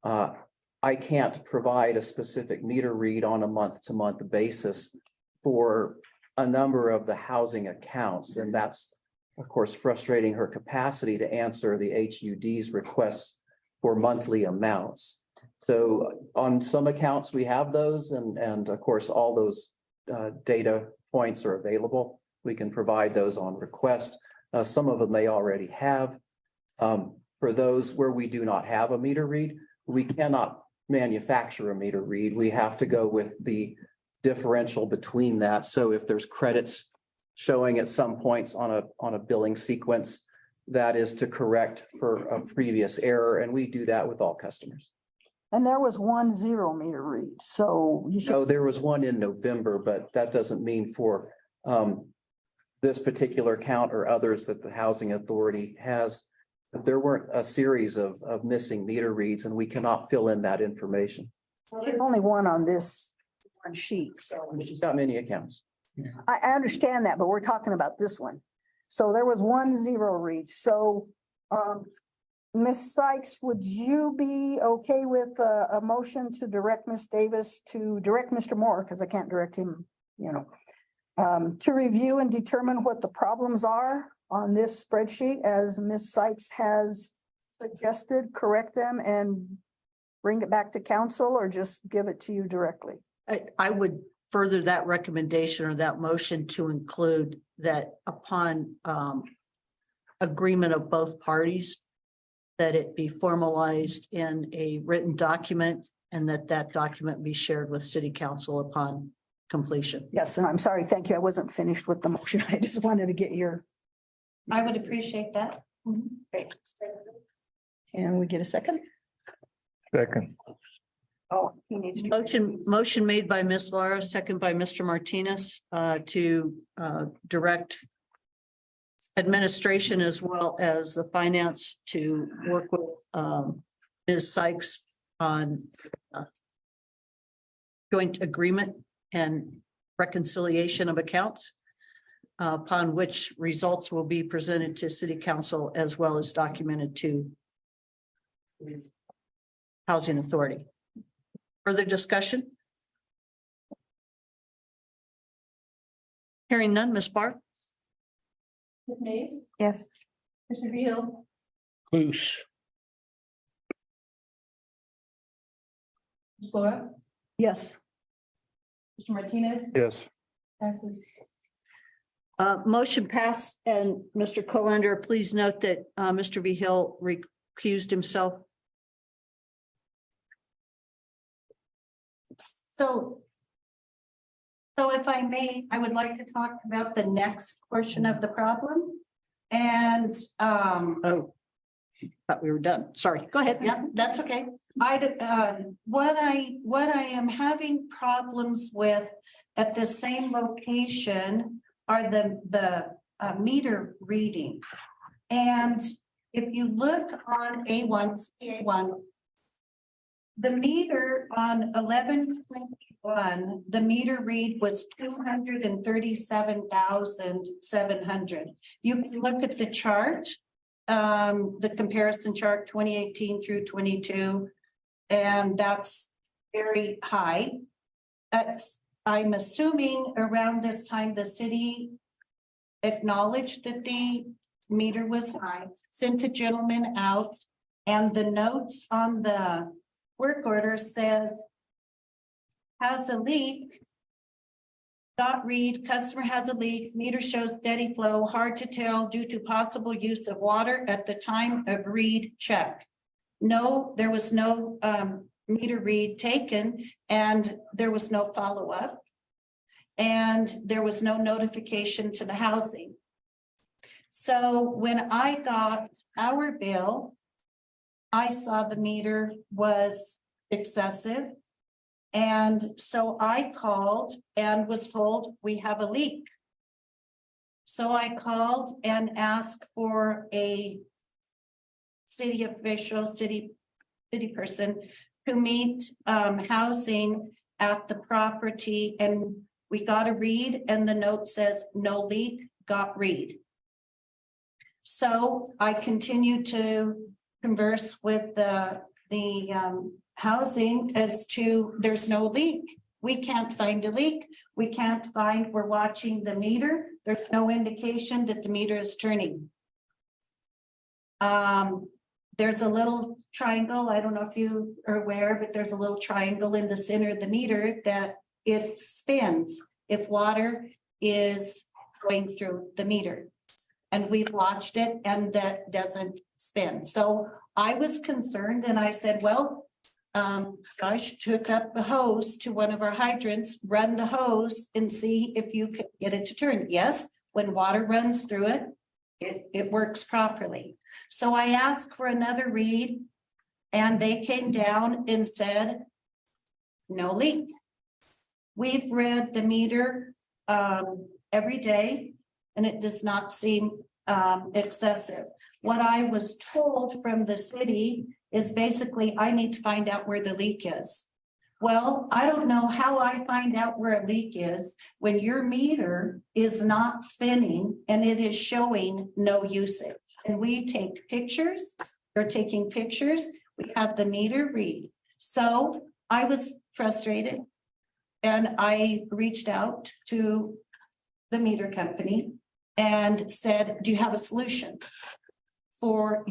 I can't provide a specific meter read on a month-to-month basis for a number of the housing accounts. And that's, of course, frustrating her capacity to answer the HUD's requests for monthly amounts. So on some accounts, we have those, and of course, all those data points are available. We can provide those on request. Some of them they already have. For those where we do not have a meter read, we cannot manufacture a meter read. We have to go with the differential between that. So if there's credits showing at some points on a billing sequence, that is to correct for a previous error, and we do that with all customers. And there was 1 0 meter read, so you So should, there was one in November, but that doesn't mean for this particular count or others that the housing authority has, that there weren't a series of missing meter reads, and we cannot fill in that information. there's only one on this one sheet, so. She's got many accounts. I understand that, but we're talking about this one. So there was 1 0 read, so Ms. Sykes, would you be okay with a motion to direct Ms. Davis to direct Mr. Moore, because I can't direct him, to review and determine what the problems are on this spreadsheet as Ms. Sykes has suggested, correct them and bring it back to council, or just give it to you directly? I would further that recommendation or that motion to include that upon agreement of both parties, that it be formalized in a written document and that document be shared with city council upon completion. Yes, and I'm sorry, thank you. I wasn't finished with the motion. I just wanted to get your. I would appreciate that. Okay. Can we get a second? Second. Oh, he needs. Motion made by Ms. Lara, second by Mr. Martinez, to direct administration as well as the finance to work with Ms. Sykes on joint agreement and reconciliation of accounts, upon which results will be presented to city council as well as documented to housing authority. Further discussion? Hearing none, Ms. Barr? Ms. Mays, Yes. Mr. Beal, Bruce. Ms. Laura, Yes. Mr. Martinez. Yes. Passes. Motion passed, and Mr. Colander, please note that Mr. V. Hill recused himself. So if I may, I would like to talk about the next portion of the problem. And Oh, thought we were done. Sorry, go ahead. yeah, that's okay. What I am having problems with at the same location are the meter reading. And if you look on A1, the meter on 11/21, the meter read was 237,700. You can look at the chart, the comparison chart 2018 through 22, and that's very high. I'm assuming around this time, the city acknowledged that the meter was high, sent a gentleman out, and the notes on the work order says has a leak. Dot read, customer has a leak, meter shows steady flow, hard to tell due to possible use of water at the time of read check. No, there was no meter read taken, and there was no follow-up. And there was no notification to the housing. So when I got our bill, I saw the meter was excessive. And so I called and was told we have a leak. So I called and asked for a city official, city person to meet housing at the property, and we got a read, and the note says no leak, got read. So I continued to converse with the housing as to there's no leak. We can't find a leak. We can't find, we're watching the meter. There's no indication that the meter is turning. There's a little triangle. I don't know if you are aware, but there's a little triangle in the center of the meter that it spins if water is going through the meter. And we've watched it and that doesn't spin. So I was concerned and I said, well, Josh took up the hose to one of our hydrants, run the hose and see if you could get it to turn. Yes, when water runs through it, it works properly. So I asked for another read and they came down and said, no leak. We've read the meter every day and it does not seem excessive. What I was told from the city is basically I need to find out where the leak is. Well, I don't know how I find out where a leak is when your meter is not spinning and it is showing no usage. And we take pictures, they're taking pictures, we have the meter read. So I was frustrated and I reached out to the meter company and said, do you have a solution for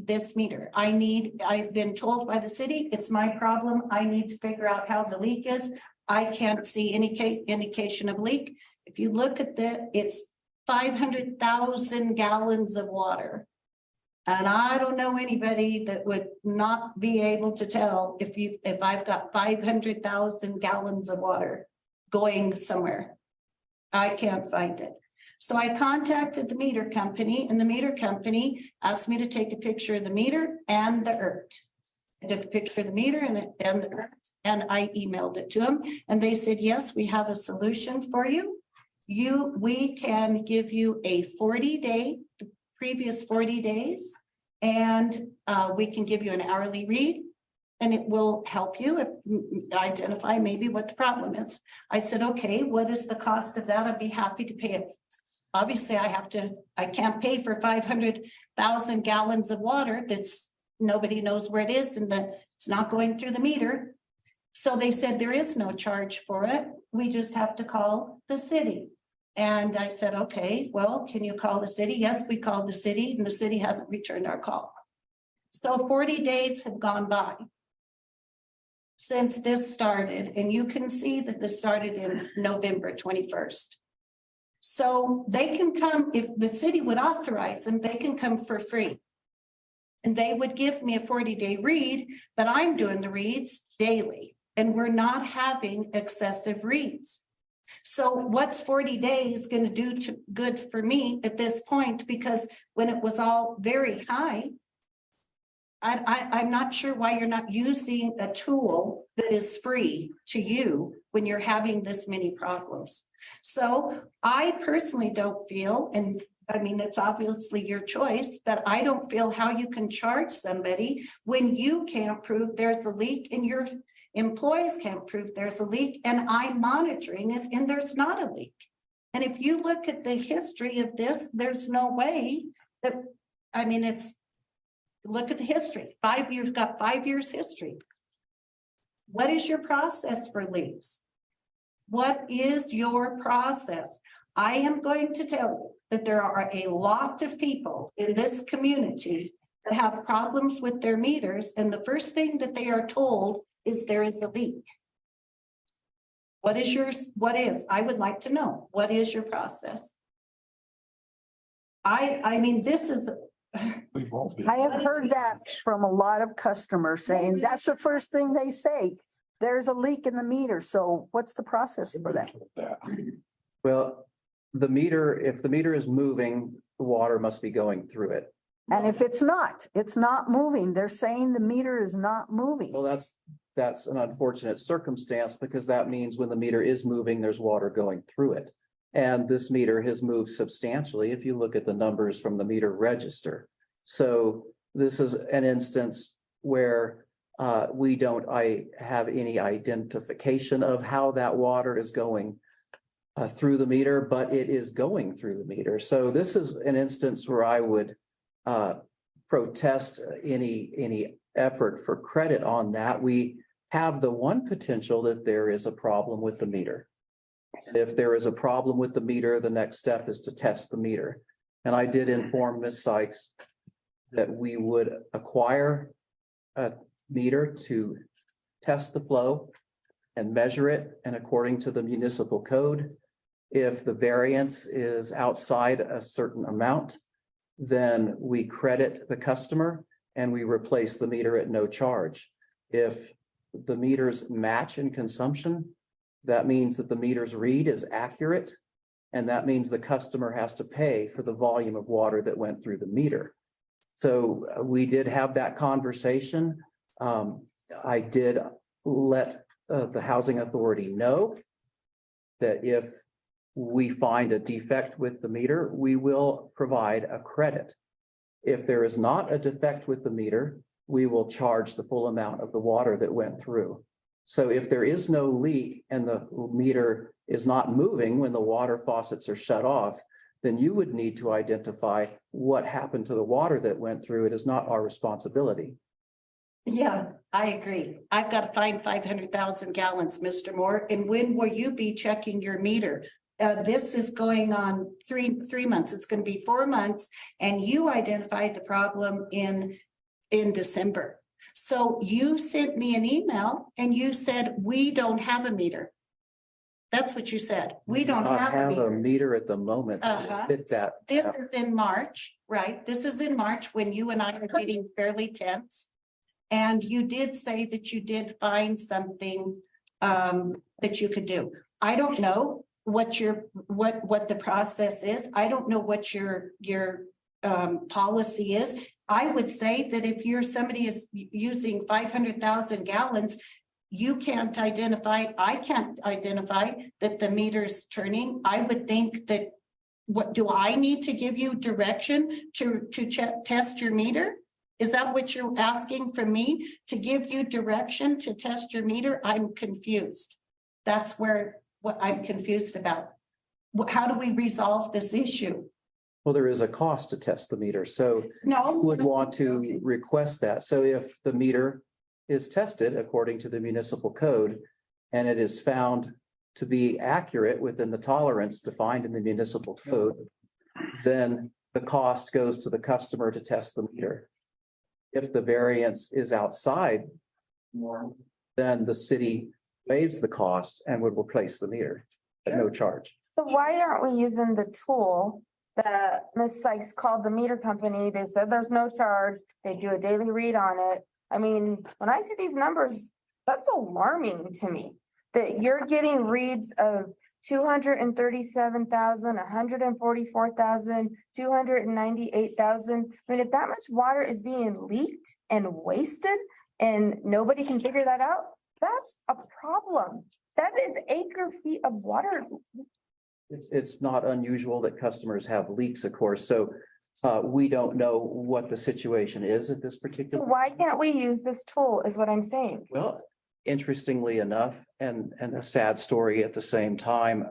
this meter? I've been told by the city, it's my problem. I need to figure out how the leak is. I can't see any indication of leak. If you look at it's 500,000 gallons of water. And I don't know anybody that would not be able to tell if I've got 500,000 gallons of water going somewhere. I can't find it. So I contacted the meter company and the meter company asked me to take a picture of the meter and the ERT. I took a picture of the meter and the ERT and I emailed it to them and they said, yes, we have a solution for you. We can give you a 40-day, the previous 40 days, and we can give you an hourly read and it will help you identify maybe what the problem is. I said, okay, what is the cost of that? I'd be happy to pay it. Obviously, I can't pay for 500,000 gallons of water that's nobody knows where it is and it's not going through the meter. So they said there is no charge for it. We just have to call the city. And I said, okay, well, can you call the city? Yes, we called the city and the city hasn't returned our call. So 40 days have gone by since this started. And you can see that this started in November 21st. So they can come, if the city would authorize them, they can come for free. And they would give me a 40-day read, but I'm doing the reads daily and we're not having excessive reads. So what's 40 days going to do good for me at this point? Because when it was all very high, I'm not sure why you're not using a tool that is free to you when you're having this many problems. So I personally don't feel, and I mean, it's obviously your choice, but I don't feel how you can charge somebody when you can't prove there's a leak and your employees can't prove there's a leak and I'm monitoring it and there's not a leak. And if you look at the history of this, there's no way that, I mean, look at the history. 5 years, got 5 years history. What is your process for leaks? What is your process? I am going to tell you that there are a lot of people in this community that have problems with their meters. And the first thing that they are told is there is a leak. What is, I would like to know, what is your process? I mean, this is. I have heard that from a lot of customers saying that's the first thing they say. There's a leak in the meter. So what's the process for that? Well, the meter, if the meter is moving, the water must be going through it. And if it's not moving. They're saying the meter is not moving. Well, that's an unfortunate circumstance because that means when the meter is moving, there's water going through it. And this meter has moved substantially if you look at the numbers from the meter register. So this is an instance where I have any identification of how that water is going through the meter, but it is going through the meter. So this is an instance where I would protest any effort for credit on that. We have the one potential that there is a problem with the meter. And if there is a problem with the meter, the next step is to test the meter. And I did inform Ms. Sykes that we would acquire a meter to test the flow and measure it. And according to the municipal code, if the variance is outside a certain amount, then we credit the customer and we replace the meter at no charge. If the meters match in consumption, that means that the meter's read is accurate. And that means the customer has to pay for the volume of water that went through the meter. So we did have that conversation. I did let the housing authority know that if we find a defect with the meter, we will provide a credit. If there is not a defect with the meter, we will charge the full amount of the water that went through. So if there is no leak and the meter is not moving when the water faucets are shut off, then you would need to identify what happened to the water that went through. It is not our responsibility. Yeah, I agree. I've got to find 500,000 gallons, Mr. Moore. And when will you be checking your meter? This is going on three months. It's going to be 4 months. And you identified the problem in December. So you sent me an email and you said, we don't have a meter. That's what you said. We don't have a meter at the moment. Fit that. This is in March, right? This is in March when you and I are getting fairly tense. And you did say that you did find something that you could do. I don't know what the process is. I don't know what your policy is. I would say that if somebody is using 500,000 gallons, you can't identify, I can't identify that the meter's turning. I would think that, what do I need to give you direction to test your meter? Is that what you're asking from me, to give you direction to test your meter? I'm confused. That's what I'm confused about. How do we resolve this issue? Well, there is a cost to test the meter, so no, would want to request that. So if the meter is tested according to the municipal code and it is found to be accurate within the tolerance defined in the municipal code, then the cost goes to the customer to test the meter. If the variance is outside, then the city waives the cost and would replace the meter at no charge. So why aren't we using the tool that Ms. Sykes called the meter company? They said there's no charge. They do a daily read on it. I mean, when I see these numbers, that's alarming to me, that you're getting reads of 237,000, 144,000, 298,000. I mean, if that much water is being leaked and wasted and nobody can figure that out, that's a problem. That is acre feet of water. It's not unusual that customers have leaks, of course. So we don't know what the situation is at this particular. So why can't we use this tool is what I'm saying. Well, interestingly enough, and a sad story at the same time,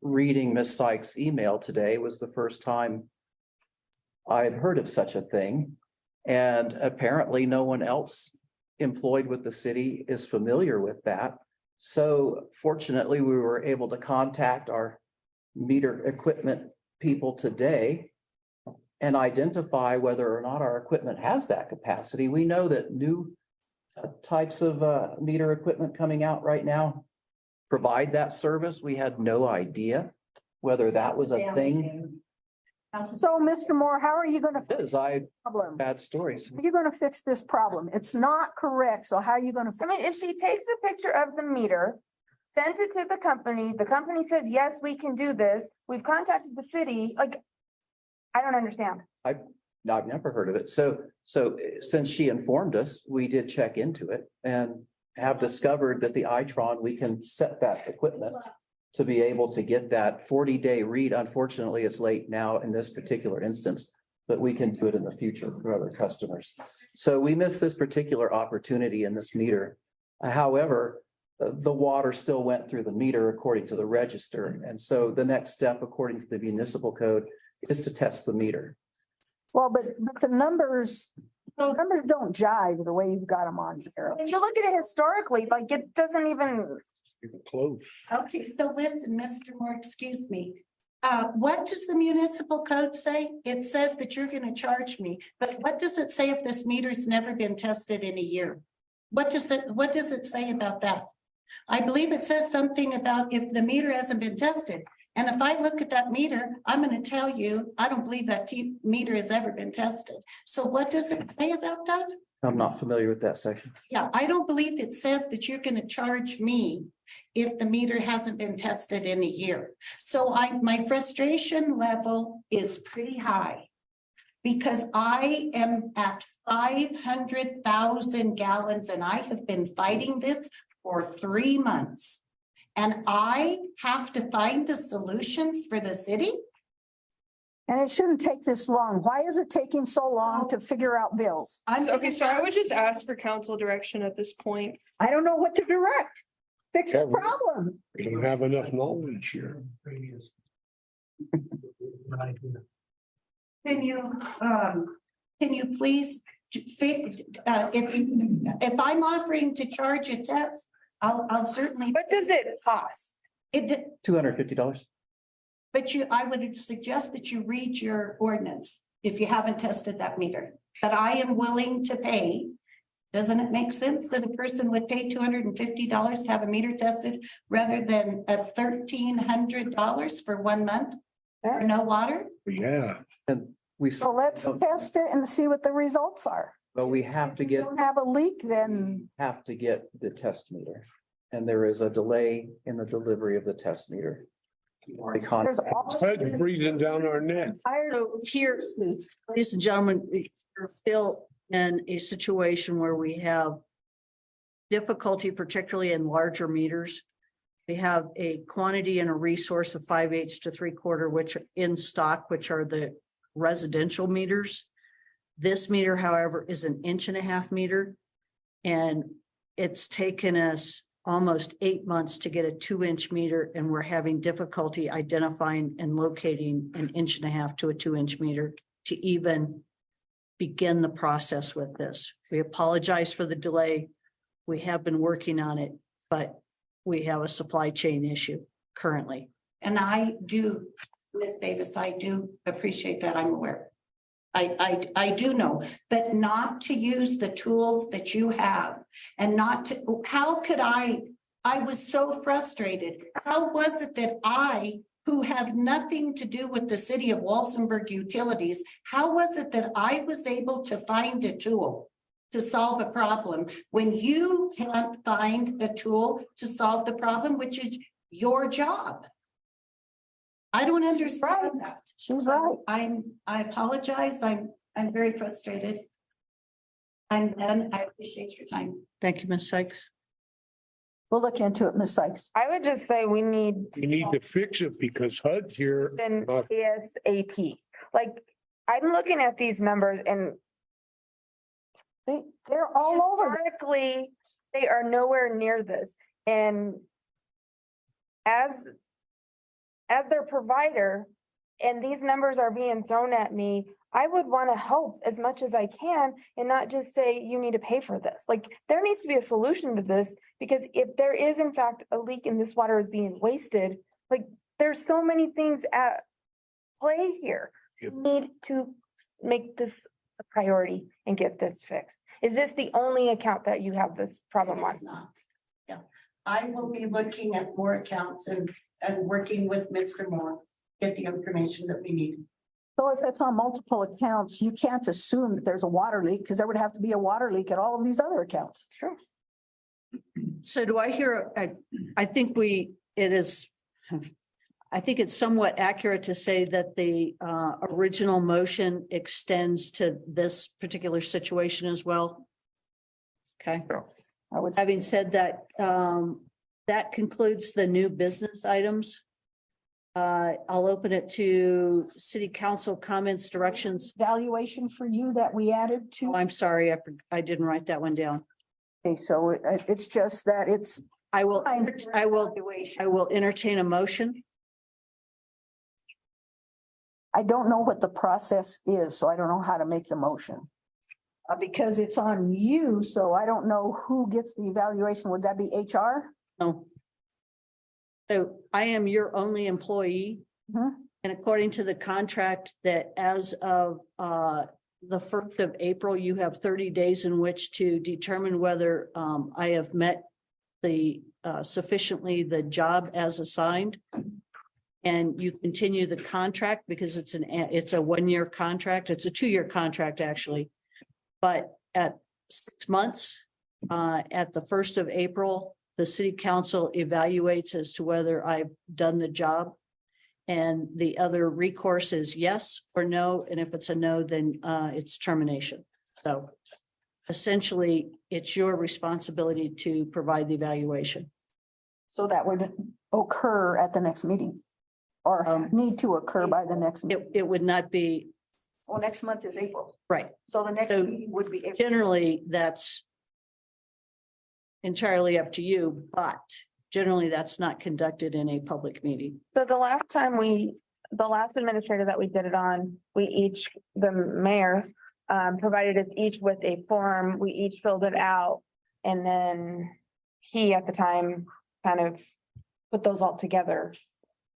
reading Ms. Sykes' email today was the first time I've heard of such a thing. And apparently no one else employed with the city is familiar with that. So fortunately, we were able to contact our meter equipment people today and identify whether or not our equipment has that capacity. We know that new types of meter equipment coming out right now provide that service. We had no idea whether that was a thing. So, Mr. Moore, how are you going to fix problem? Bad stories. You're going to fix this problem. It's not correct. So how are you going to? I mean, if she takes a picture of the meter, sends it to the company says, yes, we can do this. We've contacted the city. Like, I don't understand. I've never heard of it. So since she informed us, we did check into it and have discovered that the Itron, we can set that equipment to be able to get that 40-day read. Unfortunately, it's late now in this particular instance, but we can do it in the future for other customers. So we missed this particular opportunity in this meter. However, the water still went through the meter according to the register. And so the next step, according to the municipal code, is to test the meter. Well, but the numbers don't jive the way you've got them on here. When you look at it historically, like it doesn't even. Close. Okay, so listen, Mr. Moore, excuse me. What does the municipal code say? It says that you're going to charge me, but what does it say if this meter's never been tested in a year? What does it say about that? I believe it says something about if the meter hasn't been tested. And if I look at that meter, I'm gonna tell you, I don't believe that meter has ever been tested. So what does it say about that? I'm not familiar with that section. Yeah, I don't believe it says that you're gonna charge me if the meter hasn't been tested in a year. So my frustration level is pretty high. Because I am at 500,000 gallons and I have been fighting this for 3 months. And I have to find the solutions for the city? And it shouldn't take this long. Why is it taking so long to figure out bills? Okay, so I would just ask for council direction at this point. I don't know what to direct. Fix the problem. We don't have enough knowledge here. Can you please if I'm offering to charge a test, I'll certainly. What does it cost? $250. But I would suggest that you read your ordinance if you haven't tested that meter. But I am willing to pay. Doesn't it make sense that a person would pay $250 to have a meter tested rather than $1,300 for 1 month for no water? Yeah. And we. So let's test it and see what the results are. But we have to If you get, don't have a leak, then have to get the test meter. And there is a delay in the delivery of the test meter. there's It's breathing down our neck. So here, ladies and gentlemen, we're still in a situation where we have difficulty, particularly in larger meters. We have a quantity and a resource of 5/8 to 3/4, which are in stock, which are the residential meters. This meter, however, is an 1.5 inch meter. And it's taken us almost 8 months to get a 2-inch meter, and we're having difficulty identifying and locating an 1.5 inch to a 2-inch meter to even begin the process with this. We apologize for the delay. We have been working on it, but we have a supply chain issue currently. And I do, Ms. Davis, I do appreciate that. I'm aware. I do know, but not to use the tools that you have and not to, how could I was so frustrated. How was it that I, who have nothing to do with the city of Walsenburg utilities, how was it that I was able to find a tool to solve a problem when you can't find a tool to solve the problem, which is your job? I don't understand that. She's right. I apologize. I'm very frustrated. I'm done. I appreciate your time. Thank you, Ms. Sykes. we'll look into it, Ms. Sykes. I would just say we need. We need to fix it because HUD's here. Then ASAP. Like, I'm looking at these numbers and they're all over. historically, they are nowhere near this. And as their provider, and these numbers are being thrown at me, I would want to help as much as I can and not just say, you need to pay for this. Like, there needs to be a solution to this, because if there is in fact a leak and this water is being wasted, like, there's so many things at play here. Yep. We need to make this a priority and get this fixed. Is this the only account that you have this problem on? It's not. Yeah, I will be looking at more accounts and working with Mr. Moore, get the information that we need. So if it's on multiple accounts, you can't assume that there's a water leak, because there would have to be a water leak at all of these other accounts. Sure. So do I hear, I think it's somewhat accurate to say that the original motion extends to this particular situation as well. Okay. Having said that, that concludes the new business items. I'll open it to city council comments, directions. Valuation for you that we added to. Oh, I'm sorry, I didn't write that one down. Okay, so it's just that it's. I will entertain a motion. I don't know what the process is, so I don't know how to make the motion. Because it's on you, so I don't know who gets the evaluation. Would that be HR? No. So I am your only employee. Mhm. And according to the contract that as of the 1st of April, you have 30 days in which to determine whether I have met the sufficiently the job as assigned. and you continue the contract because it's a 1-year contract. It's a 2-year contract, actually. But at 6 months, at the 1st of April, the city council evaluates as to whether I've done the job. And the other recourse is yes or no. And if it's a no, then it's termination. So essentially, it's your responsibility to provide the evaluation. So that would occur at the next meeting or need to occur by the next. It would not be. Well, next month is April. Right. So the next meeting would be. April. Generally, that's entirely up to you, but generally that's not conducted in a public meeting. So the last administrator that we did it on, the mayor provided us each with a form. We each filled it out. And then he at the time kind of put those all together.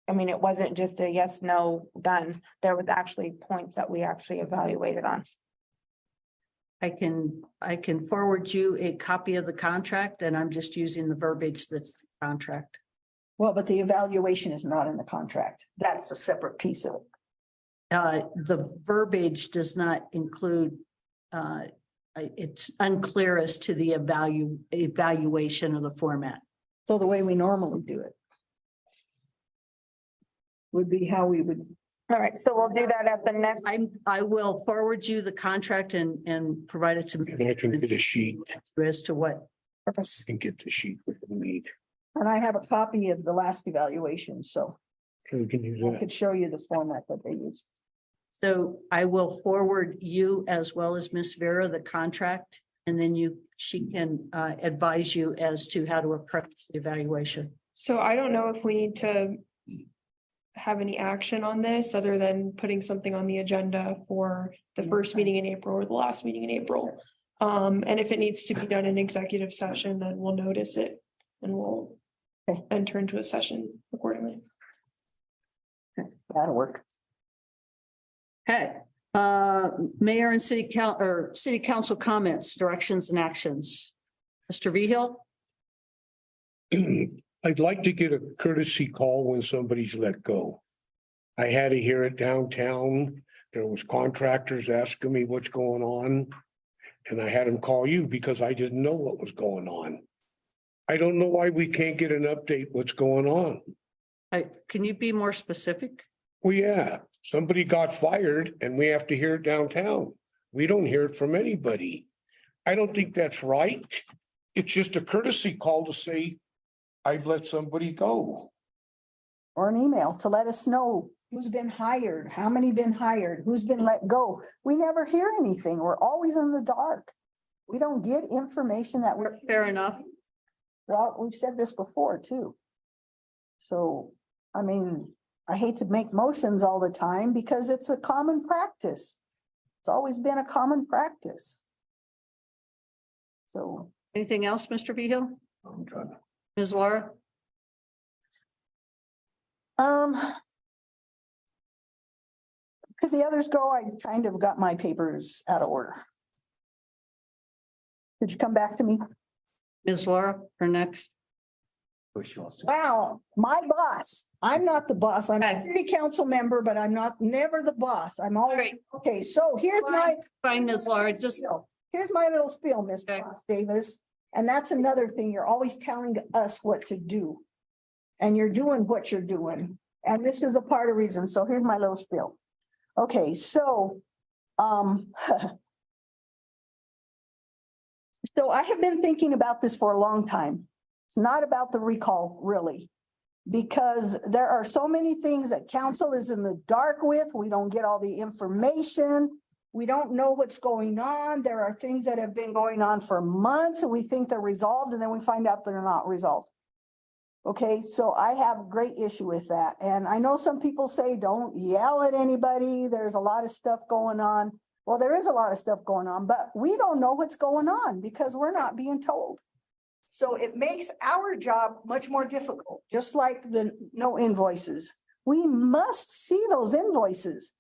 I mean, it wasn't just a yes, no, done. There was actually points that we actually evaluated on. I can forward you a copy of the contract, and I'm just using the verbiage that's the contract. Well, but the evaluation is not in the contract. That's a separate piece of it. The verbiage does not include, it's unclear as to the evaluation of the format. So the way we normally do it would be how we would. All right, so we'll do that at the next. I will forward you the contract and provide it to me. I can get a sheet. As to what. I can get the sheet with the need. And I have a copy of the last evaluation, so So we can use I that. could show you the format that they used. So I will forward you as well as Miss Vera the contract, and then she can advise you as to how to approach the evaluation. So I don't know if we need to have any action on this other than putting something on the agenda for the first meeting in April or the last meeting in April. And if it needs to be done in executive session, then we'll notice it and we'll enter into a session accordingly. That'll work. Okay, mayor and city council comments, directions and actions. Mr. Vigil? I'd like to get a courtesy call when somebody's let go. I had to hear it downtown. There was contractors asking me what's going on. And I had them call you because I didn't know what was going on. I don't know why we can't get an update what's going on. Can you be more specific? Well, yeah, somebody got fired and we have to hear it downtown. We don't hear it from anybody. I don't think that's right. It's just a courtesy call to say, I've let somebody go. Or an email to let us know who's been hired, how many been hired, who's been let go. We never hear anything. We're always in the dark. We don't get information that we're. Fair enough. Well, we've said this before too. So, I mean, I hate to make motions all the time because it's a common practice. It's always been a common practice. So. Anything else, Mr. Vigil? Ms. Laura? Could the others go? I kind of got my papers out of order. Could you come back to me? Ms. Laura, for next. Wow, my boss. I'm not the boss. I'm a city council member, but I'm never the boss. I'm always, okay, so here's my. Fine, Ms. Laura, just. Here's my little spiel, Ms. Davis. And that's another thing. You're always telling us what to do. And you're doing what you're doing. And this is a part of reason. So here's my little spiel. Okay, so, so I have been thinking about this for a long time. It's not about the recall, really, because there are so many things that council is in the dark with. We don't get all the information. We don't know what's going on. There are things that have been going on for months and we think they're resolved and then we find out they're not resolved. Okay, so I have a great issue with that. And I know some people say, don't yell at anybody. There's a lot of stuff going on. Well, there is a lot of stuff going on, but we don't know what's going on because we're not being told. So it makes our job much more difficult, just like the no invoices. We must see those invoices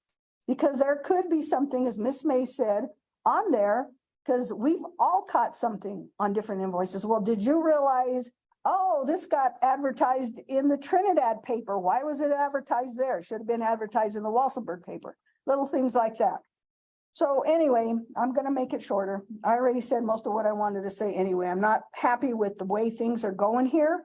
because there could be something, as Miss May said, on there, because we've all caught something on different invoices. Well, did you realize Oh, this got advertised in the Trinidad paper. Why was it advertised there? It should have been advertised in the Walsenburg paper. Little things like that. So anyway, I'm gonna make it shorter. I already said most of what I wanted to say anyway. I'm not happy with the way things are going here.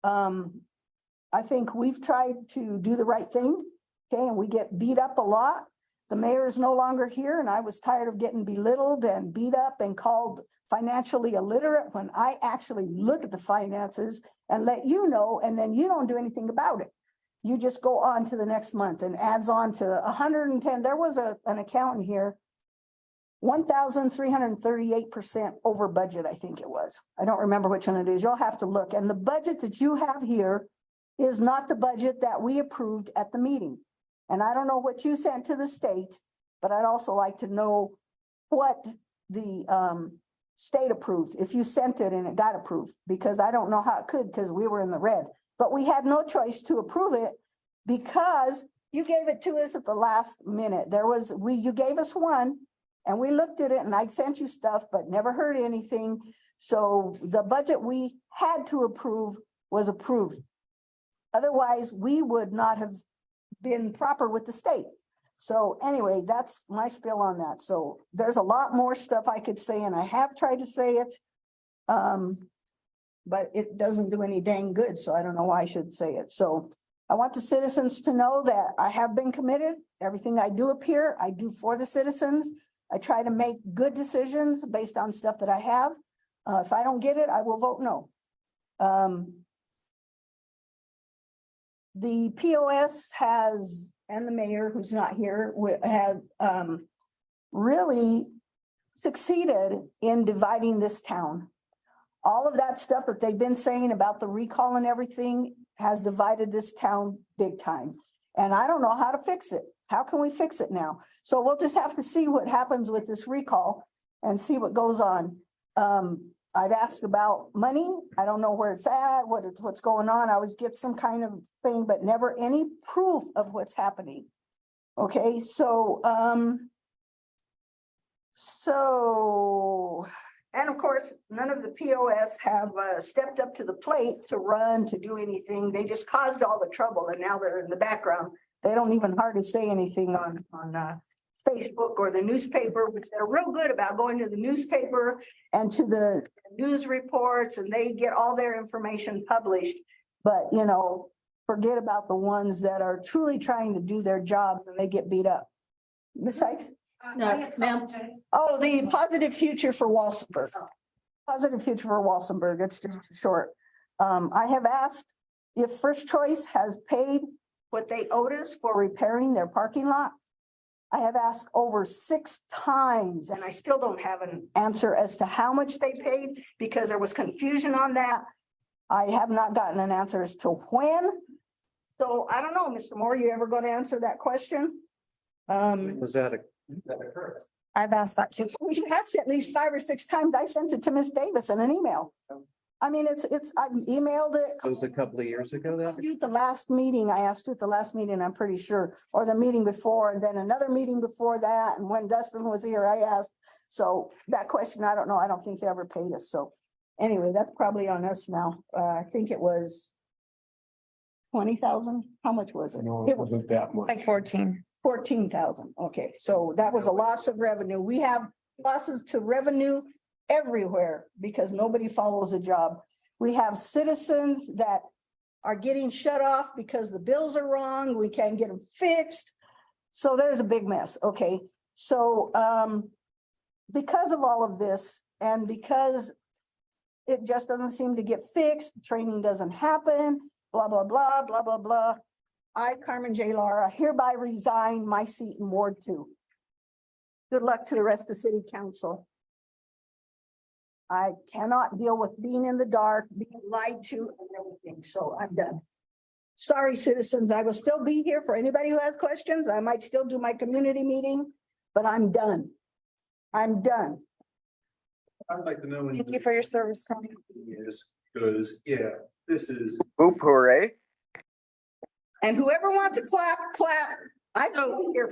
I think we've tried to do the right thing, okay, and we get beat up a lot. The mayor is no longer here, and I was tired of getting belittled and beat up and called financially illiterate when I actually look at the finances and let you know, and then you don't do anything about it. You just go on to the next month and adds on to 110. There was an account here, 1,338% over budget, I think it was. I don't remember which one it is. You'll have to look. And the budget that you have here is not the budget that we approved at the meeting. And I don't know what you sent to the state, but I'd also like to know what the state approved, if you sent it and it got approved, because I don't know how it could, because we were in the red. But we had no choice to approve it because you gave it to us at the last minute. You gave us one and we looked at it and I sent you stuff, but never heard anything. So the budget we had to approve was approved. Otherwise, we would not have been proper with the state. So anyway, that's my spiel on that. So there's a lot more stuff I could say, and I have tried to say it. But it doesn't do any dang good, so I don't know why I should say it. So I want the citizens to know that I have been committed. Everything I do up here, I do for the citizens. I try to make good decisions based on stuff that I have. If I don't get it, I will vote no. The POS has, and the mayor who's not here, have really succeeded in dividing this town. All of that stuff that they've been saying about the recall and everything has divided this town big time. And I don't know how to fix it. How can we fix it now? So we'll just have to see what happens with this recall and see what goes on. I've asked about money. I don't know where it's at, what's going on. I always get some kind of thing, but never any proof of what's happening. Okay, so and of course, none of the POS have stepped up to the plate to run, to do anything. They just caused all the trouble and now they're in the background. They don't even hardly say anything on Facebook or the newspaper, which they're real good about going to the newspaper and to the news reports, and they get all their information published. But, you know, forget about the ones that are truly trying to do their jobs and they get beat up. Ms. Sykes? No, ma'am. Oh, the positive future for Walsenburg. Positive future for Walsenburg. It's just short. I have asked if First Choice has paid what they owed us for repairing their parking lot. I have asked over 6 times and I still don't have an answer as to how much they paid because there was confusion on that. I have not gotten an answer as to when. So I don't know, Mr. Moore, you ever going to answer that question? Was that occurred? I've asked that too. We've asked at least 5 or 6 times. I sent it to Miss Davis in an email. I mean, I've emailed it. It was a couple of years ago that. The last meeting, I asked you at the last meeting, I'm pretty sure, or the meeting before, and then another meeting before that. And when Dustin was here, I asked. So that question, I don't know. I don't think they ever paid us. So anyway, that's probably on us now. I think it was 20,000. How much was it? No, it wasn't that much. Like 14. 14,000. Okay, so that was a loss of revenue. We have losses to revenue everywhere because nobody follows a job. We have citizens that are getting shut off because the bills are wrong. We can't get them fixed. So there's a big mess. Okay, so because of all of this and because it just doesn't seem to get fixed, training doesn't happen, blah, blah, blah, blah, blah, blah. I, Carmen J. Lara, hereby resign my seat in Ward 2. Good luck to the rest of City Council. I cannot deal with being in the dark, being lied to and everything, so I'm done. Sorry, citizens, I will still be here for anybody who has questions. I might still do my community meeting, but I'm done. I'm done. I'd like to know. Thank you for your service, Carmen. Yes, because, yeah, this is. Whoop, hooray. And whoever wants to clap, clap. I So, don't care.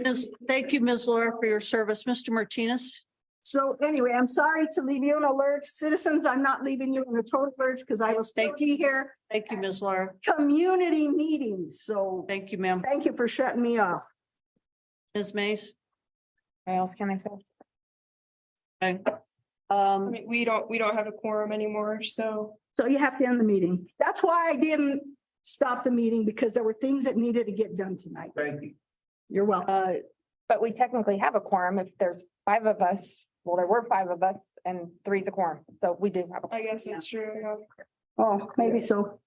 Thank you, Ms. Laura, for your service. Mr. Martinez? So anyway, I'm sorry to leave you in a lurch. Citizens, I'm not leaving you in a total lurch because I will still be here. Thank you, Ms. Laura. Community meetings, so Thank you, ma'am. thank you for shutting me off. Ms. Mace? What else can I say? Okay. I mean, we don't have a quorum anymore, so. So you have to end the meeting. That's why I didn't stop the meeting, because there were things that needed to get done tonight. Thank you. You're welcome. But we technically have a quorum if there's 5 of us. Well, there were 5 of us and 3's a quorum. So we do have a. I guess that's true. Yeah. Oh, maybe so.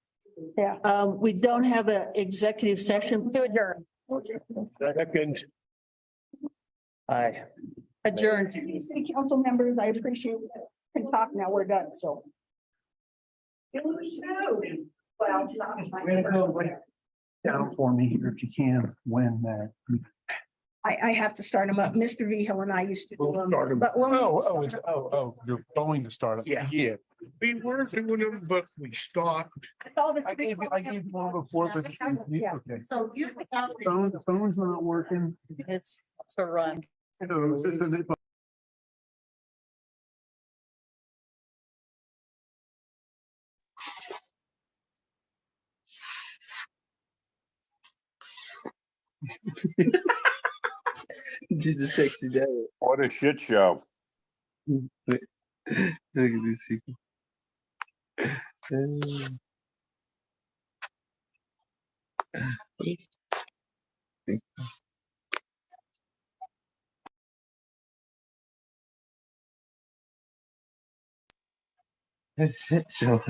Yeah. We don't have an executive session. To adjourn. Second. Aye. Adjourned. City council members, I appreciate it. Can talk now. We're done, so. Well, it's not. Down for me here if you can, when I have to start them up. Mr. Vihil and I used to do them. start 'em. But when we you're going to start it. Yeah. We were doing them, but we stopped. I gave you one before, but. Yeah. Okay. So you. The phone's not working. It's a run. Jesus takes you down. What a shit show. Look at these people. That's shit show.